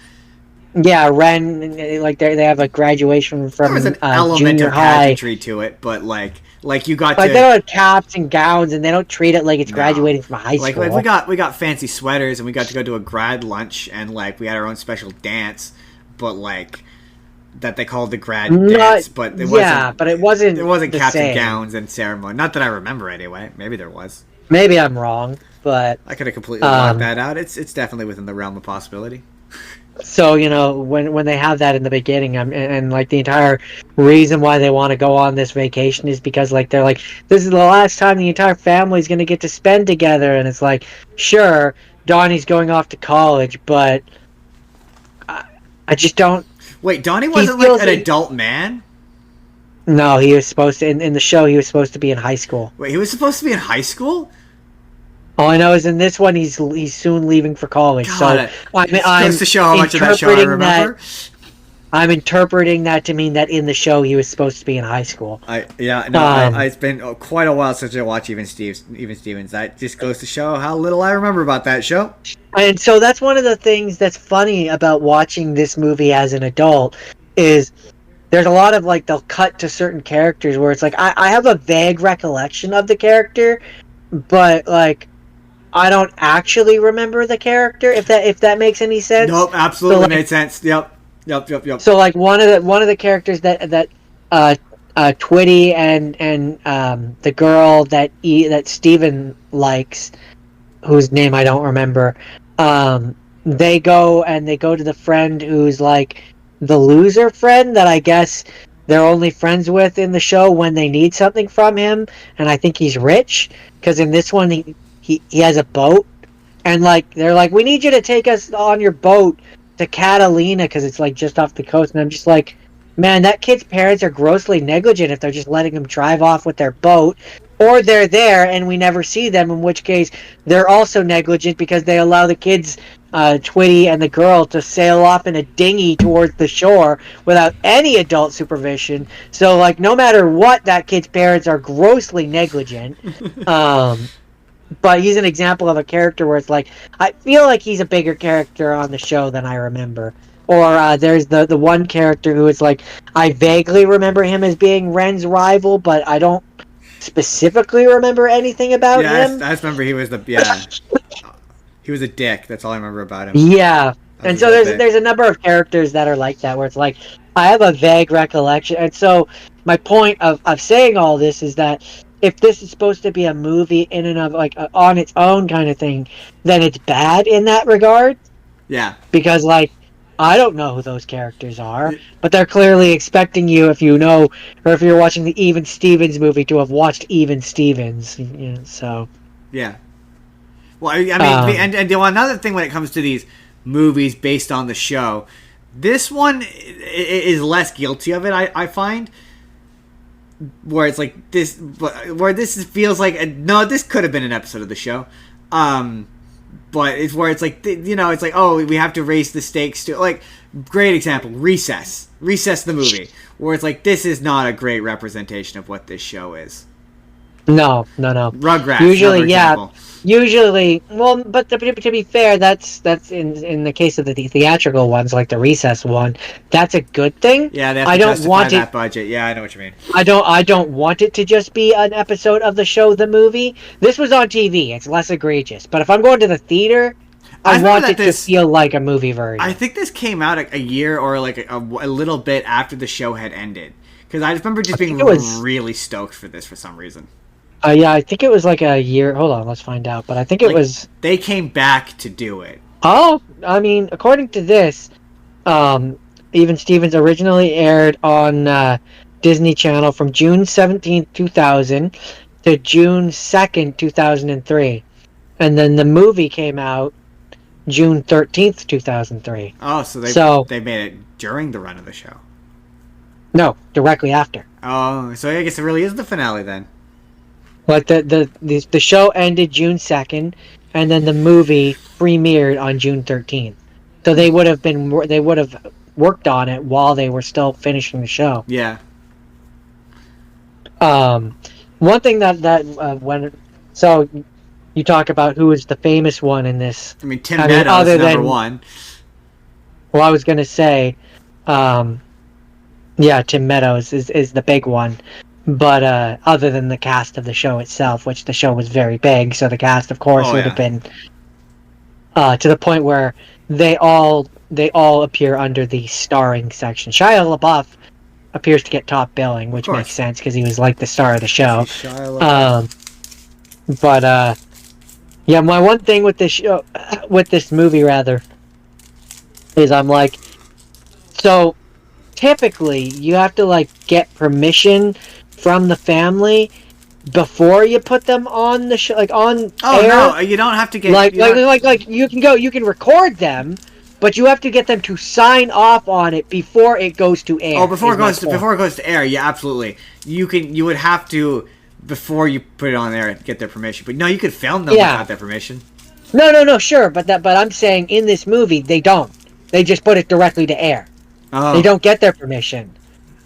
Ren, like they have a graduation from there was an element junior of high pageantry to it, but like you got they don't have caps and gowns, and they don't treat it like it's graduating from high school. Like we got fancy sweaters, and we got to go to a grad lunch, and like we had our own special dance, but like that they called the grad dance, but it wasn't. But it wasn't. There wasn't caps same. and gowns and ceremony. Not that I remember anyway. Maybe there was. Maybe I'm wrong, but I could have completely blocked that out. It's definitely within the realm of possibility. So, when they have that in the beginning, and like the entire reason why they want to go on this vacation is because like they're like, this is the last time the entire family's going to get to spend together, and it's like, sure, Donnie's going off to college, but I just don't. Wait, Donnie wasn't like an adult man? No, he was supposed to in the show. He was supposed to be in high school. Wait, he was supposed to be in high school? All I know is in this one, he's soon leaving for college. God, so I'm to show how much of that show I remember. I'm interpreting that to mean that in the show he was supposed to be in high school. It's been quite a while since I watched Even Stevens. That just goes to show how little I remember about that show. And so that's one of the things that's funny about watching this movie as an adult is there's a lot of like they'll cut to certain characters where it's like I have a vague recollection of the character, but like I don't actually remember the character, if that makes any sense. Nope, absolutely made sense. Yep. So like one of the characters that Twitty and the girl that Steven likes, whose name I don't remember, they go to the friend who's like the loser friend that I guess they're only friends with in the show when they need something from him, and I think he's rich because in this one he has a boat, and like they're like, we need you to take us on your boat to Catalina because it's like just off the coast, and I'm just like, man, that kid's parents are grossly negligent if they're just letting him drive off with their boat, or they're there and we never see them, in which case they're also negligent because they allow the kids, Twitty and the girl, to sail off in a dinghy towards the shore without any adult supervision. So like no matter what, that kid's parents are grossly negligent. But he's an example of a character where it's like, I feel like he's a bigger character on the show than I remember. Or there's the one character who is like, I vaguely remember him as being Ren's rival, but I don't specifically remember anything about him. I just remember he was he was a dick. That's all I remember about him. Yeah. And so there's a number of characters that are like that, where it's like, I have a vague recollection. And so my point of saying all this is that if this is supposed to be a movie in and of like on its own kind of thing, then it's bad in that regard. Yeah. Because like I don't know who those characters are, but they're clearly expecting you, if you know, or if you're watching the Even Stevens movie, to have watched Even Stevens. So. Yeah. Well, I mean, and another thing when it comes to these movies based on the show, this one is less guilty of it. I find, where it's like this, where this feels like no, this could have been an episode of the show, but it's where it's like it's like, oh, we have to raise the stakes to, like, great example, Recess the movie, where it's like, this is not a great representation of what this show is. No. Rugrats. Usually, yeah. Usually, well, but to be fair, that's in the case of the theatrical ones, like the Recess one, that's a good thing. Yeah, they have to justify that budget. Yeah, I know what you mean. I don't want it to just be an episode of the show, the movie. This was on TV. It's less egregious. But if I'm going to the theater, I want it to feel like a movie version. I think this came out a year or like a little bit after the show had ended, because I just remember just being really stoked for this for some reason. Yeah, I think it was like a year. Hold on, let's find out. But I think it was. They came back to do it. Oh, I mean, according to this, Even Stevens originally aired on Disney Channel from June 17th, 2000 to June 2nd, 2003. And then the movie came out June 13th, 2003. Oh, so they made it during the run of the show. No, directly after. Oh, so I guess it really is the finale then. Like the show ended June 2nd, and then the movie premiered on June 13th. So they would have worked on it while they were still finishing the show. Yeah. One thing so you talk about who is the famous one in this. I mean, Tim Meadows is number one. Well, I was gonna say, Tim Meadows is the big one. But other than the cast of the show itself, which the show was very big, so the cast, of course, would have been to the point where they all appear under the starring section. Shia LaBeouf appears to get top billing, which makes sense because he was like the star of the show. My one thing with this show, with this movie rather, is I'm like, so typically you have to like get permission from the family before you put them on the show, like on air. No, you don't have to get like you can record them, but you have to get them to sign off on it before it goes to air. Oh, before it goes to air, yeah, absolutely. You would have to, before you put it on there, get their permission. But no, you could film them without their permission. No, sure, but I'm saying in this movie they don't. They just put it directly to air. Oh. They don't get their permission.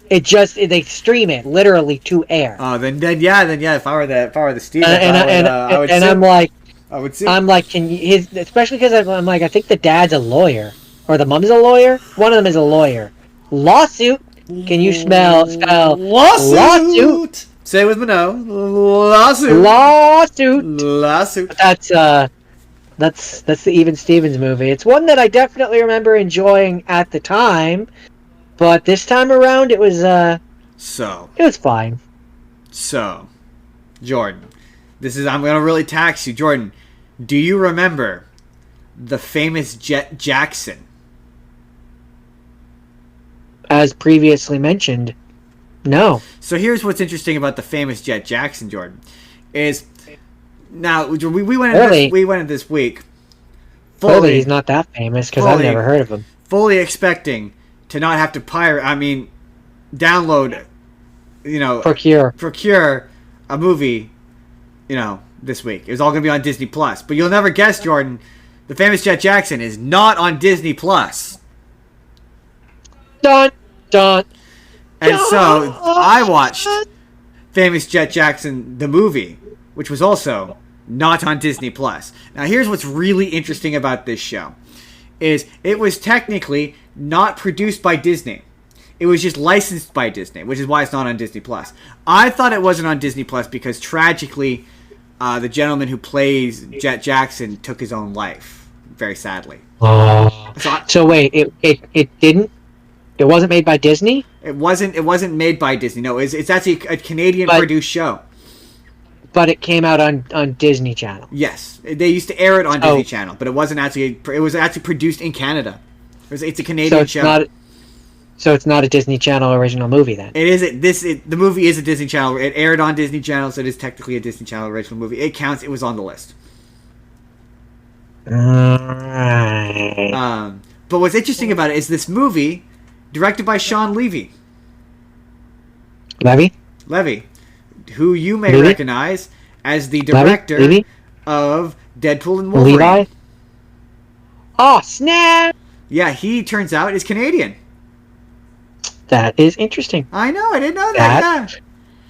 They stream it literally to air. Oh, then yeah. If I were the Steve, I would. And I would sue. I'm like, especially because I'm like, I think the dad's a lawyer or the mom's a lawyer. One of them is a lawyer. Lawsuit. Can you spell lawsuit? Say it with me now. Lawsuit. That's the Even Stevens movie. It's one that I definitely remember enjoying at the time. But this time around, it was it was fine. So, Jordan, I'm gonna really tax you, Jordan. Do you remember the famous Jet Jackson? As previously mentioned, no. So here's what's interesting about the famous Jet Jackson, Jordan, is now we went in this week. Clearly, he's not that famous because I've never heard of him. Fully expecting to not have to download, procure a movie, this week. It was all going to be on Disney Plus. But you'll never guess, Jordan, the famous Jet Jackson is not on Disney Plus. Dun, dun. And so I watched Famous Jet Jackson, the movie, which was also not on Disney Plus. Now here's what's really interesting about this show. Is it was technically not produced by Disney. It was just licensed by Disney, which is why it's not on Disney Plus. I thought it wasn't on Disney Plus because tragically, the gentleman who plays Jet Jackson took his own life, very sadly. So wait, it didn't? It wasn't made by Disney? It wasn't made by Disney. No, it's actually a Canadian produced show. But it came out on Disney Channel. Yes, they used to air it on Disney Channel, but it wasn't actually. It was actually produced in Canada. It's a Canadian show. So it's not a Disney Channel original movie then. It is. The movie is a Disney Channel. It aired on Disney Channel, so it is technically a Disney Channel original movie. It counts. It was on the list. Right. But what's interesting about it is this movie, directed by Sean Levy, who you may Levy? recognize as the director Levy? of Deadpool and Wolverine. Levi? Oh, snap! Yeah, he turns out is Canadian. That is interesting. I know, I didn't know that.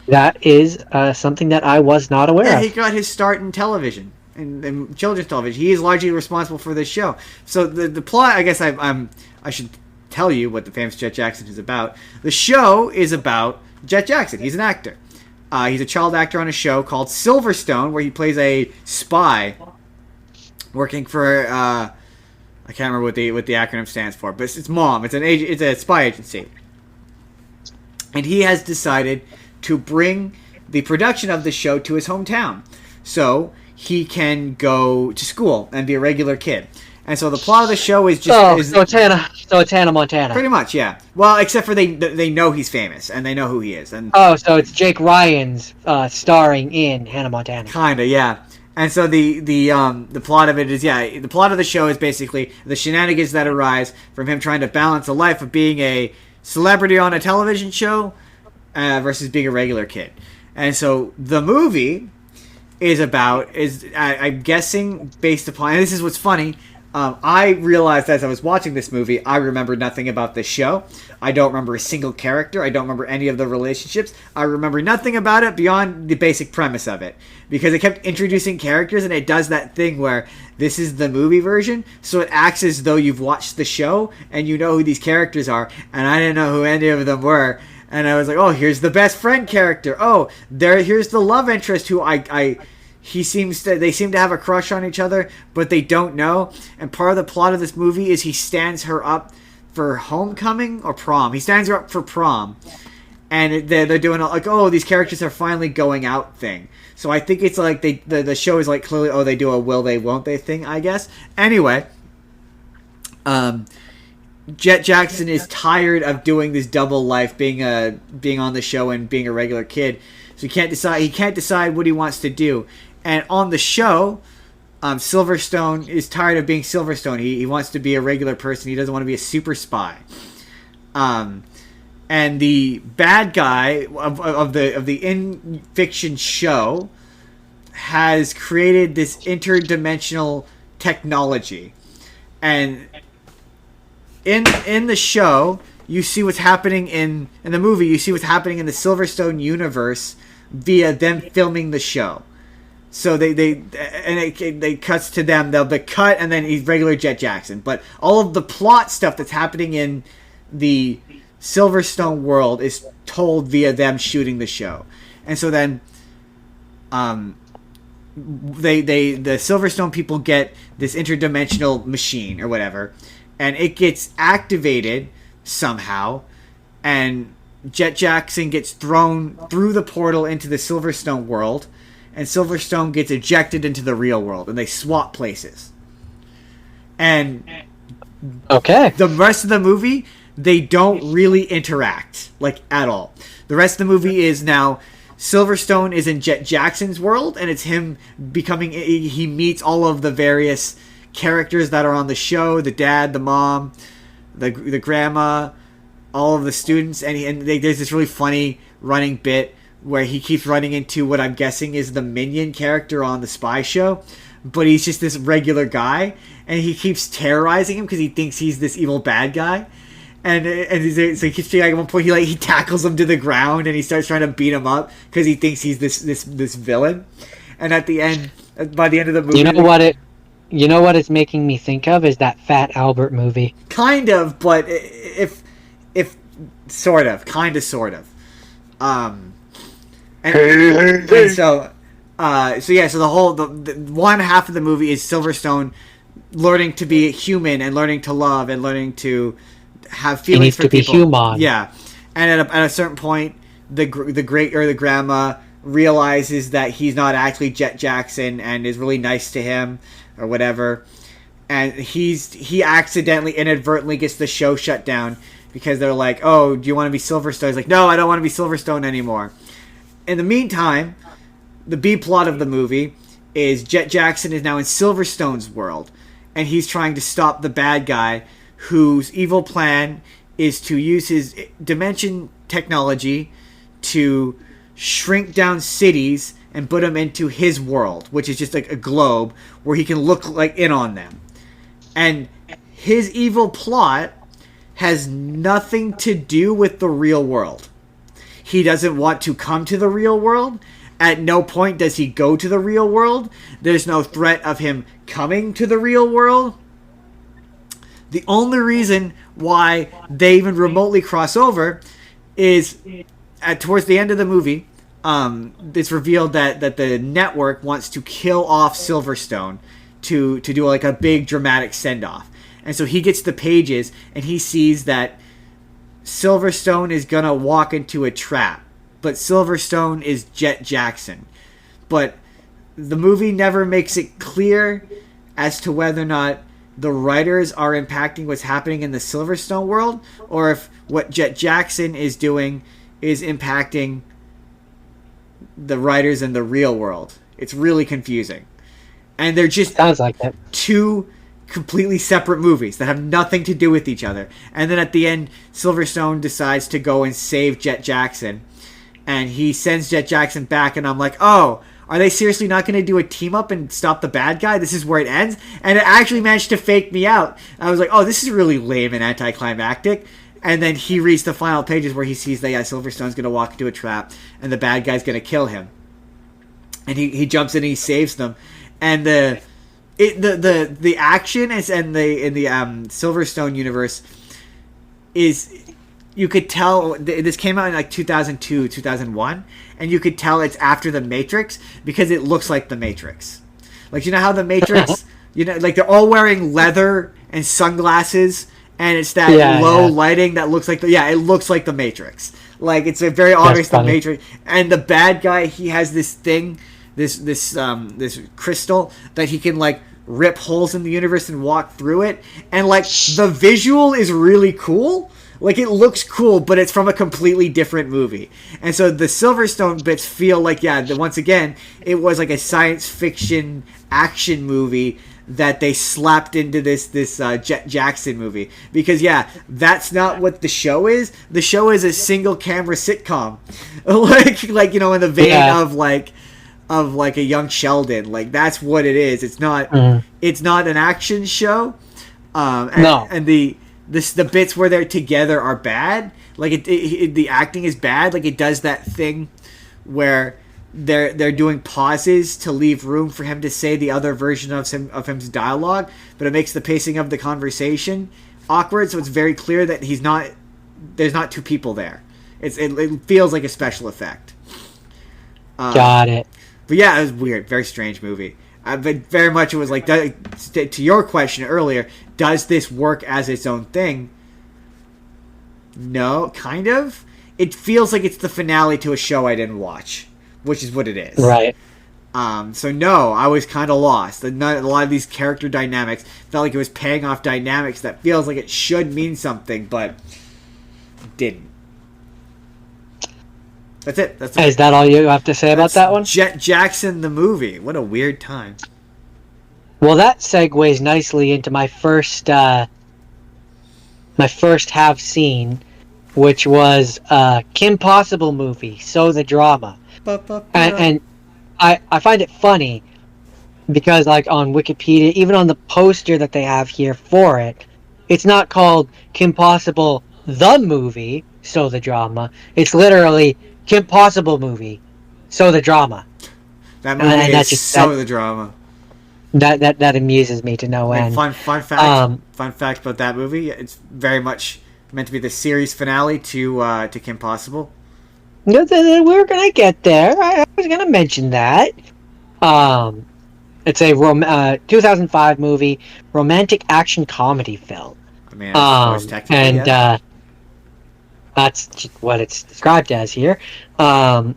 That is something that I was not aware Yeah, of. he got his start in television and children's television. He is largely responsible for this show. So the plot, I guess I should tell you what the famous Jet Jackson is about. The show is about Jet Jackson. He's an actor. He's a child actor on a show called Silverstone, where he plays a spy working for I can't remember what the acronym stands for, but it's MOM. It's a spy agency, and he has decided to bring the production of the show to his hometown, so he can go to school and be a regular kid. And so the plot of the show is just So it's Hannah Montana. pretty much, yeah. Well, except for they know he's famous and they know who he is, and So it's Jake Ryan's starring in Hannah Montana. kinda, yeah. And so the plot of it is, the plot of the show is basically the shenanigans that arise from him trying to balance the life of being a celebrity on a television show versus being a regular kid. And so the movie I'm guessing based upon, and this is what's funny, I realized as I was watching this movie, I remembered nothing about this show. I don't remember a single character. I don't remember any of the relationships. I remember nothing about it beyond the basic premise of it. Because it kept introducing characters, and it does that thing where this is the movie version, so it acts as though you've watched the show, and you know who these characters are, and I didn't know who any of them were. And I was like, oh, here's the best friend character. Oh, here's the love interest who they seem to have a crush on each other, but they don't know. And part of the plot of this movie is he stands her up for homecoming or prom. He stands her up for prom. And they're doing like, oh, these characters are finally going out thing. So I think it's like the show is like clearly, oh, they do a will they, won't they thing, I guess. Anyway, Jet Jackson is tired of doing this double life, being on the show and being a regular kid. So he can't decide what he wants to do. And on the show, Silverstone is tired of being Silverstone. He wants to be a regular person. He doesn't want to be a super spy. And the bad guy of the in-fiction show has created this interdimensional technology. And in the show, you see what's happening in the movie. You see what's happening in the Silverstone universe via them filming the show. So they cuts to them. They'll be cut, and then he's regular Jet Jackson. But all of the plot stuff that's happening in the Silverstone world is told via them shooting the show. And so then, the Silverstone people get this interdimensional machine or whatever, and it gets activated somehow, and Jet Jackson gets thrown through the portal into the Silverstone world, and Silverstone gets ejected into the real world, and they swap places. And Okay. the rest of the movie, they don't really interact, like, at all. The rest of the movie is now Silverstone is in Jet Jackson's world, and it's him he meets all of the various characters that are on the show, the dad, the mom, the grandma, all of the students, and there's this really funny running bit where he keeps running into what I'm guessing is the minion character on the spy show, but he's just this regular guy, and he keeps terrorizing him because he thinks he's this evil bad guy. So he keeps feeling like at one point he tackles him to the ground, and he starts trying to beat him up because he thinks he's this villain. And at the end, by the end of the movie, You know what it's making me think of is that Fat Albert movie. kind of, but if sort of. So the one half of the movie is Silverstone learning to be human and learning to love and learning to have feelings for people. He needs to be human. Yeah, and at a certain point, the grandma realizes that he's not actually Jet Jackson and is really nice to him or whatever, and he accidentally inadvertently gets the show shut down because they're like, oh, do you want to be Silverstone? He's like, no, I don't want to be Silverstone anymore. In the meantime, the B plot of the movie is Jet Jackson is now in Silverstone's world, and he's trying to stop the bad guy whose evil plan is to use his dimension technology to shrink down cities and put them into his world, which is just like a globe where he can look like in on them. And his evil plot has nothing to do with the real world. He doesn't want to come to the real world. At no point does he go to the real world. There's no threat of him coming to the real world. The only reason why they even remotely cross over is towards the end of the movie, it's revealed that the network wants to kill off Silverstone to do like a big dramatic send-off. And so he gets the pages and he sees that Silverstone is going to walk into a trap. But Silverstone is Jet Jackson. But the movie never makes it clear as to whether or not the writers are impacting what's happening in the Silverstone world, or if what Jet Jackson is doing is impacting the writers in the real world. It's really confusing. And they're just Sounds like that. two completely separate movies that have nothing to do with each other. And then at the end, Silverstone decides to go and save Jet Jackson. And he sends Jet Jackson back, and I'm like, oh, are they seriously not going to do a team up and stop the bad guy? This is where it ends? And it actually managed to fake me out. I was like, oh, this is really lame and anticlimactic. And then he reads the final pages where he sees that Silverstone's going to walk into a trap and the bad guy's going to kill him. And he jumps in and he saves them. And the action in the Silverstone universe is, you could tell this came out in like 2002, 2001, and you could tell it's after the Matrix because it looks like the Matrix. Like, you know how the Matrix, like they're all wearing leather and sunglasses, and it's that low lighting that looks like it looks like the Matrix. Like, it's a very obvious the Matrix. And the bad guy, he has this thing, this crystal that he can like rip holes in the universe and walk through it, and like the visual is really cool. Like, it looks cool, but it's from a completely different movie. And so the Silverstone bits feel like, once again, it was like a science fiction action movie that they slapped into this Jet Jackson movie. Because, that's not what the show is. The show is a single camera sitcom. like in the vein of like a Young Sheldon. Like, that's what it is. It's not it's not an action show. And the bits where they're together are bad. Like, the acting is bad. Like, it does that thing where they're doing pauses to leave room for him to say the other version of him's dialogue, but it makes the pacing of the conversation awkward. So it's very clear that there's not two people there. It feels like a special effect. Got it. But yeah, it was weird. Very strange movie. But very much it was like, to your question earlier, does this work as its own thing? No, kind of. It feels like it's the finale to a show I didn't watch, which is what it is. Right. So no, I was kind of lost. A lot of these character dynamics felt like it was paying off dynamics that feels like it should mean something, but didn't. That's it. Is that all you have to say about that one? Jet Jackson the movie. What a weird time. Well, that segues nicely into my first have seen, which was Kim Possible movie, So the Drama. And I find it funny because, like, on Wikipedia, even on the poster that they have here for it, it's not called Kim Possible the movie, So the Drama. It's literally Kim Possible movie, So the Drama. That movie is the drama. That amuses me to no end. Fun fact about that movie: it's very much meant to be the series finale to Kim Possible. No, we're gonna get there. I was gonna mention that. It's a 2005 movie, romantic action comedy film. I mean, and that's what it's described as here. And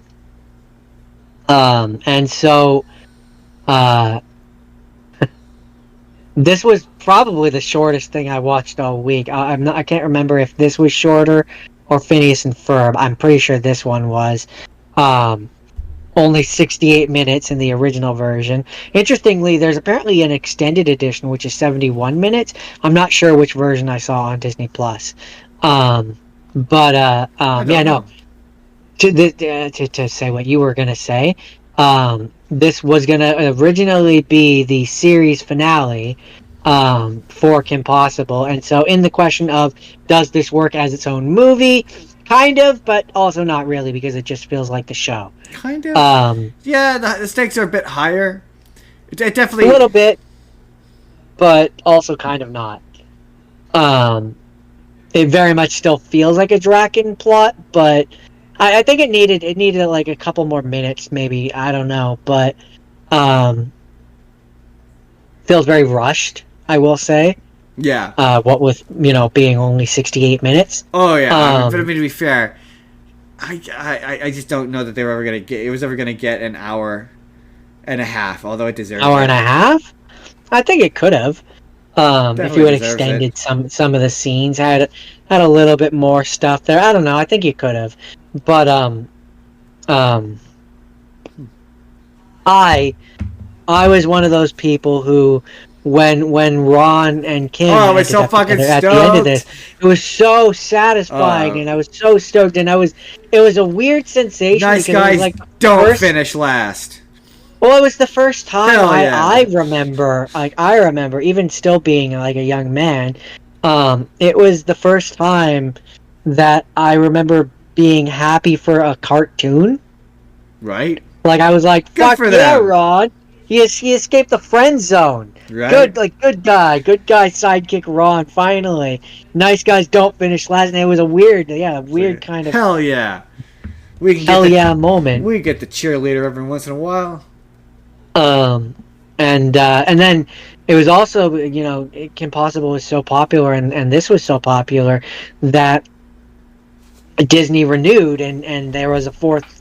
so, this was probably the shortest thing I watched all week. I can't remember if this was shorter or Phineas and Ferb. I'm pretty sure this one was. only 68 minutes in the original version. Interestingly, there's apparently an extended edition which is 71 minutes. I'm not sure which version I saw on Disney Plus. Yeah, no. To say what you were gonna say, this was gonna originally be the series finale for Kim Possible, and so in the question of does this work as its own movie, kind of, but also not really because it just feels like the show. Kind of. Yeah, the stakes are a bit higher. It definitely a little bit, but also kind of not. It very much still feels like a Draken plot, but I think it needed like a couple more minutes, maybe. I don't know, but feels very rushed, I will say. Yeah. What with being only 68 minutes. Oh yeah, but I mean, to be fair, I just don't know that they were ever gonna get. It was ever gonna get an hour and a half, although it deserved hour and a half. I think it could have. If you had extended some of the scenes, had a little bit more stuff there. I don't know. I think you could have, but I was one of those people who, when Ron and Kim I was so fucking stoked at the end of this, it was so satisfying, and I was so stoked, and it was a weird sensation. Nice because guys, it was like don't finish last. Well, it was the first time yeah. I remember, even still being like a young man, it was the first time that I remember being happy for a cartoon. Right. Like, I was like, good fuck for yeah, them. Ron. He escaped the friend zone. Right. Good guy sidekick Ron, finally. Nice guys don't finish last, and it was a weird kind of... Hell yeah. Moment. We get the cheerleader every once in a while. And then it was also, Kim Possible was so popular, and this was so popular that Disney renewed, and there was a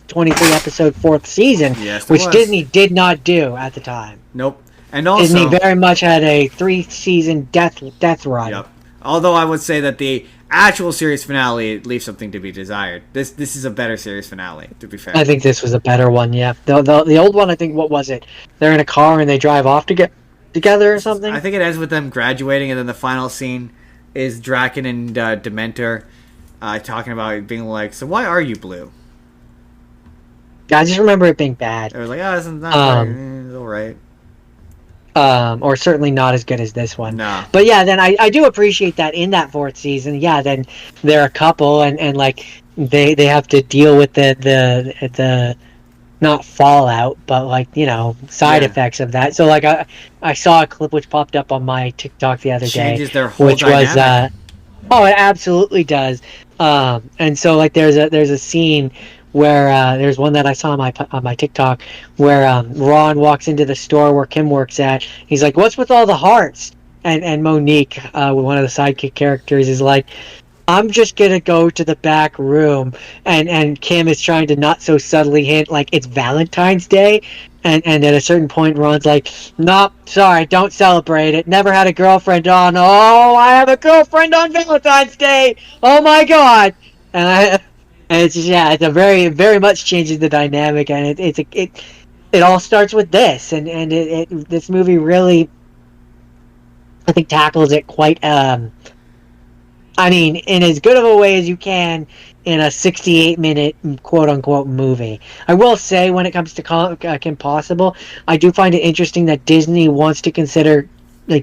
23 episode fourth season, which Disney did not do at the time. Nope. And also, Disney very much had a 3-season death run. Yep. Although I would say that the actual series finale leaves something to be desired. This is a better series finale, to be fair. I think this was a better one, yeah. The old one, I think, what was it? They're in a car and they drive off to get together or something? I think it ends with them graduating, and then the final scene is Draken and Dementor talking about it being like, so why are you blue? Yeah, I just remember it being bad. They were like, oh, this is not it's alright. Or certainly not as good as this one. No. But yeah, then I do appreciate that in that fourth season, yeah, then they're a couple and like they have to deal with the not fallout, but like, side effects of that. So like I saw a clip which popped up on my TikTok the other day. Changes their whole which dynamic. Was it absolutely does. And so like there's a scene where there's one that I saw on my TikTok where Ron walks into the store where Kim works at. He's like, "What's with all the hearts?" And Monique, one of the sidekick characters, is like, "I'm just gonna go to the back room." And Kim is trying to not so subtly hint like it's Valentine's Day. And at a certain point, Ron's like, "Nope, sorry, don't celebrate it. Never had a girlfriend on. Oh, I have a girlfriend on Valentine's Day. Oh my god!" And it's just, it's a very, very much changes the dynamic, and it all starts with this, and this movie really, I think, tackles it quite, in as good of a way as you can in a 68-minute quote-unquote movie. I will say, when it comes to Kim Possible, I do find it interesting that Disney wants to consider,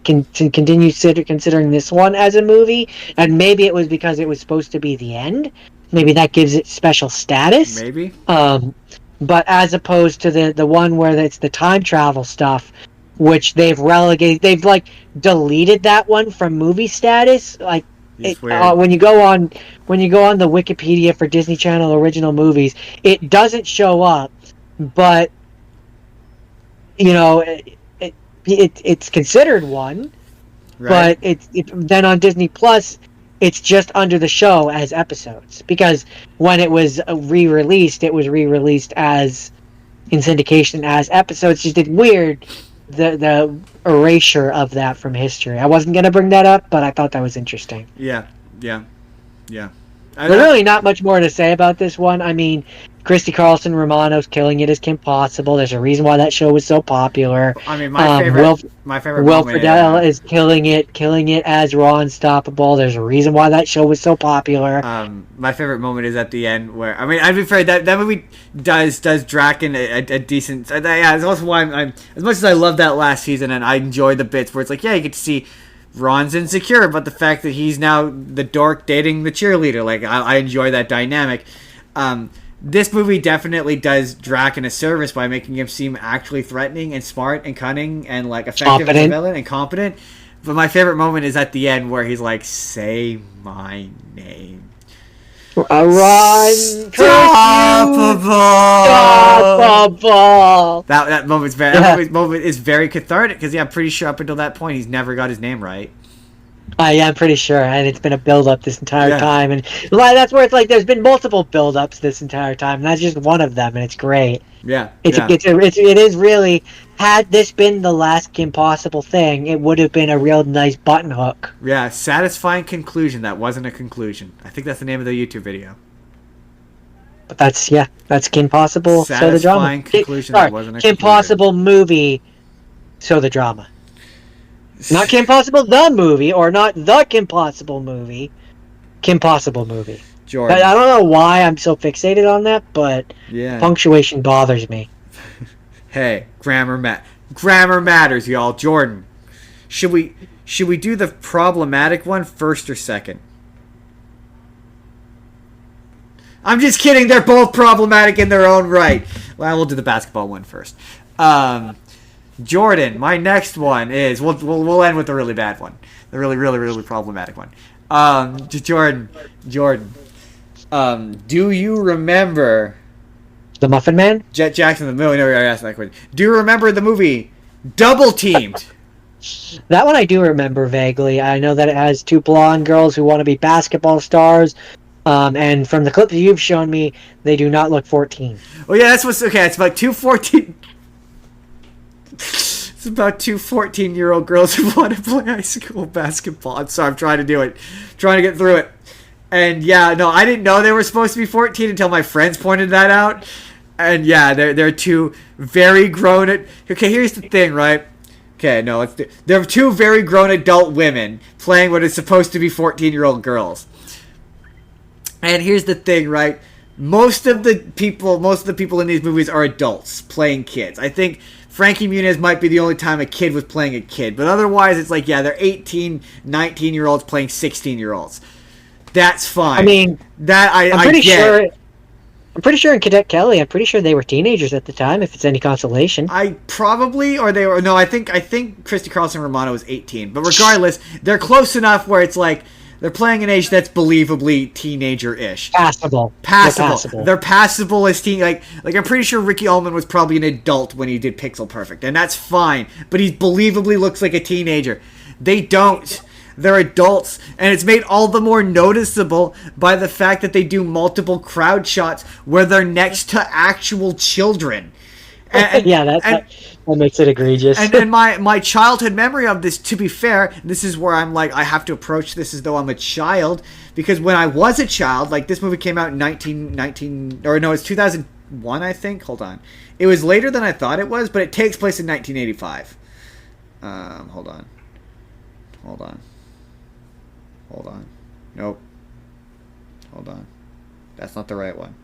continue considering this one as a movie, and maybe it was because it was supposed to be the end. Maybe that gives it special status. Maybe. But as opposed to the one where it's the time travel stuff, which they've relegated, they've like deleted that one from movie status. Like when you go on the Wikipedia for Disney Channel original movies, it doesn't show up, but it's considered one. Right. But then on Disney Plus, it's just under the show as episodes, because when it was re-released, it was re-released as in syndication as episodes. Just did weird the erasure of that from history. I wasn't gonna bring that up, but I thought that was interesting. Yeah. There's really not much more to say about this one. I mean, Christy Carlson Romano's killing it as Kim Possible. There's a reason why that show was so popular. I mean, my favorite Will moment Friedle is killing it as Raw Unstoppable. There's a reason why that show was so popular. My favorite moment is at the end where, I mean, I'd be fair, that movie does Draken a decent. Yeah, it's also why I'm as much as I love that last season and I enjoy the bits where it's like, yeah, you get to see Ron's insecure, but the fact that he's now the dork dating the cheerleader, like I enjoy that dynamic. This movie definitely does Draken a service by making him seem actually threatening and smart and cunning and like effective as a villain and competent. But my favorite moment is at the end where he's like, "Say my name." Ron, Unstoppable. That moment's that moment is very cathartic because I'm pretty sure up until that point he's never got his name right. Yeah, I'm pretty sure, and it's been a build-up this entire time, and that's where it's like there's been multiple build-ups this entire time, and that's just one of them, and it's great. It is really, had this been the last Kim Possible thing, it would have been a real nice button hook. Yeah, satisfying conclusion that wasn't a conclusion. I think that's the name of the YouTube video. But that's Kim Possible, so the drama. Satisfying conclusion that wasn't a Kim conclusion. Possible movie, so the drama. Not Kim Possible the movie, or not the Kim Possible movie. Kim Possible movie. Jordan. I don't know why I'm so fixated on that, but punctuation bothers me. Hey, grammar matters, y'all. Jordan, should we do the problematic one first or second? I'm just kidding. They're both problematic in their own right. Well, we'll do the basketball one first. Jordan, my next one is we'll end with the really bad one, the really problematic one. Jordan, do you remember the Muffin Man? Jet Jackson the Movie? No, I asked that question. Do you remember the movie Double Teamed? That one I do remember vaguely. I know that it has two blonde girls who want to be basketball stars. And from the clip that you've shown me, they do not look 14. Oh yeah, that's what's okay. It's about 2 It's about 2 14-year-old girls who want to play high school basketball. I'm sorry, I'm trying to do it. Trying to get through it. And yeah, no, I didn't know they were supposed to be 14 until my friends pointed that out. And yeah, they're two very grown... Okay, here's the thing, right? Okay, no, they're two very grown adult women playing what is supposed to be 14-year-old girls. And here's the thing, right? Most of the people in these movies are adults playing kids. I think Frankie Muniz might be the only time a kid was playing a kid. But otherwise, it's like, yeah, they're 18, 19-year-olds playing 16-year-olds. That's fine. I mean, I'm pretty sure in Cadet Kelly, I'm pretty sure they were teenagers at the time, if it's any consolation. I think Christy Carlson Romano was 18. But regardless, they're close enough where it's like, they're playing an age that's believably teenager-ish. Passable. They're passable as teen. Like I'm pretty sure Ricky Ullman was probably an adult when he did Pixel Perfect, and that's fine. But he believably looks like a teenager. They don't. They're adults, and it's made all the more noticeable by the fact that they do multiple crowd shots where they're next to actual children. That makes it egregious. and my childhood memory of this, to be fair, this is where I'm like, I have to approach this as though I'm a child, because when I was a child, like this movie came out in it's 2001, I think. Hold on. It was later than I thought it was, but it takes place in 1985. Hold on. Nope. Hold on. That's not the right one.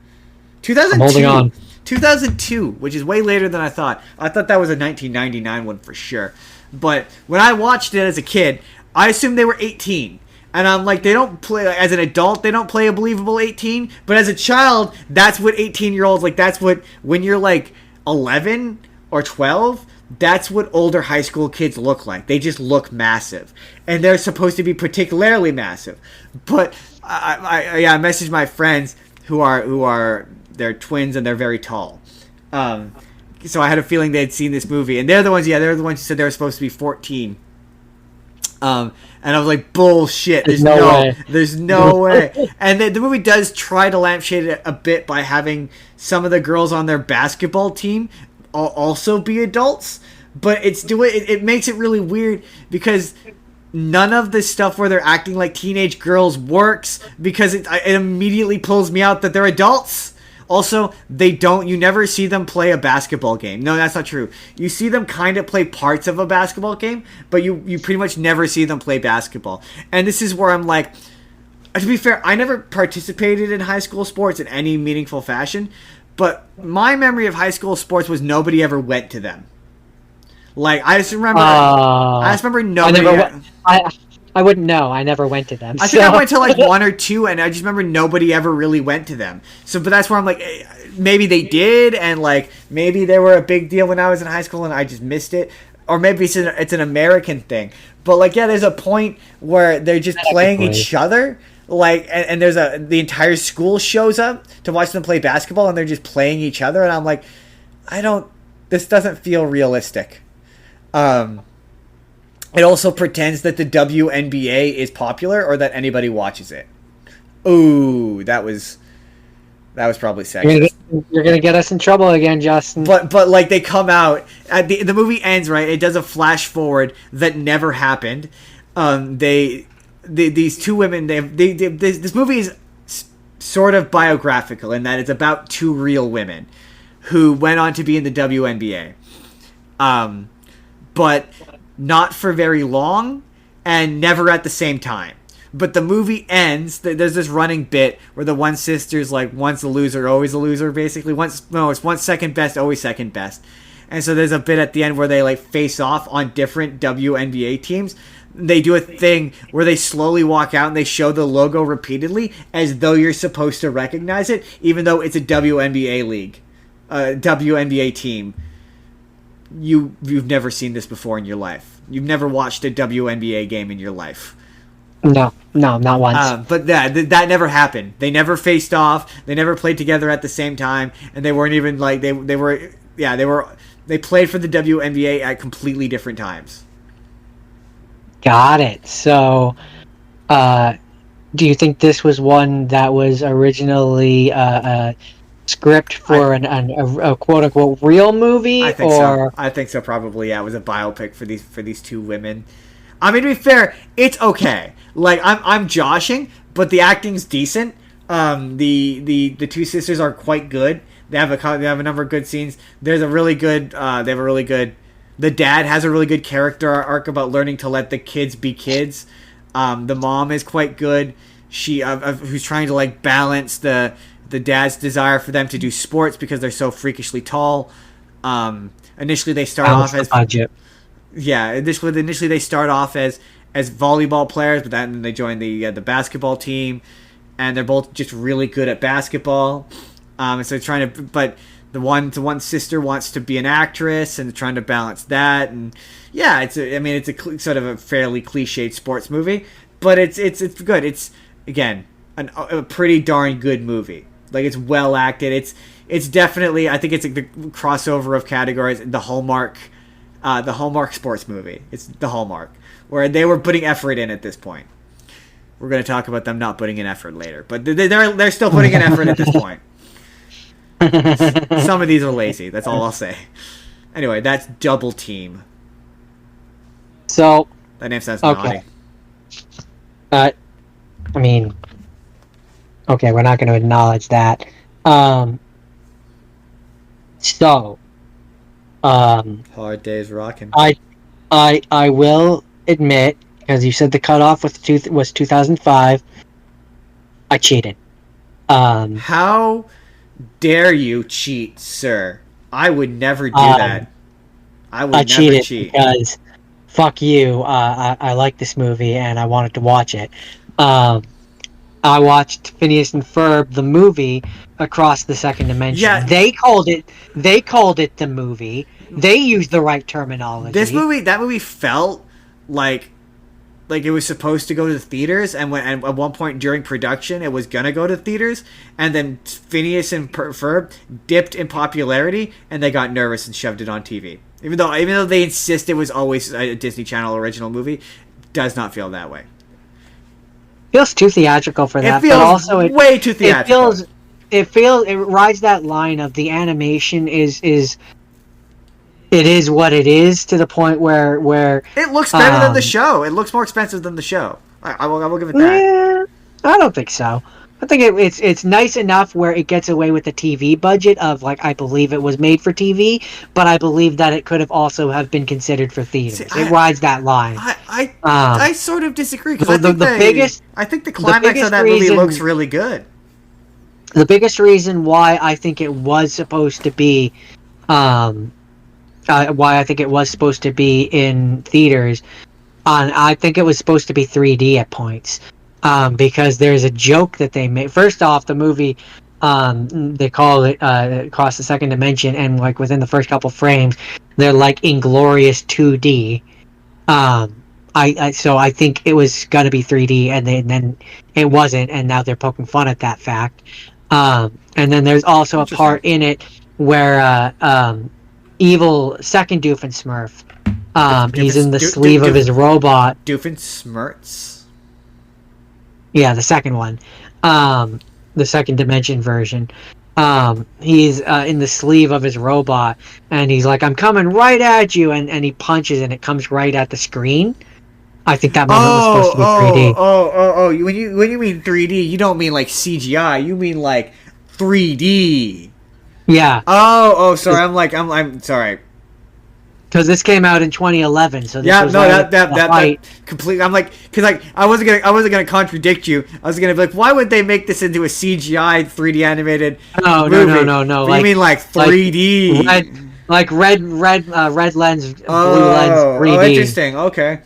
2002. I'm holding on. 2002, which is way later than I thought. I thought that was a 1999 one for sure. But when I watched it as a kid, I assumed they were 18. And I'm like, they don't play, as an adult, they don't play a believable 18. But as a child, that's what 18-year-olds, like, that's what, when you're like 11 or 12, that's what older high school kids look like. They just look massive. And they're supposed to be particularly massive. But I messaged my friends who are they're twins and they're very tall. So I had a feeling they'd seen this movie. And they're the ones who said they were supposed to be 14. And I was like, bullshit. There's no way. And the movie does try to lampshade it a bit by having some of the girls on their basketball team also be adults. But it makes it really weird because none of the stuff where they're acting like teenage girls works because it immediately pulls me out that they're adults. Also, you never see them play a basketball game. No, that's not true. You see them kind of play parts of a basketball game, but you pretty much never see them play basketball. And this is where I'm like, to be fair, I never participated in high school sports in any meaningful fashion, but my memory of high school sports was nobody ever went to them. Like, I just remember nobody... I wouldn't know. I never went to them. I think I went to like one or two, and I just remember nobody ever really went to them. So, but that's where I'm like, maybe they did, and like maybe they were a big deal when I was in high school, and I just missed it, or maybe it's an American thing. But like, yeah, there's a point where they're just playing each other, like, and there's the entire school shows up to watch them play basketball, and they're just playing each other, and I'm like, this doesn't feel realistic. It also pretends that the WNBA is popular or that anybody watches it. Ooh, that was probably sexist. You're gonna get us in trouble again, Justin. But like they come out, the movie ends, right? It does a flash forward that never happened. These two women, this movie is sort of biographical in that it's about two real women who went on to be in the WNBA. But not for very long, and never at the same time. But the movie ends, there's this running bit where the one sister's like, once a loser, always a loser, basically. It's once second best, always second best. And so there's a bit at the end where they like face off on different WNBA teams. They do a thing where they slowly walk out and they show the logo repeatedly as though you're supposed to recognize it, even though it's a WNBA league, WNBA team. You've never seen this before in your life. You've never watched a WNBA game in your life. No, not once. But that never happened. They never faced off. They never played together at the same time, and they weren't even like they played for the WNBA at completely different times. Got it. So, do you think this was one that was originally script for a quote unquote real movie? I think so. Probably, yeah. It was a biopic for these two women. I mean, to be fair, it's okay. Like I'm joshing, but the acting's decent. The two sisters are quite good. They have a number of good scenes. There's a really good. The dad has a really good character arc about learning to let the kids be kids. The mom is quite good. She who's trying to like balance the dad's desire for them to do sports because they're so freakishly tall. Initially they start off as initially they start off as volleyball players, but then they join the basketball team, and they're both just really good at basketball. And so but the one sister wants to be an actress and trying to balance that, and yeah, it's a sort of a fairly cliched sports movie, but it's good. It's again a pretty darn good movie. Like, it's well acted. It's definitely, I think it's like the crossover of categories. The Hallmark sports movie. It's the Hallmark, where they were putting effort in at this point. We're going to talk about them not putting in effort later, but they're still putting in effort at this point. Some of these are lazy. That's all I'll say. Anyway, that's Double Team. So that name sounds naughty. I mean, okay, we're not going to acknowledge that. Hard Days Rockin'. I will admit, because you said the cutoff was 2005, I cheated. How dare you cheat, sir? I would never do that. I would never cheated cheat. Because fuck you. I like this movie and I wanted to watch it. I watched Phineas and Ferb, the movie, Across the Second Dimension. Yeah. They called it the movie. They used the right terminology. That movie felt like it was supposed to go to theaters, and at one point during production it was gonna go to theaters, and then Phineas and Ferb dipped in popularity and they got nervous and shoved it on TV. Even though they insist it was always a Disney Channel original movie, it does not feel that way. It feels too theatrical for that. It feels but also way too theatrical. It rides that line of the animation is it is what it is, to the point where it looks better than the show. It looks more expensive than the show. I will give it that. I don't think so. I think it's nice enough where it gets away with the TV budget of like I believe it was made for TV, but I believe that it could have also have been considered for theaters. It rides that line. I sort of disagree because I think the climax of that movie looks really good. The biggest reason why I think it was supposed to be, in theaters, I think it was supposed to be 3D at points. Because there's a joke that they made. First off, the movie, they call it Across the Second Dimension, and like within the first couple frames, they're like Inglorious 2D. So I think it was gonna be 3D, and then it wasn't, and now they're poking fun at that fact. And then there's also a part in it where evil second Doofenshmirtz, he's in the sleeve of his robot. Doofenshmirtz. Yeah, the second one. The second dimension version. He's in the sleeve of his robot, and he's like, I'm coming right at you, and he punches, and it comes right at the screen. I think that moment was supposed to be 3D. Oh! When you mean 3D, you don't mean like CGI. You mean like 3D. Yeah. Sorry. I'm sorry. Because this came out in 2011, so this was that completely. I'm like, because I wasn't gonna contradict you. I was gonna be like, why would they make this into a CGI 3D animated movie? No. Like, you mean like 3D? Like red lens, blue lens, 3D. Oh, interesting. Okay.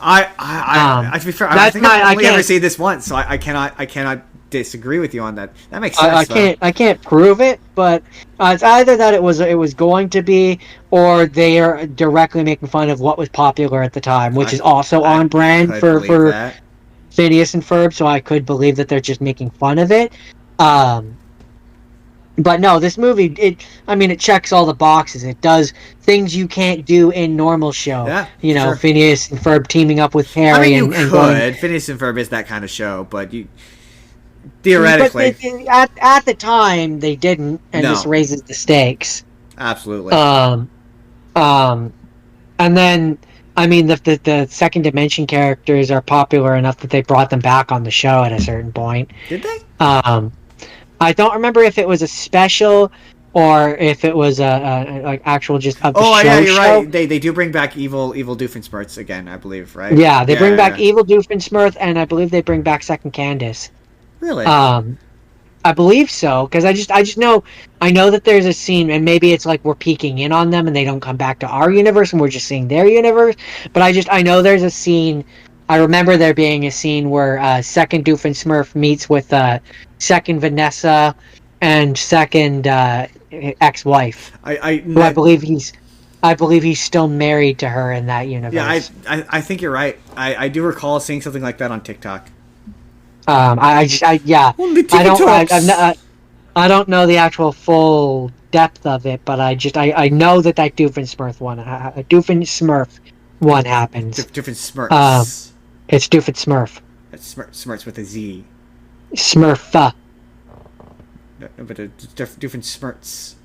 To be fair, I think I've only ever seen this once, so I cannot disagree with you on that. That makes sense. I can't prove it, but it's either that it was going to be, or they are directly making fun of what was popular at the time, which is also on brand for Phineas and Ferb. So I could believe that they're just making fun of it. But no, this movie, it checks all the boxes. It does things you can't do in normal show. Yeah, sure. Phineas and Ferb teaming up with Harry. You could. Phineas and Ferb is that kind of show, but you theoretically, but at the time they didn't, and this raises the stakes. Absolutely. And then the second dimension characters are popular enough that they brought them back on the show at a certain point. Did they? I don't remember if it was a special or if it was like actual just of the show. Oh yeah, you're right. They do bring back evil Doofenshmirtz again, I believe, right? Yeah, they bring back evil Doofenshmirtz, and I believe they bring back Second Candace. Really? I believe so, because I just know that there's a scene, and maybe it's like we're peeking in on them and they don't come back to our universe and we're just seeing their universe. But I know there's a scene. I remember there being a scene where second Doofenshmirtz meets with second Vanessa and second ex-wife. I believe he's still married to her in that universe. Yeah, I think you're right. I do recall seeing something like that on TikTok. I don't know the actual full depth of it, but I know that Doofenshmirtz one happens. Doofenshmirtz. It's Doofenshmirtz. It's Smirtz with a Z. Smurf. No, but Doofenshmirtz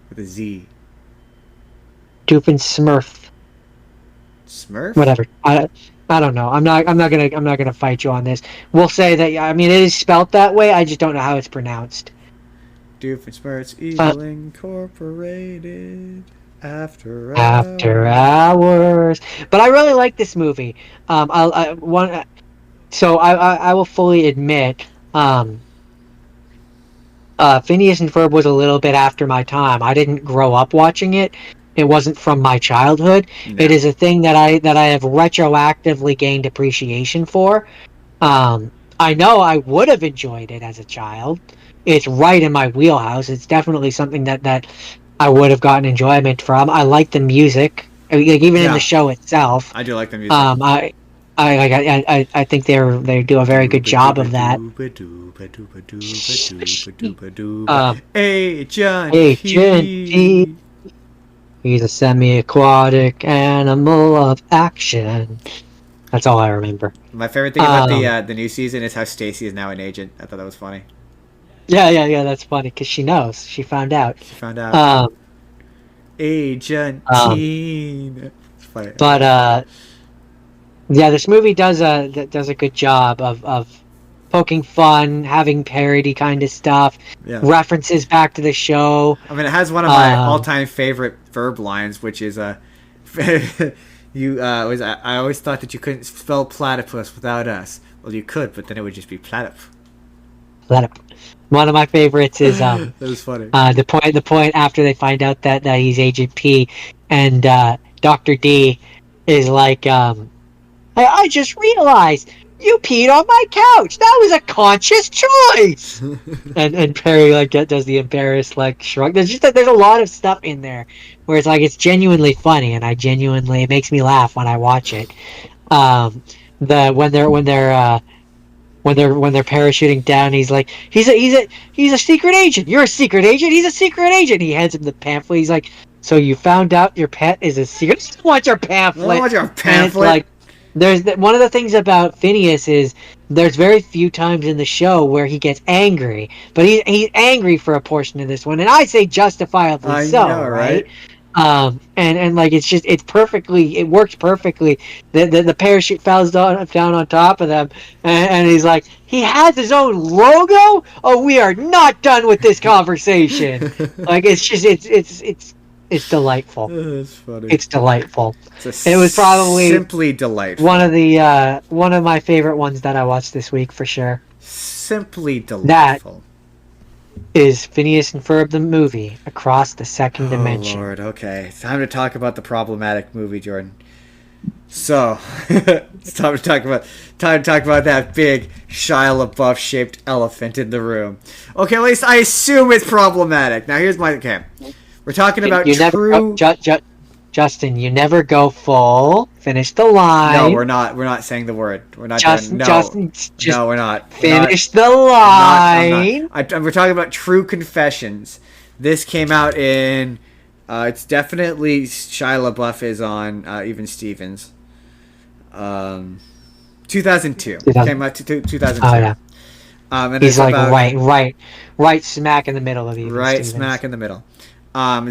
with a Z. Doofenshmirtz. Smurf. Whatever. I don't know. I'm not gonna fight you on this. We'll say that it is spelt that way. I just don't know how it's pronounced. Doofenshmirtz Evil Incorporated. After hours. But I really like this movie. I will fully admit, Phineas and Ferb was a little bit after my time. I didn't grow up watching it. It wasn't from my childhood. No. It is a thing that I have retroactively gained appreciation for. I know I would have enjoyed it as a child. It's right in my wheelhouse. It's definitely something that I would have gotten enjoyment from. I like the music, even in the show itself. I do like the music. I think they do a very good job of that. Agent P. He's a semi-aquatic animal of action. That's all I remember. My favorite thing about the new season is how Stacy is now an agent. I thought that was funny. Yeah, that's funny because she knows. She found out. Agent Teen. But this movie does a good job of poking fun, having parody kind of stuff, Yeah. references back to the show. I mean, it has one of my all-time favorite verb lines, which is I always thought that you couldn't spell platypus without us. Well, you could, but then it would just be platyp. One of my favorites is That was funny. the point after they find out that he's Agent P, and Dr. D is like, I just realized you peed on my couch. That was a conscious choice. and Perry like does the embarrassed like shrug. There's a lot of stuff in there where it's like it's genuinely funny, and it makes me laugh when I watch it. When they're parachuting down, he's like, he's a secret agent. You're a secret agent. He's a secret agent. He hands him the pamphlet. He's like, so you found out your pet is a secret? I don't want your pamphlet. I don't want your pamphlet. And it's like, one of the things about Phineas is there's very few times in the show where he gets angry, but he's angry for a portion of this one, and I say justifiably I so, know, right? And like it works perfectly. The parachute falls down on top of them, and he's like, he has his own logo. Oh, we are not done with this conversation. Like it's delightful. That's funny. It's delightful. It was probably simply delightful. one of my favorite ones that I watched this week for sure. Simply delightful. That is Phineas and Ferb the movie Across the Second Dimension. Oh Lord, okay. It's time to talk about the problematic movie, Jordan. So it's time to talk about that big Shia LaBeouf shaped elephant in the room. Okay, at least I assume it's problematic. Now here's my we're talking about Justin, you never go full. Finish the line. No, we're not. We're not saying the word. We're not. Justin, no, we're not. Finish the line. We're talking about True Confessions. This came out in. It's definitely Shia LaBeouf is on. Even Stevens. 2002. Came out to 2002. Oh yeah. And he's like right smack in the middle of even right Stevens. Smack in the middle.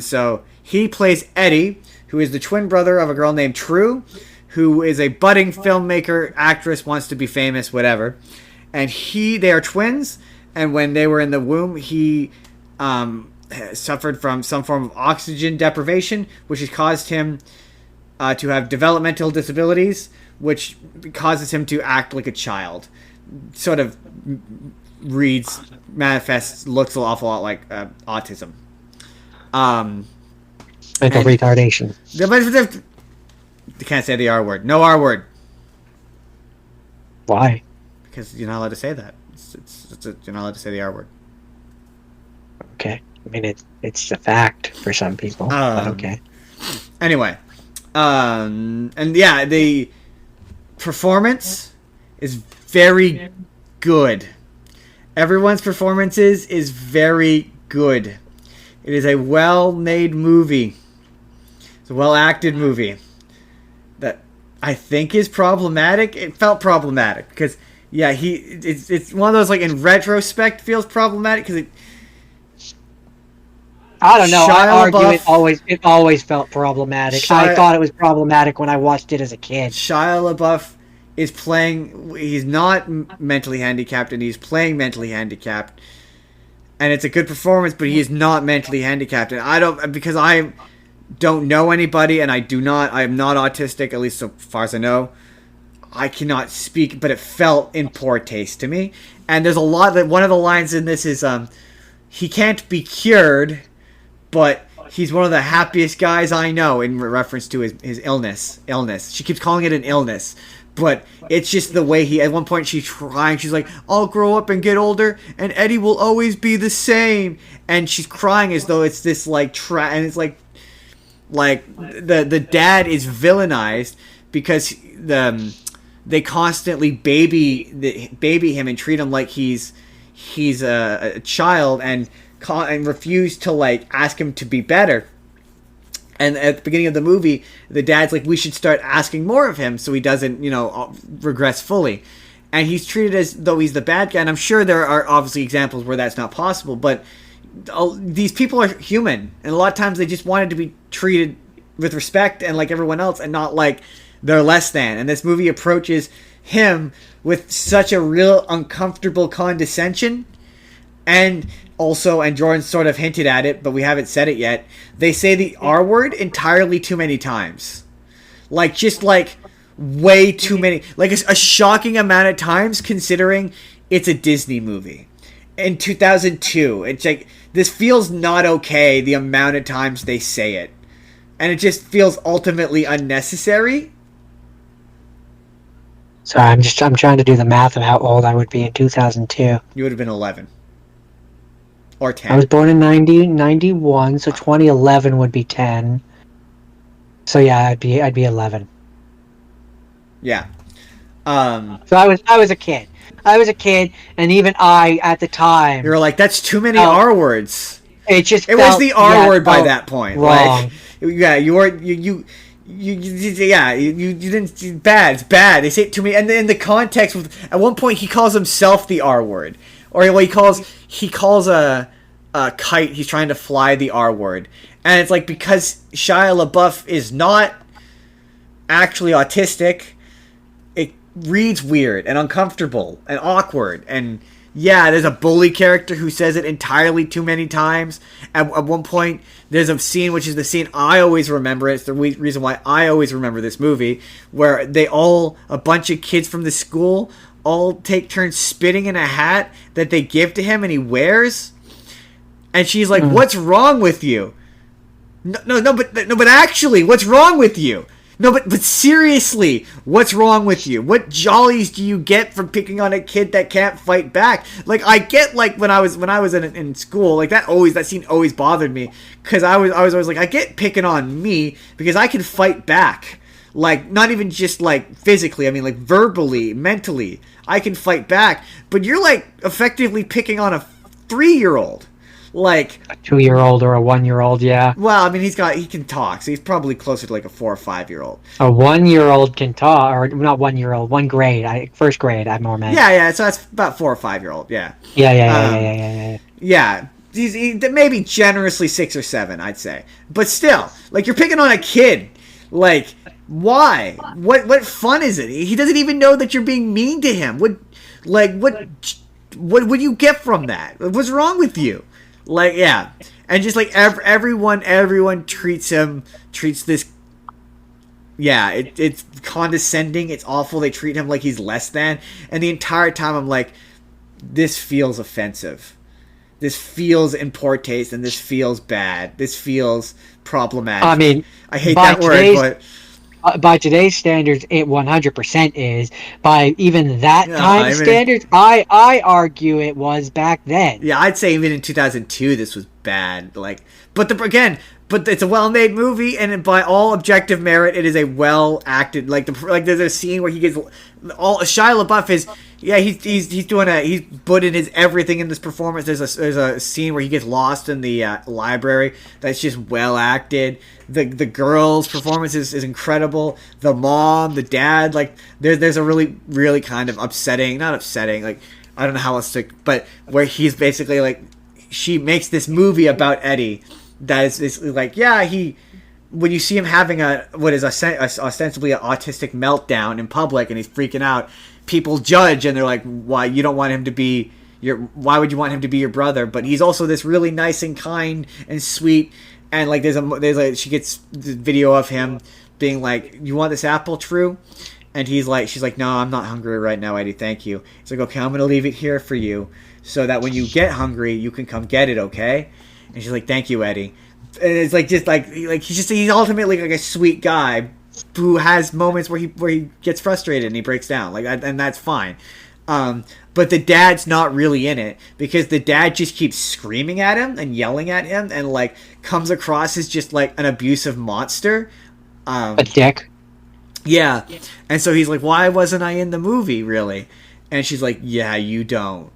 So he plays Eddie, who is the twin brother of a girl named True, who is a budding filmmaker, actress, wants to be famous, whatever. And they are twins, and when they were in the womb, he suffered from some form of oxygen deprivation, which has caused him to have developmental disabilities, which causes him to act like a child. Sort of manifests, looks an awful lot like autism. Mental retardation. They can't say the R word. No R word. Why? Because you're not allowed to say that. You're not allowed to say the R word. Okay. I mean, it's a fact for some people. But okay. Anyway. And yeah, the performance is very good. Everyone's performances is very good. It is a well-made movie. It's a well-acted movie that I think is problematic. It felt problematic because, yeah, it's one of those, like, in retrospect feels problematic because it... I don't know. I argue it always felt problematic. I thought it was problematic when I watched it as a kid. Shia LaBeouf is playing... He's not mentally handicapped, and he's playing mentally handicapped. And it's a good performance, but he is not mentally handicapped. And I don't know anybody, and I am not autistic, at least so far as I know. I cannot speak, but it felt in poor taste to me. And there's a lot that one of the lines in this is, he can't be cured, but he's one of the happiest guys I know, in reference to his illness. She keeps calling it an illness. But it's just the way at one point she's crying. She's like, I'll grow up and get older, and Eddie will always be the same. And she's crying as though it's this, like, and it's like the dad is villainized because they constantly baby him and treat him like he's a child and refuse to, like, ask him to be better. And at the beginning of the movie, the dad's like, we should start asking more of him so he doesn't, regress fully. And he's treated as though he's the bad guy. And I'm sure there are obviously examples where that's not possible. But these people are human. And a lot of times they just wanted to be treated with respect and like everyone else and not like They're less than. And this movie approaches him with such a real uncomfortable condescension. And also, and Jordan sort of hinted at it, but we haven't said it yet, they say the R word entirely too many times. Like, just like, way too many. Like, a shocking amount of times, considering it's a Disney movie. In 2002, it's like, this feels not okay, the amount of times they say it. And it just feels ultimately unnecessary. Sorry, I'm trying to do the math of how old I would be in 2002. You would have been 11. Or 10. I was born in 91, so 2011 would be 10. So yeah, I'd be 11. Yeah. So I was a kid. I was a kid, and even I, at the time, You were like, that's too many R words. It was the R word by that point. Wrong. Like, yeah, you didn't. Bad. It's bad. They say it to me, and in the context, at one point he calls himself the R word, or he calls a kite he's trying to fly the R word, and it's like, because Shia LaBeouf is not actually autistic, it reads weird and uncomfortable and awkward. And yeah, there's a bully character who says it entirely too many times. At one point, there's a scene, which is the scene I always remember. It's the reason why I always remember this movie, where a bunch of kids from the school all take turns spitting in a hat that they give to him and he wears. And she's like, "What's wrong with you?" No, but actually, what's wrong with you? No, but seriously, what's wrong with you? What jollies do you get from picking on a kid that can't fight back? Like, I get, like, when I was in school, like, that scene always bothered me, because I was always like, I get picking on me because I can fight back. Like, not even just, like, physically, I mean, like, verbally, mentally, I can fight back. But you're, like, effectively picking on a 3-year-old. Like a 2-year-old or a 1-year-old, yeah. Well, I mean, he can talk, so he's probably closer to like a 4 or 5-year-old. A 1-year-old can talk, or not 1-year-old, 1 grade. First grade, I'm more meant. Yeah. So that's about 4 or 5-year-old. Yeah. Yeah. Yeah. He's maybe generously 6 or 7, I'd say. But still, like, you're picking on a kid. Like, why? What fun is it? He doesn't even know that you're being mean to him. What do you get from that? What's wrong with you? Like, yeah. And just, like, everyone treats this... Yeah, it's condescending. It's awful. They treat him like he's less than. And the entire time I'm like, this feels offensive. This feels in poor taste, and this feels bad. This feels problematic. I mean, I hate that word, but... By today's standards, it 100% is. By even that time standards, I argue it was back then. Yeah, I'd say even in 2002, this was bad. Like, but it's a well-made movie, and by all objective merit, it is a well-acted. Like there's a scene where he gets Shia LaBeouf is. Yeah, he's putting his everything in this performance. There's a scene where he gets lost in the library. That's just well acted. The girl's performance is incredible. The mom, the dad, like there's a really kind of not upsetting. Like, I don't know how else to, but where he's basically like, she makes this movie about Eddie that is like, yeah, when you see him having what is ostensibly an autistic meltdown in public and he's freaking out, people judge and they're like, why would you want him to be your brother? But he's also this really nice and kind and sweet. And like she gets the video of him being like, you want this apple, True? And she's like, no, I'm not hungry right now, Eddie, thank you. He's like, okay, I'm gonna leave it here for you so that when you get hungry you can come get it, okay? And she's like, thank you, Eddie. And it's like, just like he's ultimately like a sweet guy who has moments where he gets frustrated and he breaks down, like, and that's fine. But the dad's not really in it because the dad just keeps screaming at him and yelling at him and like comes across as just like an abusive monster. A dick. Yeah. And so he's like, why wasn't I in the movie, really? And she's like, yeah, you don't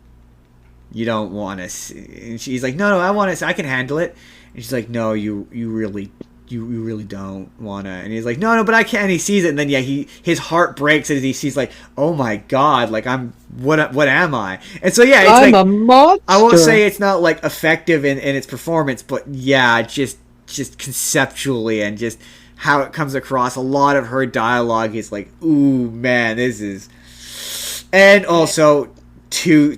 want to see. And she's like, no, I want to. I can handle it. And she's like, no, you really don't want to. And he's like, no, but I can't. And he sees it, and then his heart breaks as he sees like, oh my god, like what am I? And so yeah, it's I'm like a monster. I won't say it's not like effective in its performance, but yeah, just conceptually and just how it comes across. A lot of her dialogue is like, ooh, man, this is... And also, to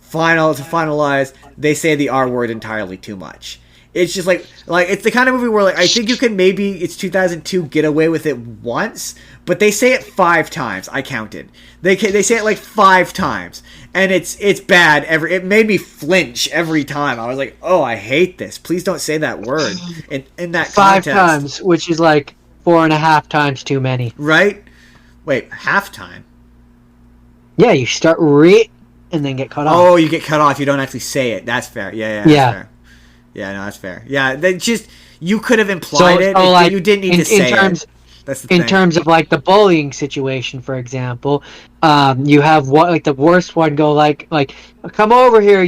finalize, they say the R word entirely too much. It's just like it's the kind of movie where like I think you can maybe it's 2002 get away with it once, but they say it 5 times. I counted. They say it like 5 times, and it's bad. It made me flinch every time. I was like, oh, I hate this. Please don't say that word in that 5 context. times, which is like 4.5 times too many. Right? Wait, half time. Yeah, you start and then get cut off. Oh, you get cut off. You don't actually say it. That's fair. Yeah. That's fair. Yeah, no, that's fair. Yeah, they just you could have implied it. Like, you didn't need to say it. That's the thing. In terms of like the bullying situation, for example, you have the worst one go like come over here,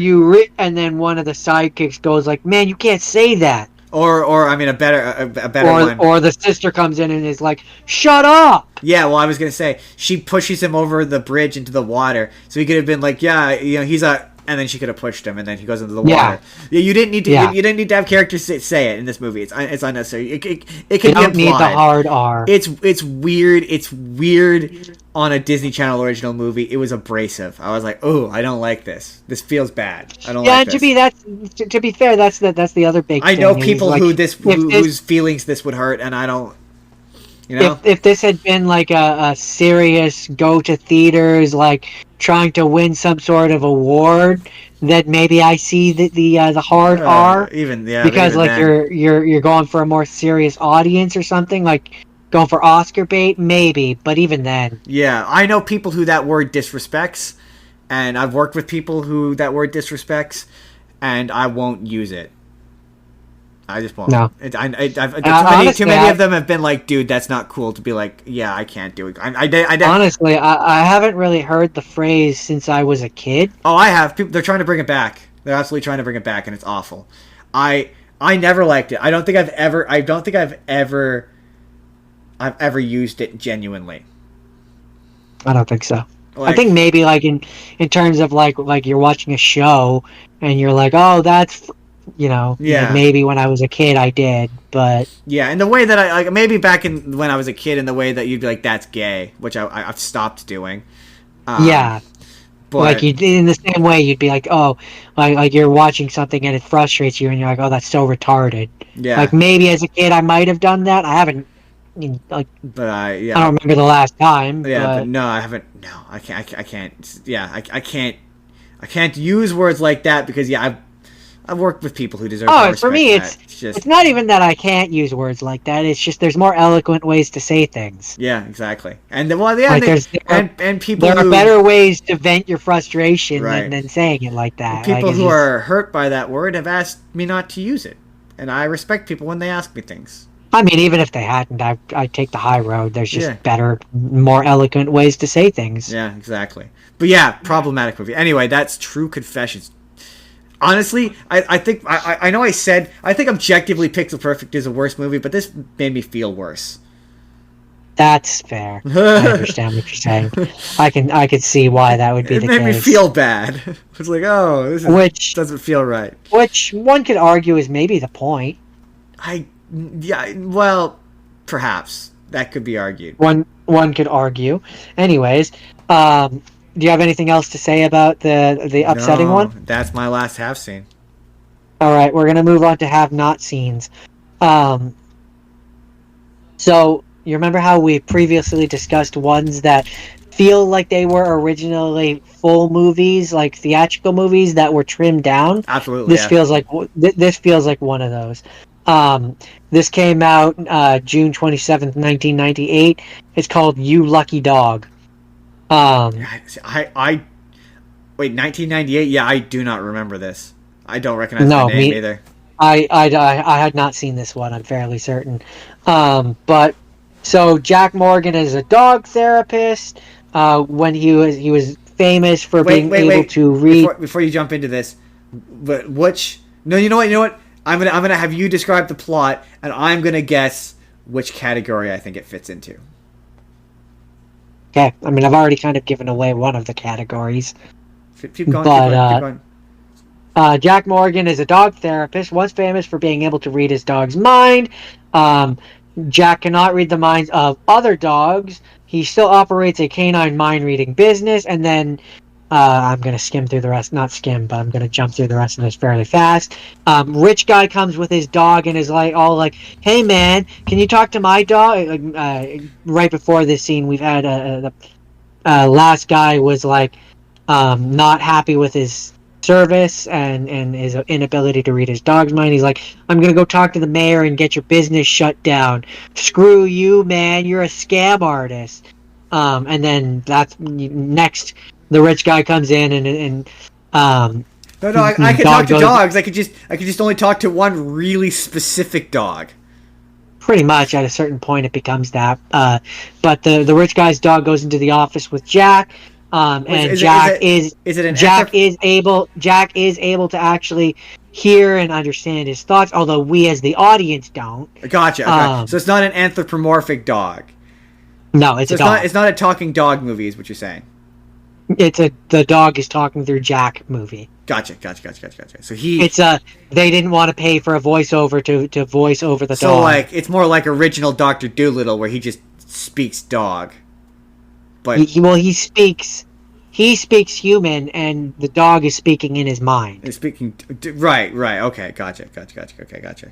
and then one of the sidekicks goes like, man, you can't say that. Or I mean, a better one. Or the sister comes in and is like, shut up. Yeah, well, I was gonna say she pushes him over the bridge into the water, so he could have been like, yeah, he's a. And then she could have pushed him, and then he goes into the water. Yeah, you didn't need to. You didn't need to have characters say it in this movie. It's unnecessary. It can be implied. You don't need the hard R. It's weird. It's weird on a Disney Channel original movie. It was abrasive. I was like, oh, I don't like this. This feels bad. I don't like this. Yeah, to be fair, that's the other big thing. I know people whose feelings this would hurt, and I don't. You know? If this had been like a serious go to theaters, like trying to win some sort of award, then maybe I see the hard R. Because like then. you're going for a more serious audience or something, like going for Oscar bait, maybe. But even then, yeah, I know people who that word disrespects, and I've worked with people who that word disrespects, and I won't use it. I just won't. No. Too many of them have been like, dude, that's not cool to be like, yeah, I can't do it. Honestly, I haven't really heard the phrase since I was a kid. Oh, I have. They're trying to bring it back. They're absolutely trying to bring it back, and it's awful. I never liked it. I don't think I've ever used it genuinely. I don't think so. I think maybe like in terms of like you're watching a show and you're like, oh, that's... like maybe when I was a kid I did, but and the way that I like maybe back when I was a kid, in the way that you'd be like, that's gay, which I've stopped doing. But like you in the same way you'd be like, oh, like you're watching something and it frustrates you and you're like, oh, that's so retarded. Like maybe as a kid I might have done that. I haven't I don't remember the last time. But no, I haven't. No, I can't. Yeah, I can't use words like that because I've worked with people who deserve more respect. For me, it's not even that I can't use words like that. It's just there's more eloquent ways to say things. Yeah, exactly. And people there are better ways to vent your frustration than saying it like that. People who are hurt by that word have asked me not to use it, and I respect people when they ask me things. I mean, even if they hadn't, I take the high road. There's just better, more eloquent ways to say things. Yeah, exactly. But yeah, problematic movie. Anyway, that's True Confessions. Honestly, I think I know I said I think objectively Pixel Perfect is a worse movie, but this made me feel worse. That's fair. I understand what you're saying. I can see why that would be the case. It made me feel bad. It's like, oh, this doesn't feel right. Which one could argue is maybe the point. Well, perhaps that could be argued. One could argue. Anyways, do you have anything else to say about the upsetting one? That's my last have seen. All right, we're gonna move on to have not seens. So you remember how we previously discussed ones that feel like they were originally full movies, like theatrical movies that were trimmed down? Absolutely. This feels like one of those. This came out June 27th, 1998. It's called You Lucky Dog. I wait, 1998. Yeah, I do not remember this. I don't recognize the name either. I had not seen this one. I'm fairly certain. But so Jack Morgan is a dog therapist. When he was famous for being able to read. Before you jump into this, but no, you know what? I'm gonna have you describe the plot, and I'm gonna guess which category I think it fits into. Okay, I mean, I've already kind of given away one of the categories. Keep going. Jack Morgan is a dog therapist, once famous for being able to read his dog's mind. Jack cannot read the minds of other dogs. He still operates a canine mind-reading business, and then I'm going to skim through the rest. Not skim, but I'm going to jump through the rest of this fairly fast. Rich guy comes with his dog and is like, all like, hey man, can you talk to my dog? Right before this scene, we've had the last guy was like not happy with his service and his inability to read his dog's mind. He's like, I'm gonna go talk to the mayor and get your business shut down. Screw you, man, you're a scam artist. And then that's next, the rich guy comes in and No, I can talk to dogs. I could just only talk to one really specific dog. Pretty much at a certain point it becomes that. But the rich guy's dog goes into the office with Jack. And Jack is able to actually hear and understand his thoughts, although we as the audience don't. Gotcha. Okay. So it's not an anthropomorphic dog. No, it's a dog. It's not a talking dog movie, is what you're saying. The dog is talking through Jack movie. Gotcha. So they didn't want to pay for a voiceover to voice over the dog. So like it's more like original Dr. Dolittle where he just speaks dog. But he speaks human, and the dog is speaking in his mind. He's speaking right. Okay, gotcha. Okay, gotcha.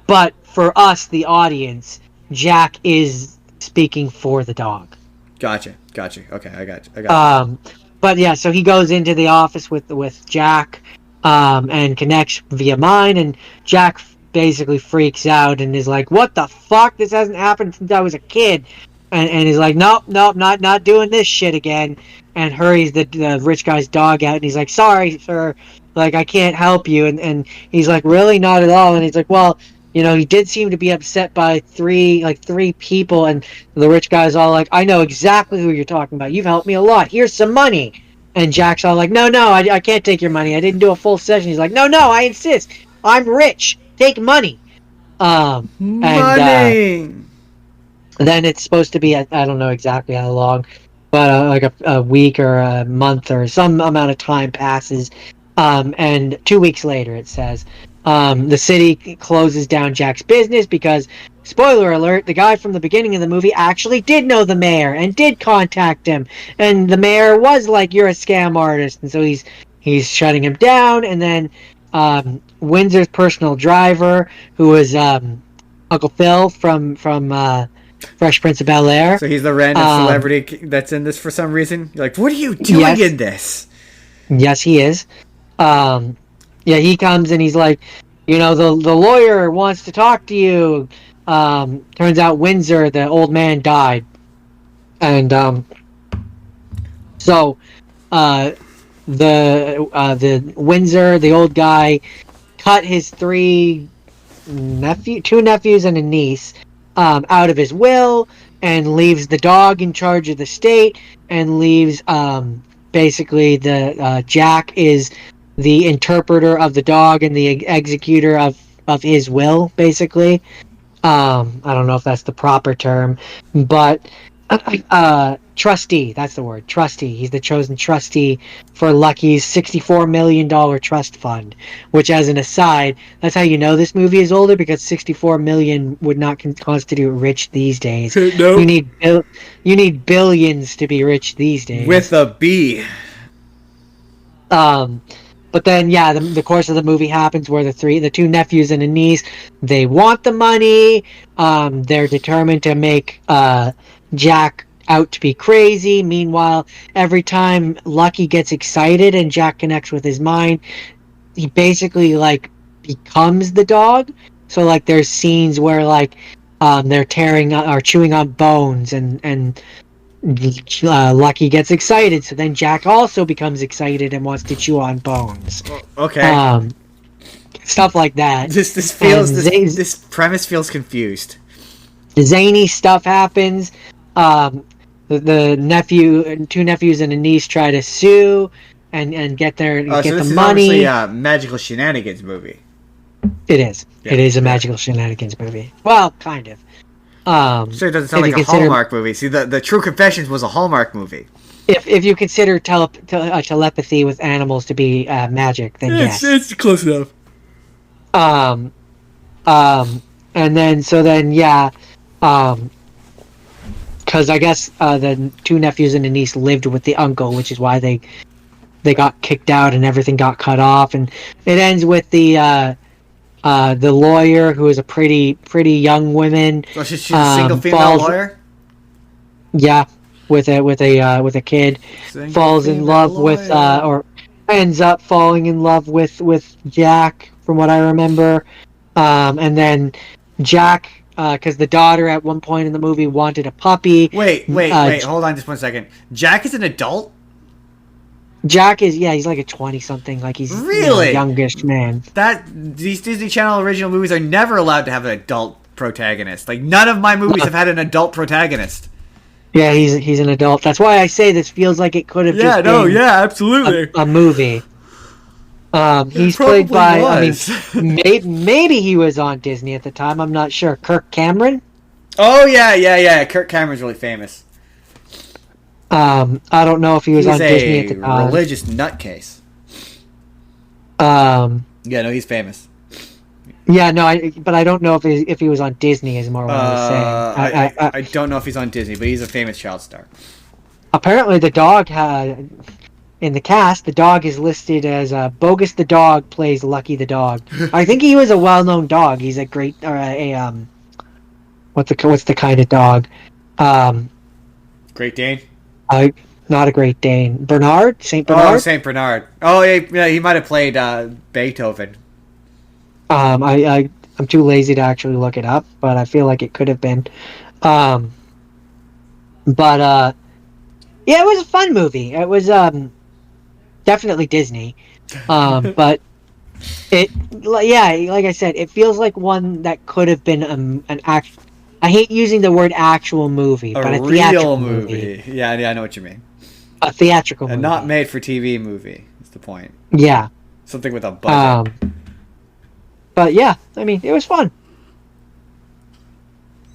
But for us, the audience, Jack is speaking for the dog. Gotcha. Okay, I got you. But yeah, so he goes into the office with Jack, and connects via mind, and Jack basically freaks out and is like, "What the fuck? This hasn't happened since I was a kid." And he's like, nope, not doing this shit again. And hurries the rich guy's dog out, and he's like, sorry, sir, like I can't help you. And he's like, really, not at all. And he's like, well, he did seem to be upset by three people. And the rich guy's all like, I know exactly who you're talking about. You've helped me a lot. Here's some money. And Jack's all like, no, I can't take your money. I didn't do a full session. He's like, no, I insist. I'm rich. Take money. Money. Then it's supposed to be, I don't know exactly how long, but like a week or a month or some amount of time passes. And 2 weeks later, it says, the city closes down Jack's business because, spoiler alert, the guy from the beginning of the movie actually did know the mayor and did contact him. And the mayor was like, you're a scam artist. And so he's shutting him down. And then Windsor's personal driver, who is Uncle Phil from Fresh Prince of Bel-Air. So he's the random celebrity that's in this for some reason. You're like, what are you doing in this? Yes, he is. He comes and he's like, the lawyer wants to talk to you. Turns out Windsor, the old man, died. And the Windsor, the old guy, cut his two nephews and a niece out of his will, and leaves the dog in charge of the state, and leaves basically the Jack is the interpreter of the dog and the executor of his will, basically. I don't know if that's the proper term, but trustee, that's the word, trustee. He's the chosen trustee for Lucky's $64 million trust fund, which, as an aside, that's how you know this movie is older, because 64 million would not constitute rich these days. Nope. You need billions to be rich these days. With a B. But then, the course of the movie happens where the two nephews and a niece, they want the money. They're determined to make Jack out to be crazy. Meanwhile, every time Lucky gets excited and Jack connects with his mind, he basically becomes the dog. So there's scenes where they're tearing or chewing on bones, and Lucky gets excited, so then Jack also becomes excited and wants to chew on bones. Okay. Stuff like that. This premise feels confused. Zany stuff happens. The two nephews and a niece try to sue and get the money. So this is obviously a magical shenanigans movie. It is. Yeah. It is a magical shenanigans movie. Well, kind of. Sure, it doesn't sound if like you a consider- Hallmark movie. See, the True Confessions was a Hallmark movie. If you consider telepathy with animals to be magic, then yes. It's close enough. And then because I guess the two nephews and a niece lived with the uncle, which is why they got kicked out and everything got cut off, and it ends with the lawyer, who is a pretty young woman. So she's a single female falls- lawyer. Yeah, with a kid, Single falls in female love with lawyer. or ends up falling in love with Jack, from what I remember. And then Jack, because the daughter at one point in the movie wanted a puppy. Wait, hold on just 1 second. Jack is an adult? Jack is, he's like a 20-something, like he's Really? youngish man. These Disney Channel original movies are never allowed to have an adult protagonist. Like, none of my movies have had an adult protagonist. Yeah, he's an adult. That's why I say this feels like it could have just been absolutely. a movie. He's probably played by, was. I mean, maybe he was on Disney at the time. I'm not sure. Kirk Cameron? Oh, yeah. Kirk Cameron's really famous. I don't know if he was on Disney at the time. Religious nutcase. Um, Yeah, no, he's famous. yeah, no, but I don't know if he was on Disney, is more what I was saying. I don't know if he's on Disney, but he's a famous child star. Apparently, the dog had... In the cast, the dog is listed as Bogus the dog plays Lucky the dog. I think he was a well-known dog. He's a great, or what's the kind of dog? Great Dane? Not a Great Dane. Bernard? Saint Oh, Bernard? St. Bernard. Oh, yeah, he might have played Beethoven. I'm too lazy to actually look it up, but I feel like it could have been. Yeah, it was a fun movie. It was definitely Disney, but like I said, it feels like one that could have been an act. I hate using the word actual movie, but a theatrical real movie. Yeah, I know what you mean. A theatrical movie. A not made for TV movie. Is the point. Yeah. Something with a budget. But yeah, I mean, it was fun.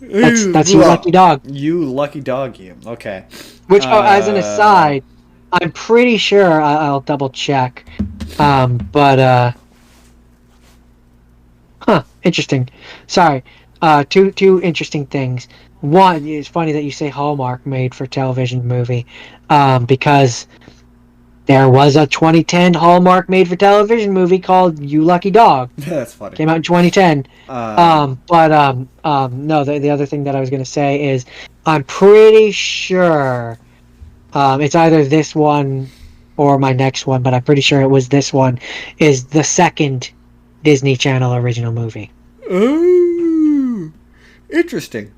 That's you lucky dog. You lucky dog, you. Okay. Which, as an aside, I'm pretty sure I'll double check. Interesting. Sorry. Two interesting things. One, it's funny that you say Hallmark made for television movie, because there was a 2010 Hallmark made for television movie called You Lucky Dog. That's funny. Came out in 2010. No, the other thing that I was going to say is I'm pretty sure it's either this one or my next one, but I'm pretty sure it was this one, is the second Disney Channel original movie. Ooh, interesting.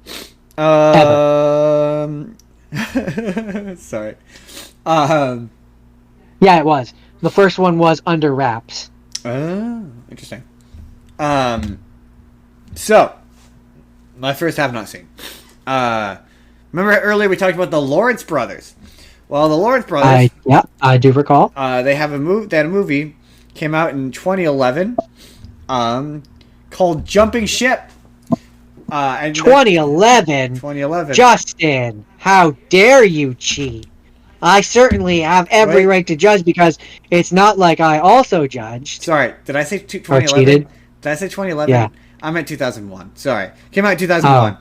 Sorry. Yeah, it was. The first one was Under Wraps. Oh, interesting. So, my first have not seen. Remember earlier we talked about the Lawrence brothers? Well, the Lawrence brothers. I do recall. They have a movie. That movie came out in 2011, called Jumping Ship. 2011. 2011. Justin, how dare you cheat? I certainly have every right to judge, because it's not like I also judged. Sorry, did I say 2011? Or cheated. Did I say 2011? Yeah. I meant 2001. Sorry. Came out in 2001.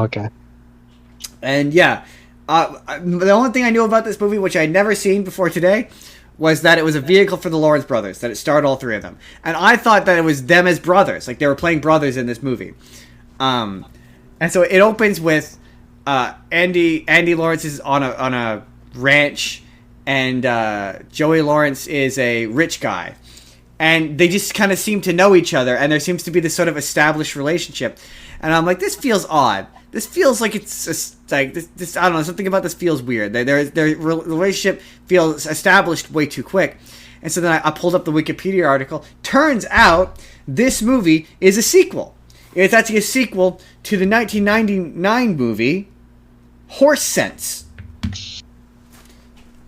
Okay. And yeah, the only thing I knew about this movie, which I'd never seen before today, was that it was a vehicle for the Lawrence brothers, that it starred all three of them. And I thought that it was them as brothers, like they were playing brothers in this movie. And so it opens with Andy Lawrence is on a ranch, and Joey Lawrence is a rich guy. And they just kind of seem to know each other, and there seems to be this sort of established relationship. And I'm like, this feels odd. This feels like it's like this. I don't know. Something about this feels weird. Their relationship feels established way too quick. And so then I pulled up the Wikipedia article. Turns out this movie is a sequel. It's actually a sequel to the 1999 movie Horse Sense.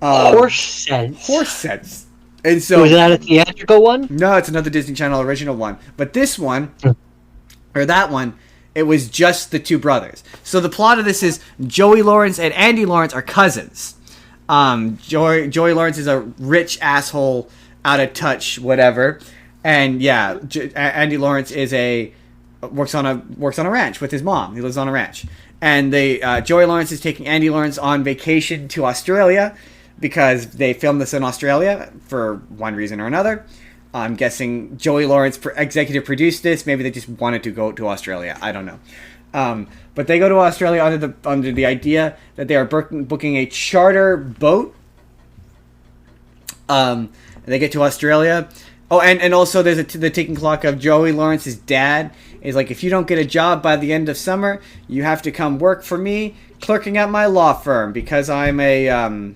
Horse Sense. Horse Sense. And so, was that a theatrical one? No, it's another Disney Channel original one. But this one, or that one, It was just the two brothers. So the plot of this is Joey Lawrence and Andy Lawrence are cousins. Joey Lawrence is a rich asshole, out of touch, whatever. And yeah, Andy Lawrence works on a ranch with his mom. He lives on a ranch. And Joey Lawrence is taking Andy Lawrence on vacation to Australia because they filmed this in Australia for one reason or another. I'm guessing Joey Lawrence executive produced this. Maybe they just wanted to go to Australia. I don't know. But they go to Australia under the idea that they are booking a charter boat. They get to Australia. Oh, and also there's the ticking clock of Joey Lawrence's dad is like, if you don't get a job by the end of summer, you have to come work for me clerking at my law firm because I'm a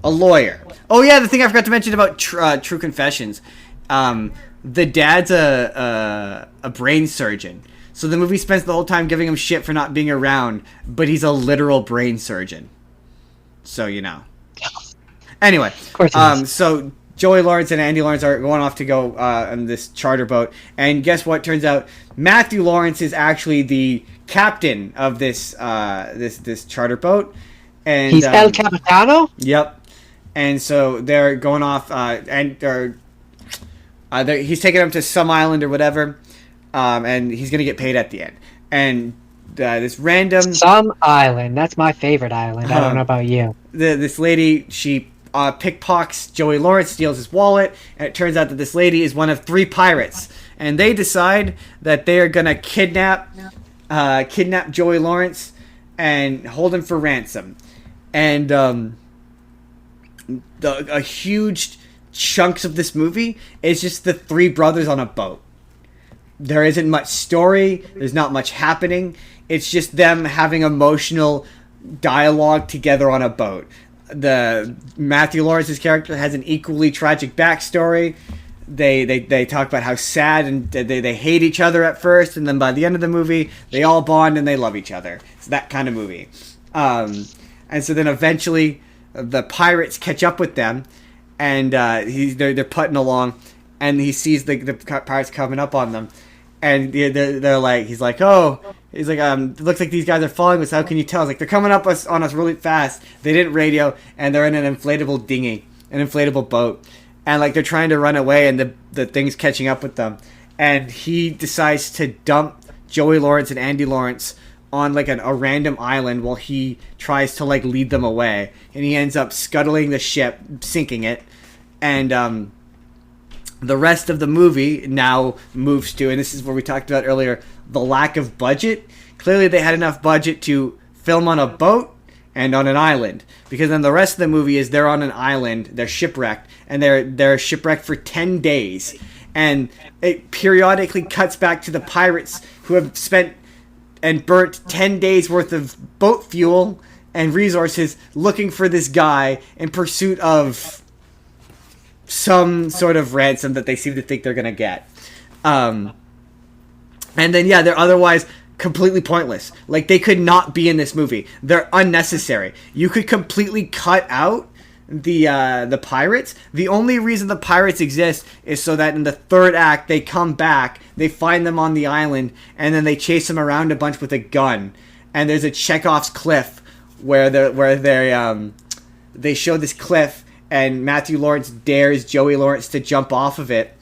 lawyer. Oh yeah, the thing I forgot to mention about True Confessions. The dad's a brain surgeon. So the movie spends the whole time giving him shit for not being around, but he's a literal brain surgeon. So, you know. Anyway, of course so Joey Lawrence and Andy Lawrence are going off to go on this charter boat. And guess what? Turns out Matthew Lawrence is actually the captain of this this charter boat. And he's El Capitano? Yep. And so they're going off, he's taking them to some island or whatever, and he's going to get paid at the end. And this random... Some island. That's my favorite island. I don't know about you. This lady, she pickpockets Joey Lawrence, steals his wallet, and it turns out that this lady is one of 3 pirates. And they decide that they are going to kidnap Joey Lawrence and hold him for ransom. And a huge chunks of this movie is just the 3 brothers on a boat. There isn't much story. There's not much happening. It's just them having emotional dialogue together on a boat. The Matthew Lawrence's character has an equally tragic backstory. They talk about how sad and they hate each other at first, and then by the end of the movie, they all bond and they love each other. It's that kind of movie. And so then eventually, the pirates catch up with them, and they're putting along, and he sees the pirates coming up on them, and they're like, he's like, it looks like these guys are following us. How can you tell? It's like, they're coming up on us really fast. They didn't radio, and they're in an inflatable dinghy, an inflatable boat, and like they're trying to run away, and the thing's catching up with them, and he decides to dump Joey Lawrence and Andy Lawrence on like a random island while he tries to like lead them away, and he ends up scuttling the ship, sinking it, and the rest of the movie now moves to, and this is where we talked about earlier, the lack of budget. Clearly they had enough budget to film on a boat and on an island, because then the rest of the movie is they're on an island, they're shipwrecked, and they're shipwrecked for 10 days, and it periodically cuts back to the pirates who have spent and burnt 10 days worth of boat fuel and resources looking for this guy in pursuit of some sort of ransom that they seem to think they're going to get. And then, yeah, they're otherwise completely pointless. Like, they could not be in this movie. They're unnecessary. You could completely cut out the pirates. The only reason the pirates exist is so that in the third act they come back, they find them on the island, and then they chase them around a bunch with a gun. And there's a Chekhov's cliff where they show this cliff, and Matthew Lawrence dares Joey Lawrence to jump off of it.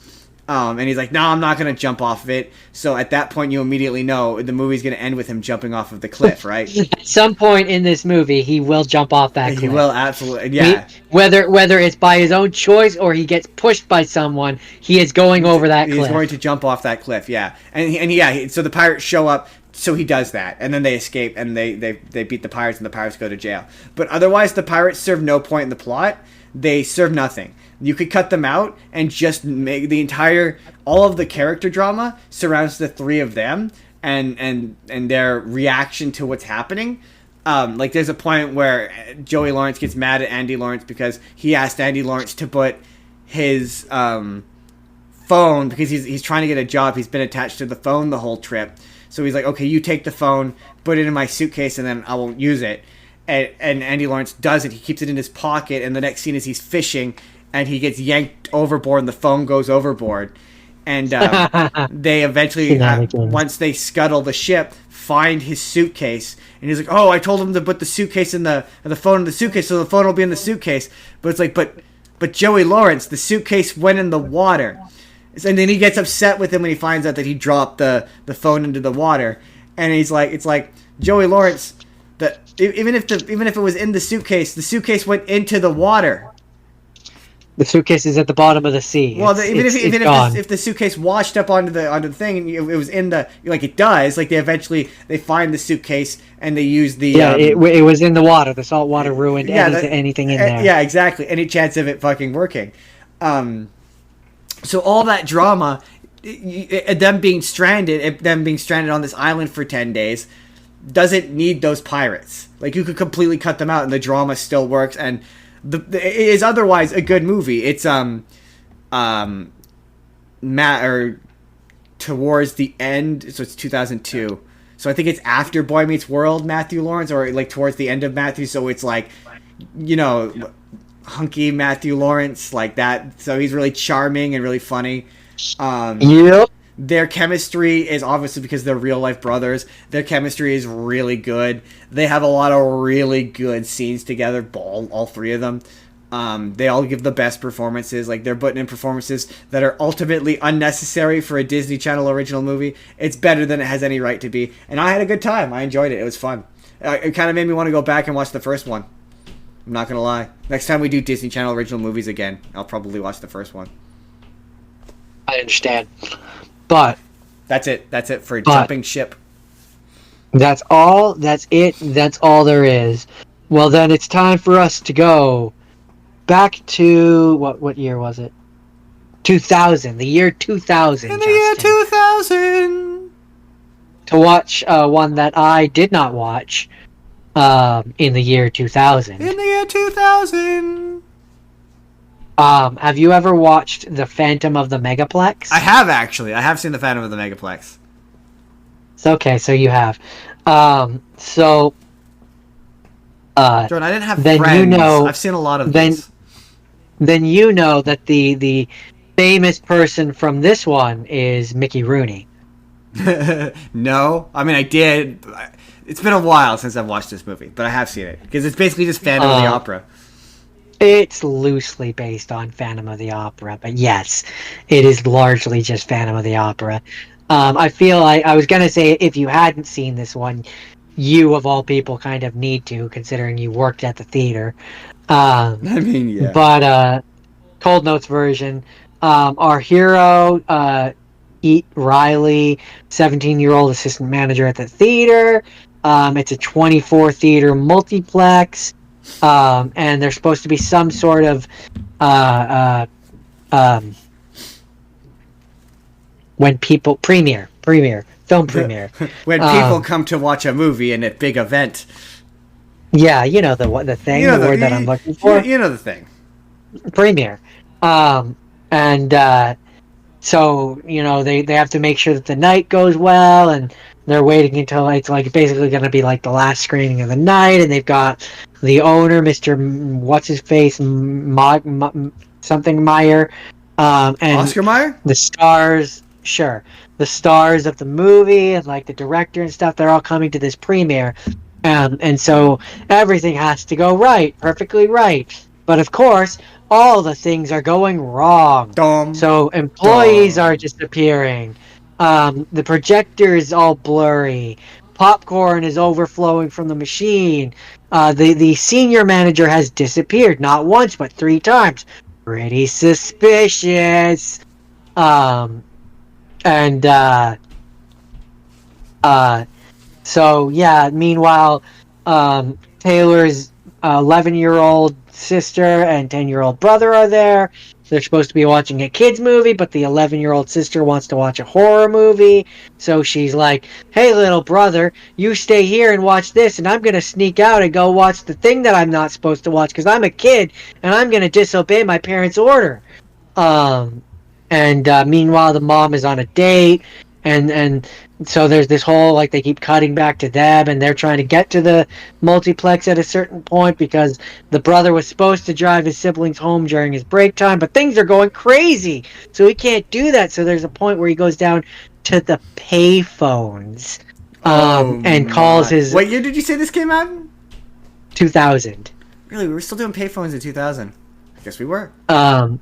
And he's like, no, I'm not going to jump off of it. So at that point, you immediately know the movie's going to end with him jumping off of the cliff, right? At some point in this movie, he will jump off that cliff. He will, absolutely. Yeah. Whether it's by his own choice or he gets pushed by someone, he is going over that cliff. He's going to jump off that cliff, yeah. So the pirates show up, so he does that. And then they escape, and they beat the pirates, and the pirates go to jail. But otherwise, the pirates serve no point in the plot. They serve nothing. You could cut them out and just make all of the character drama surrounds the 3 of them and their reaction to what's happening. Like there's a point where Joey Lawrence gets mad at Andy Lawrence because he asked Andy Lawrence to put his phone, because he's trying to get a job. He's been attached to the phone the whole trip. So he's like, okay, you take the phone, put it in my suitcase, and then I won't use it. And Andy Lawrence does it. He keeps it in his pocket, and the next scene is he's fishing, and he gets yanked overboard, and the phone goes overboard. and they eventually, once they scuttle the ship, find his suitcase, and he's like, "Oh, I told him to put the suitcase in the phone in the suitcase, so the phone will be in the suitcase." But it's like, but Joey Lawrence, the suitcase went in the water, and then he gets upset with him when he finds out that he dropped the phone into the water, and he's like, "It's like Joey Lawrence, that even if it was in the suitcase went into the water." The suitcase is at the bottom of the sea. Well, even if the suitcase washed up onto the thing, and it was in the, like it does, like they find the suitcase and they use the it was in the water. The salt water ruined anything in there. Yeah, exactly. Any chance of it fucking working. So all that drama, them being stranded on this island for 10 days, doesn't need those pirates. Like, you could completely cut them out and the drama still works, and it is otherwise a good movie. It's towards the end, so it's 2002. So I think it's after Boy Meets World, Matthew Lawrence, or like towards the end of Matthew. So it's like, hunky Matthew Lawrence, like that. So he's really charming and really funny. Yep. Their chemistry is obviously, because they're real life brothers, their chemistry is really good. They have a lot of really good scenes together, all three of them. They all give the best performances. Like, they're putting in performances that are ultimately unnecessary for a Disney Channel original movie. It's better than it has any right to be. And I had a good time. I enjoyed it. It was fun. It kind of made me want to go back and watch the first one. I'm not going to lie. Next time we do Disney Channel original movies again, I'll probably watch the first one. I understand. But that's it for Jumping Ship. That's all. That's it. That's all there is. Well, then it's time for us to go back to what year was it? 2000. The year 2000. In the year 2000. To watch one that I did not watch in the year 2000. In the year 2000. Have you ever watched The Phantom of the Megaplex? I have, actually. I have seen The Phantom of the Megaplex. It's okay, so you have. Jordan, I didn't have friends. I've seen a lot of these. Then you know that the famous person from this one is Mickey Rooney. No. I mean, I did. It's been a while since I've watched this movie, but I have seen it. Because it's basically just Phantom of the Opera. It's loosely based on Phantom of the Opera, but yes, it is largely just Phantom of the Opera. I feel like I was going to say, if you hadn't seen this one, you of all people kind of need to, considering you worked at the theater. I mean, yeah. But Cold Notes version, our hero, Eat Riley, 17-year-old assistant manager at the theater. It's a 24-theater multiplex. And there's supposed to be some sort of when people film premiere when people come to watch a movie in a big event. Yeah, you know the thing, the word that I'm looking for. You know the thing. Premiere, so they have to make sure that the night goes well, and they're waiting until it's like basically going to be like the last screening of the night, and they've got the owner, Mr. What's his face, something Meyer, and Oscar Meyer, the stars of the movie, and like the director and stuff. They're all coming to this premiere, and so everything has to go right, perfectly right. But of course, all the things are going wrong. So employees are disappearing. The projector is all blurry. Popcorn is overflowing from the machine. The senior manager has disappeared, not once, but 3 times. Pretty suspicious. So yeah, meanwhile, Taylor's 11-year-old sister and 10-year-old brother are there. They're supposed to be watching a kids movie, but the 11-year-old sister wants to watch a horror movie. So she's like, "Hey, little brother, you stay here and watch this, and I'm going to sneak out and go watch the thing that I'm not supposed to watch because I'm a kid, and I'm going to disobey my parents' order." Meanwhile, the mom is on a date, and So there's this whole, like, they keep cutting back to them, and they're trying to get to the multiplex at a certain point because the brother was supposed to drive his siblings home during his break time, but things are going crazy, so he can't do that. So there's a point where he goes down to the payphones, and calls his... What year did you say this came out? 2000. Really, we were still doing payphones in 2000. I guess we were. I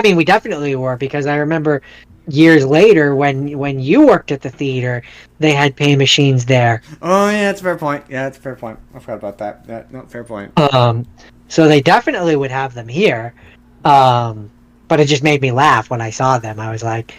mean, we definitely were, because I remember years later when you worked at the theater, they had pay machines there. Oh yeah, that's a fair point. Yeah, that's a fair point. I forgot about that. Yeah, no, fair point. So they definitely would have them here. But it just made me laugh when I saw them. I was like,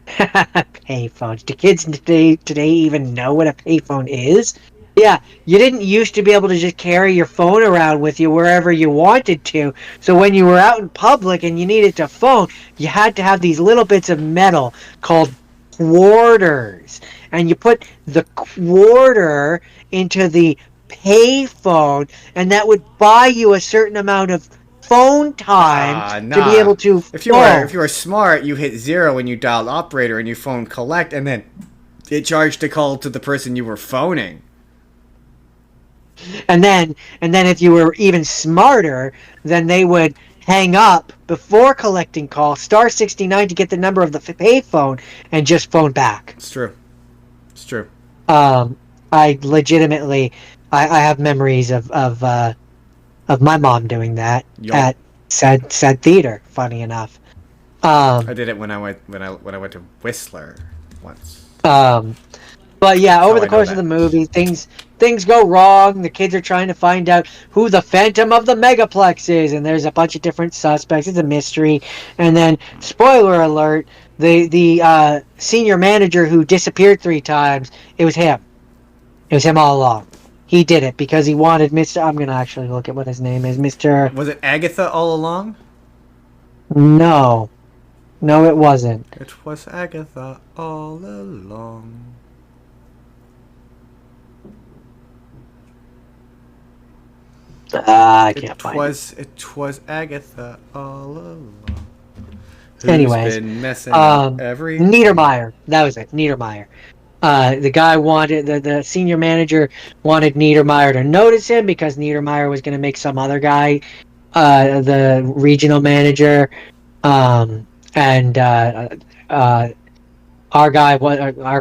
payphones. Do kids today even know what a payphone is? Yeah, you didn't used to be able to just carry your phone around with you wherever you wanted to. So when you were out in public and you needed to phone, you had to have these little bits of metal called quarters. And you put the quarter into the payphone, and that would buy you a certain amount of phone time to be able to phone. If you were smart, you hit 0 when you dialed operator and you phone collect, and then it charged a call to the person you were phoning. And then if you were even smarter, then they would hang up before collecting call, star 69 to get the number of the payphone, and just phone back. It's true. It's true. I legitimately, I have memories of my mom doing that at said theater. Funny enough, I did it when I went to Whistler once. But yeah, over the course of the movie, things go wrong. The kids are trying to find out who the Phantom of the Megaplex is, and there's a bunch of different suspects. It's a mystery. And then, spoiler alert, the senior manager who disappeared 3 times, it was him. It was him all along. He did it because he wanted Mr. I'm going to actually look at what his name is. Mr. Was it Agatha all along? No. No, it wasn't. It was Agatha all along. I can't find it. It was Agatha all along. Anyways, been messing up every... Niedermeyer. That was it. Niedermeyer. The guy wanted... The senior manager wanted Niedermeyer to notice him because Niedermeyer was going to make some other guy the regional manager. Our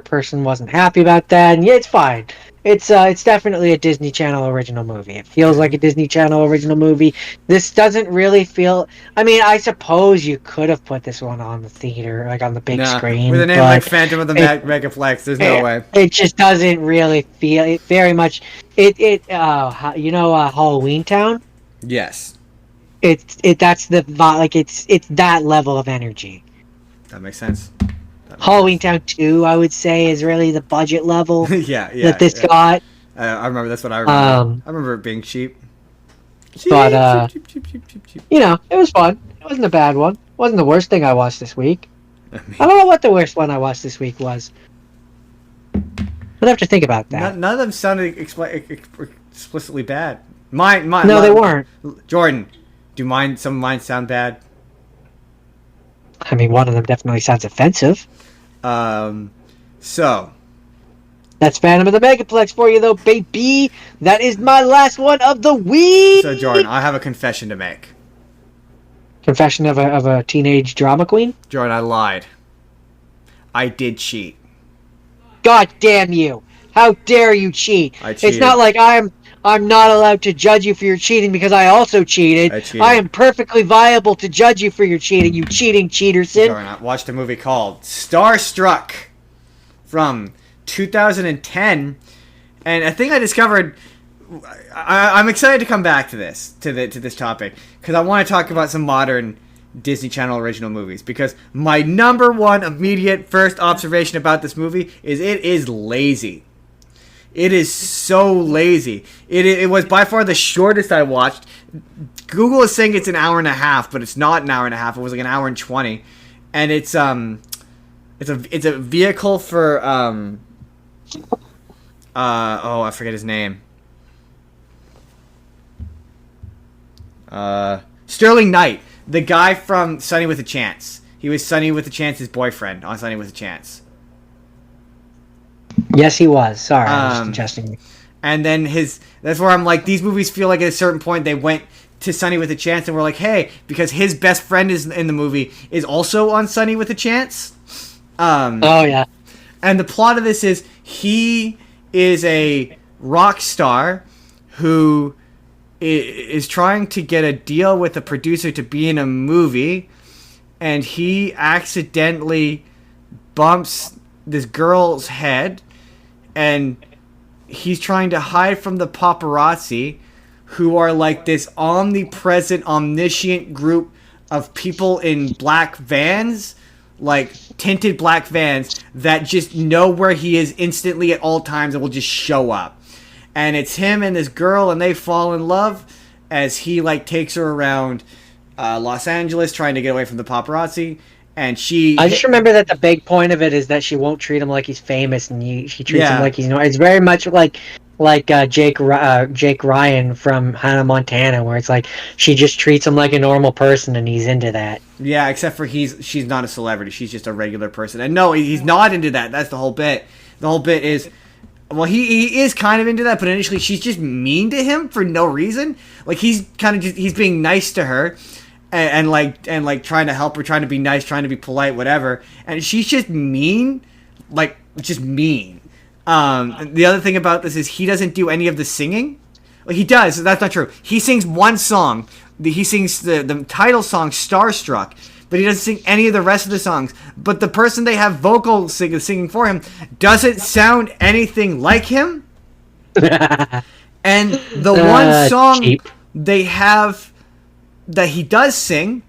person wasn't happy about that. And yeah, it's fine. It's definitely a Disney Channel original movie. It feels like a Disney Channel original movie. This doesn't really feel... I mean, I suppose you could have put this one on the theater, like on the big screen. With a name like Phantom of the Megaplex, there's no way. It just doesn't really feel... It very much... Halloween Town? Yes. That's the... Like, it's that level of energy. That makes sense. Halloween Town 2, I would say, is really the budget level that this got. I remember, that's what I remember. I remember it being cheap. Cheap. You know, it was fun. It wasn't a bad one. It wasn't the worst thing I watched this week. I don't know what the worst one I watched this week was. I'd have to think about that. None of them sounded explicitly bad. They weren't. Jordan, some of mine sound bad? I mean, one of them definitely sounds offensive. So. That's Phantom of the Megaplex for you, though, baby. That is my last one of the week. So, Jordan, I have a confession to make. Confession of a teenage drama queen? Jordan, I lied. I did cheat. God damn you. How dare you cheat? I cheated. It's not like I'm not allowed to judge you for your cheating because I also cheated. I am perfectly viable to judge you for your cheating, you cheating cheaterson. Jordan, I watched a movie called Starstruck from 2010, and I think I discovered... I'm excited to come back to this, to this topic, because I want to talk about some modern Disney Channel original movies, because my number one immediate first observation about this movie is it is lazy. It is so lazy. It was by far the shortest I watched. Google is saying it's an hour and a half, but it's not an hour and a half. It was like an hour and 20, and it's a vehicle for I forget his name. Sterling Knight, the guy from Sunny with a Chance. He was Sunny with a Chance's boyfriend on Sunny with a Chance. Yes, he was. Sorry, I was Um, adjusting. And then that's where I'm like, these movies feel like at a certain point they went to Sunny with a Chance and we're like, hey, because his best friend is in the movie is also on Sunny with a Chance. Oh yeah. And the plot of this is he is a rock star who is trying to get a deal with a producer to be in a movie, and he accidentally bumps this girl's head, and he's trying to hide from the paparazzi, who are like this omnipresent, omniscient group of people in black vans, like tinted black vans, that just know where he is instantly at all times and will just show up. And it's him and this girl, and they fall in love as he like takes her around Los Angeles trying to get away from the paparazzi. And I just remember that the big point of it is that she won't treat him like he's famous, and she treats him like he's no. It's very much like Jake Ryan from Hannah Montana, where it's like she just treats him like a normal person, and he's into that. Yeah, except for she's not a celebrity; she's just a regular person. And no, he's not into that. That's the whole bit. The whole bit is, well, he is kind of into that, but initially she's just mean to him for no reason. Like he's kind of he's being nice to her. And trying to help her, trying to be nice, trying to be polite, whatever. And she's just mean, like just mean. The other thing about this is he doesn't do any of the singing. Well, he does. That's not true. He sings one song. He sings the title song, "Starstruck," but he doesn't sing any of the rest of the songs. But the person they have vocal singing for him doesn't sound anything like him. And the one song cheap. they have that he does sing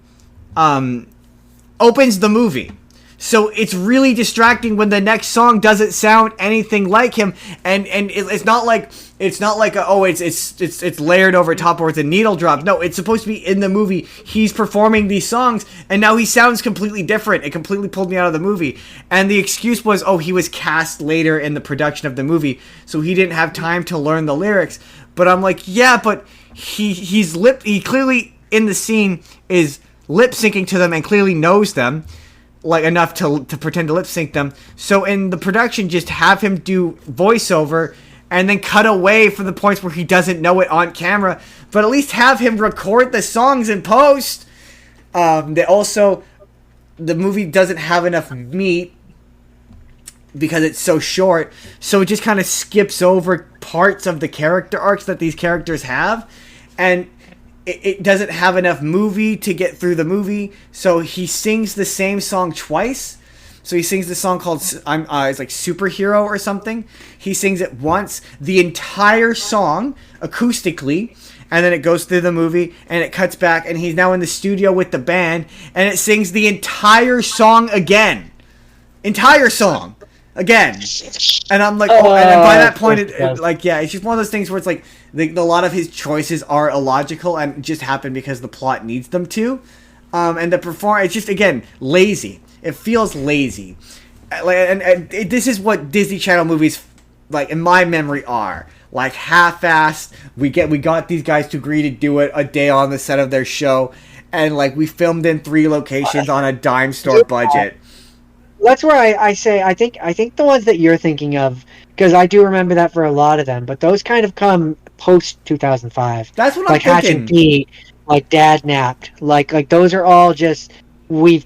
opens the movie. So it's really distracting when the next song doesn't sound anything like him, and it's not like it's layered over top or it's a needle drop. No, it's supposed to be in the movie. He's performing these songs, and now he sounds completely different. It completely pulled me out of the movie. And the excuse was, oh, he was cast later in the production of the movie, so he didn't have time to learn the lyrics. But I'm like, yeah, but he clearly in the scene is lip syncing to them and clearly knows them, like enough to pretend to lip sync them. So in the production, just have him do voiceover and then cut away from the points where he doesn't know it on camera, but at least have him record the songs in post. The movie doesn't have enough meat because it's so short, so it just kind of skips over parts of the character arcs that these characters have, and it doesn't have enough movie to get through the movie, so he sings the same song twice. So he sings the song called it's like Superhero or something. He sings it once, the entire song acoustically, and then it goes through the movie and it cuts back and he's now in the studio with the band and it sings the entire song again. Entire song again. And I'm like, oh, and by that point, it's just one of those things where it's like a lot of his choices are illogical and just happen because the plot needs them to. And the performance, it's just, again, lazy. It feels lazy. This is what Disney Channel movies, like, in my memory, are. Like, half-assed. We got these guys to agree to do it a day on the set of their show. And, like, we filmed in 3 locations on a dime store budget. That's where I say I think the ones that you're thinking of, because I do remember that for a lot of them, but those kind of come post 2005. That's what like I'm thinking. Hatch and Pete, like Dad Napped, like those are all just we've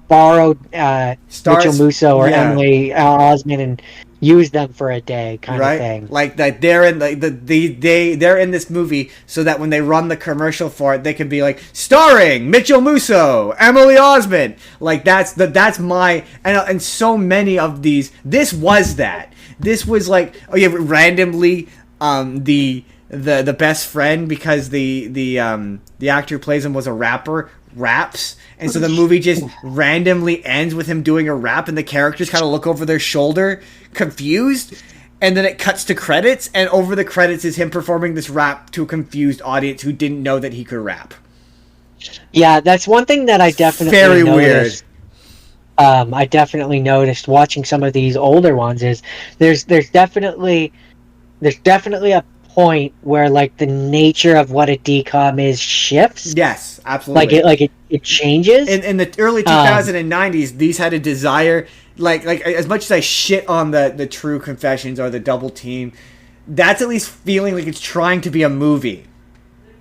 borrowed Mitchell Musso or Emily Osment and used them for a day kind of thing. Like that they're in they're in this movie so that when they run the commercial for it, they can be like starring Mitchell Musso, Emily Osment. Like that's my and so many of these. This was that. This was like randomly the best friend because the actor who plays him was a rapper. Raps, and so the movie just randomly ends with him doing a rap and the characters kind of look over their shoulder confused, and then it cuts to credits, and over the credits is him performing this rap to a confused audience who didn't know that he could rap. Yeah, that's one thing that I definitely noticed. Weird. I definitely noticed watching some of these older ones is there's definitely a point where like the nature of what a DCOM is shifts. Yes, absolutely. It changes. In the early 2090s, these had a desire like as much as I shit on the True Confessions or the Double Team, that's at least feeling like it's trying to be a movie.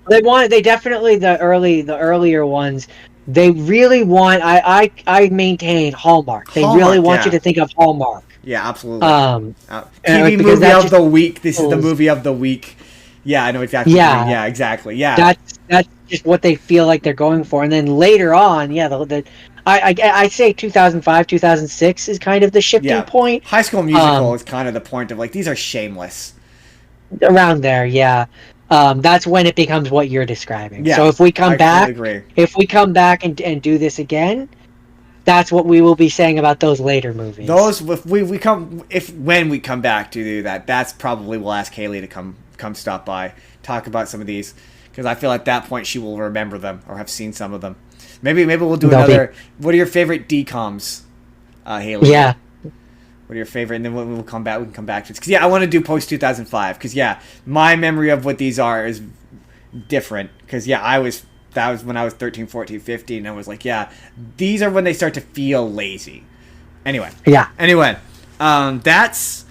They definitely, the earlier ones, they really want, I maintain Hallmark. They really want you to think of Hallmark. Yeah, absolutely. TV movie of the week. This is the movie of the week. Yeah, I know exactly. Yeah. What you mean. Yeah, exactly. Yeah. That's just what they feel like they're going for. And then later on, I say 2005, 2006 is kind of the shifting point. High School Musical is kind of the point of, like, these are shameless. Around there, yeah. That's when it becomes what you're describing. Yeah, so if we come back, agree. if we come back and do this again, that's what we will be saying about those later movies. Those, when we come back to do that, that's probably, we'll ask Haley to come stop by, talk about some of these, because I feel at that point she will remember them or have seen some of them. Maybe we'll do another. What are your favorite DCOMs, Haley? Yeah. What are your favorite? And then we'll come back. We can come back to it. Because, I want to do post 2005. Because, my memory of what these are is different. Because, that was when I was 13, 14, 15. And I was like, these are when they start to feel lazy. Anyway. Yeah. Anyway, that's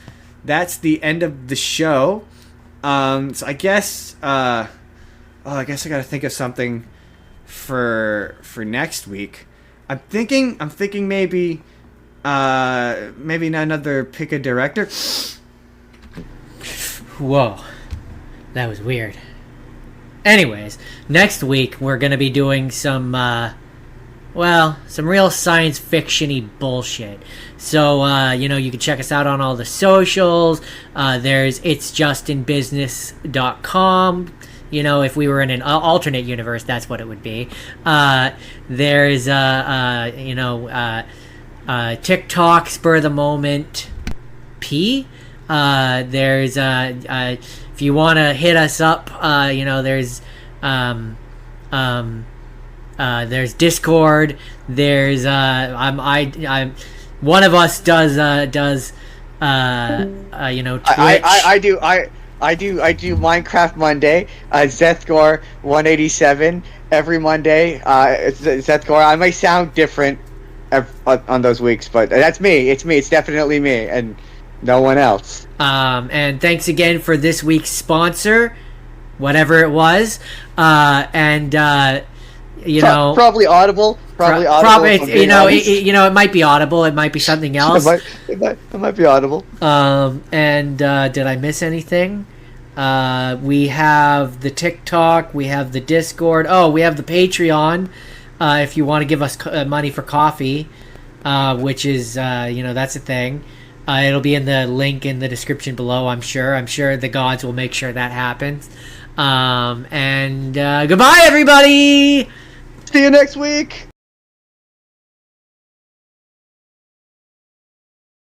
the end of the show. So I guess, I got to think of something for next week. I'm thinking maybe another pick a director. Whoa, that was weird. Anyways, next week we're gonna be doing some real science fiction-y bullshit. So you can check us out on all the socials. There's itsjustinbusiness.com. If we were in an alternate universe, that's what it would be. There's TikTok, Spur the Moment, P. There's if you want to hit us up, there's Discord. There's I'm one of us does Twitch. I do Minecraft Monday, Zethgore 187 every Monday. Zethgore. I may sound different on those weeks, but that's me. It's me. It's definitely me, and no one else. And thanks again for this week's sponsor, whatever it was. Probably Audible. Probably it might be Audible. It might be something else. It might be Audible. And did I miss anything? We have the TikTok. We have the Discord. Oh, we have the Patreon. If you want to give us money for coffee, which is that's a thing. It'll be in the link in the description below. I'm sure the gods will make sure that happens. And goodbye, everybody. See you next week.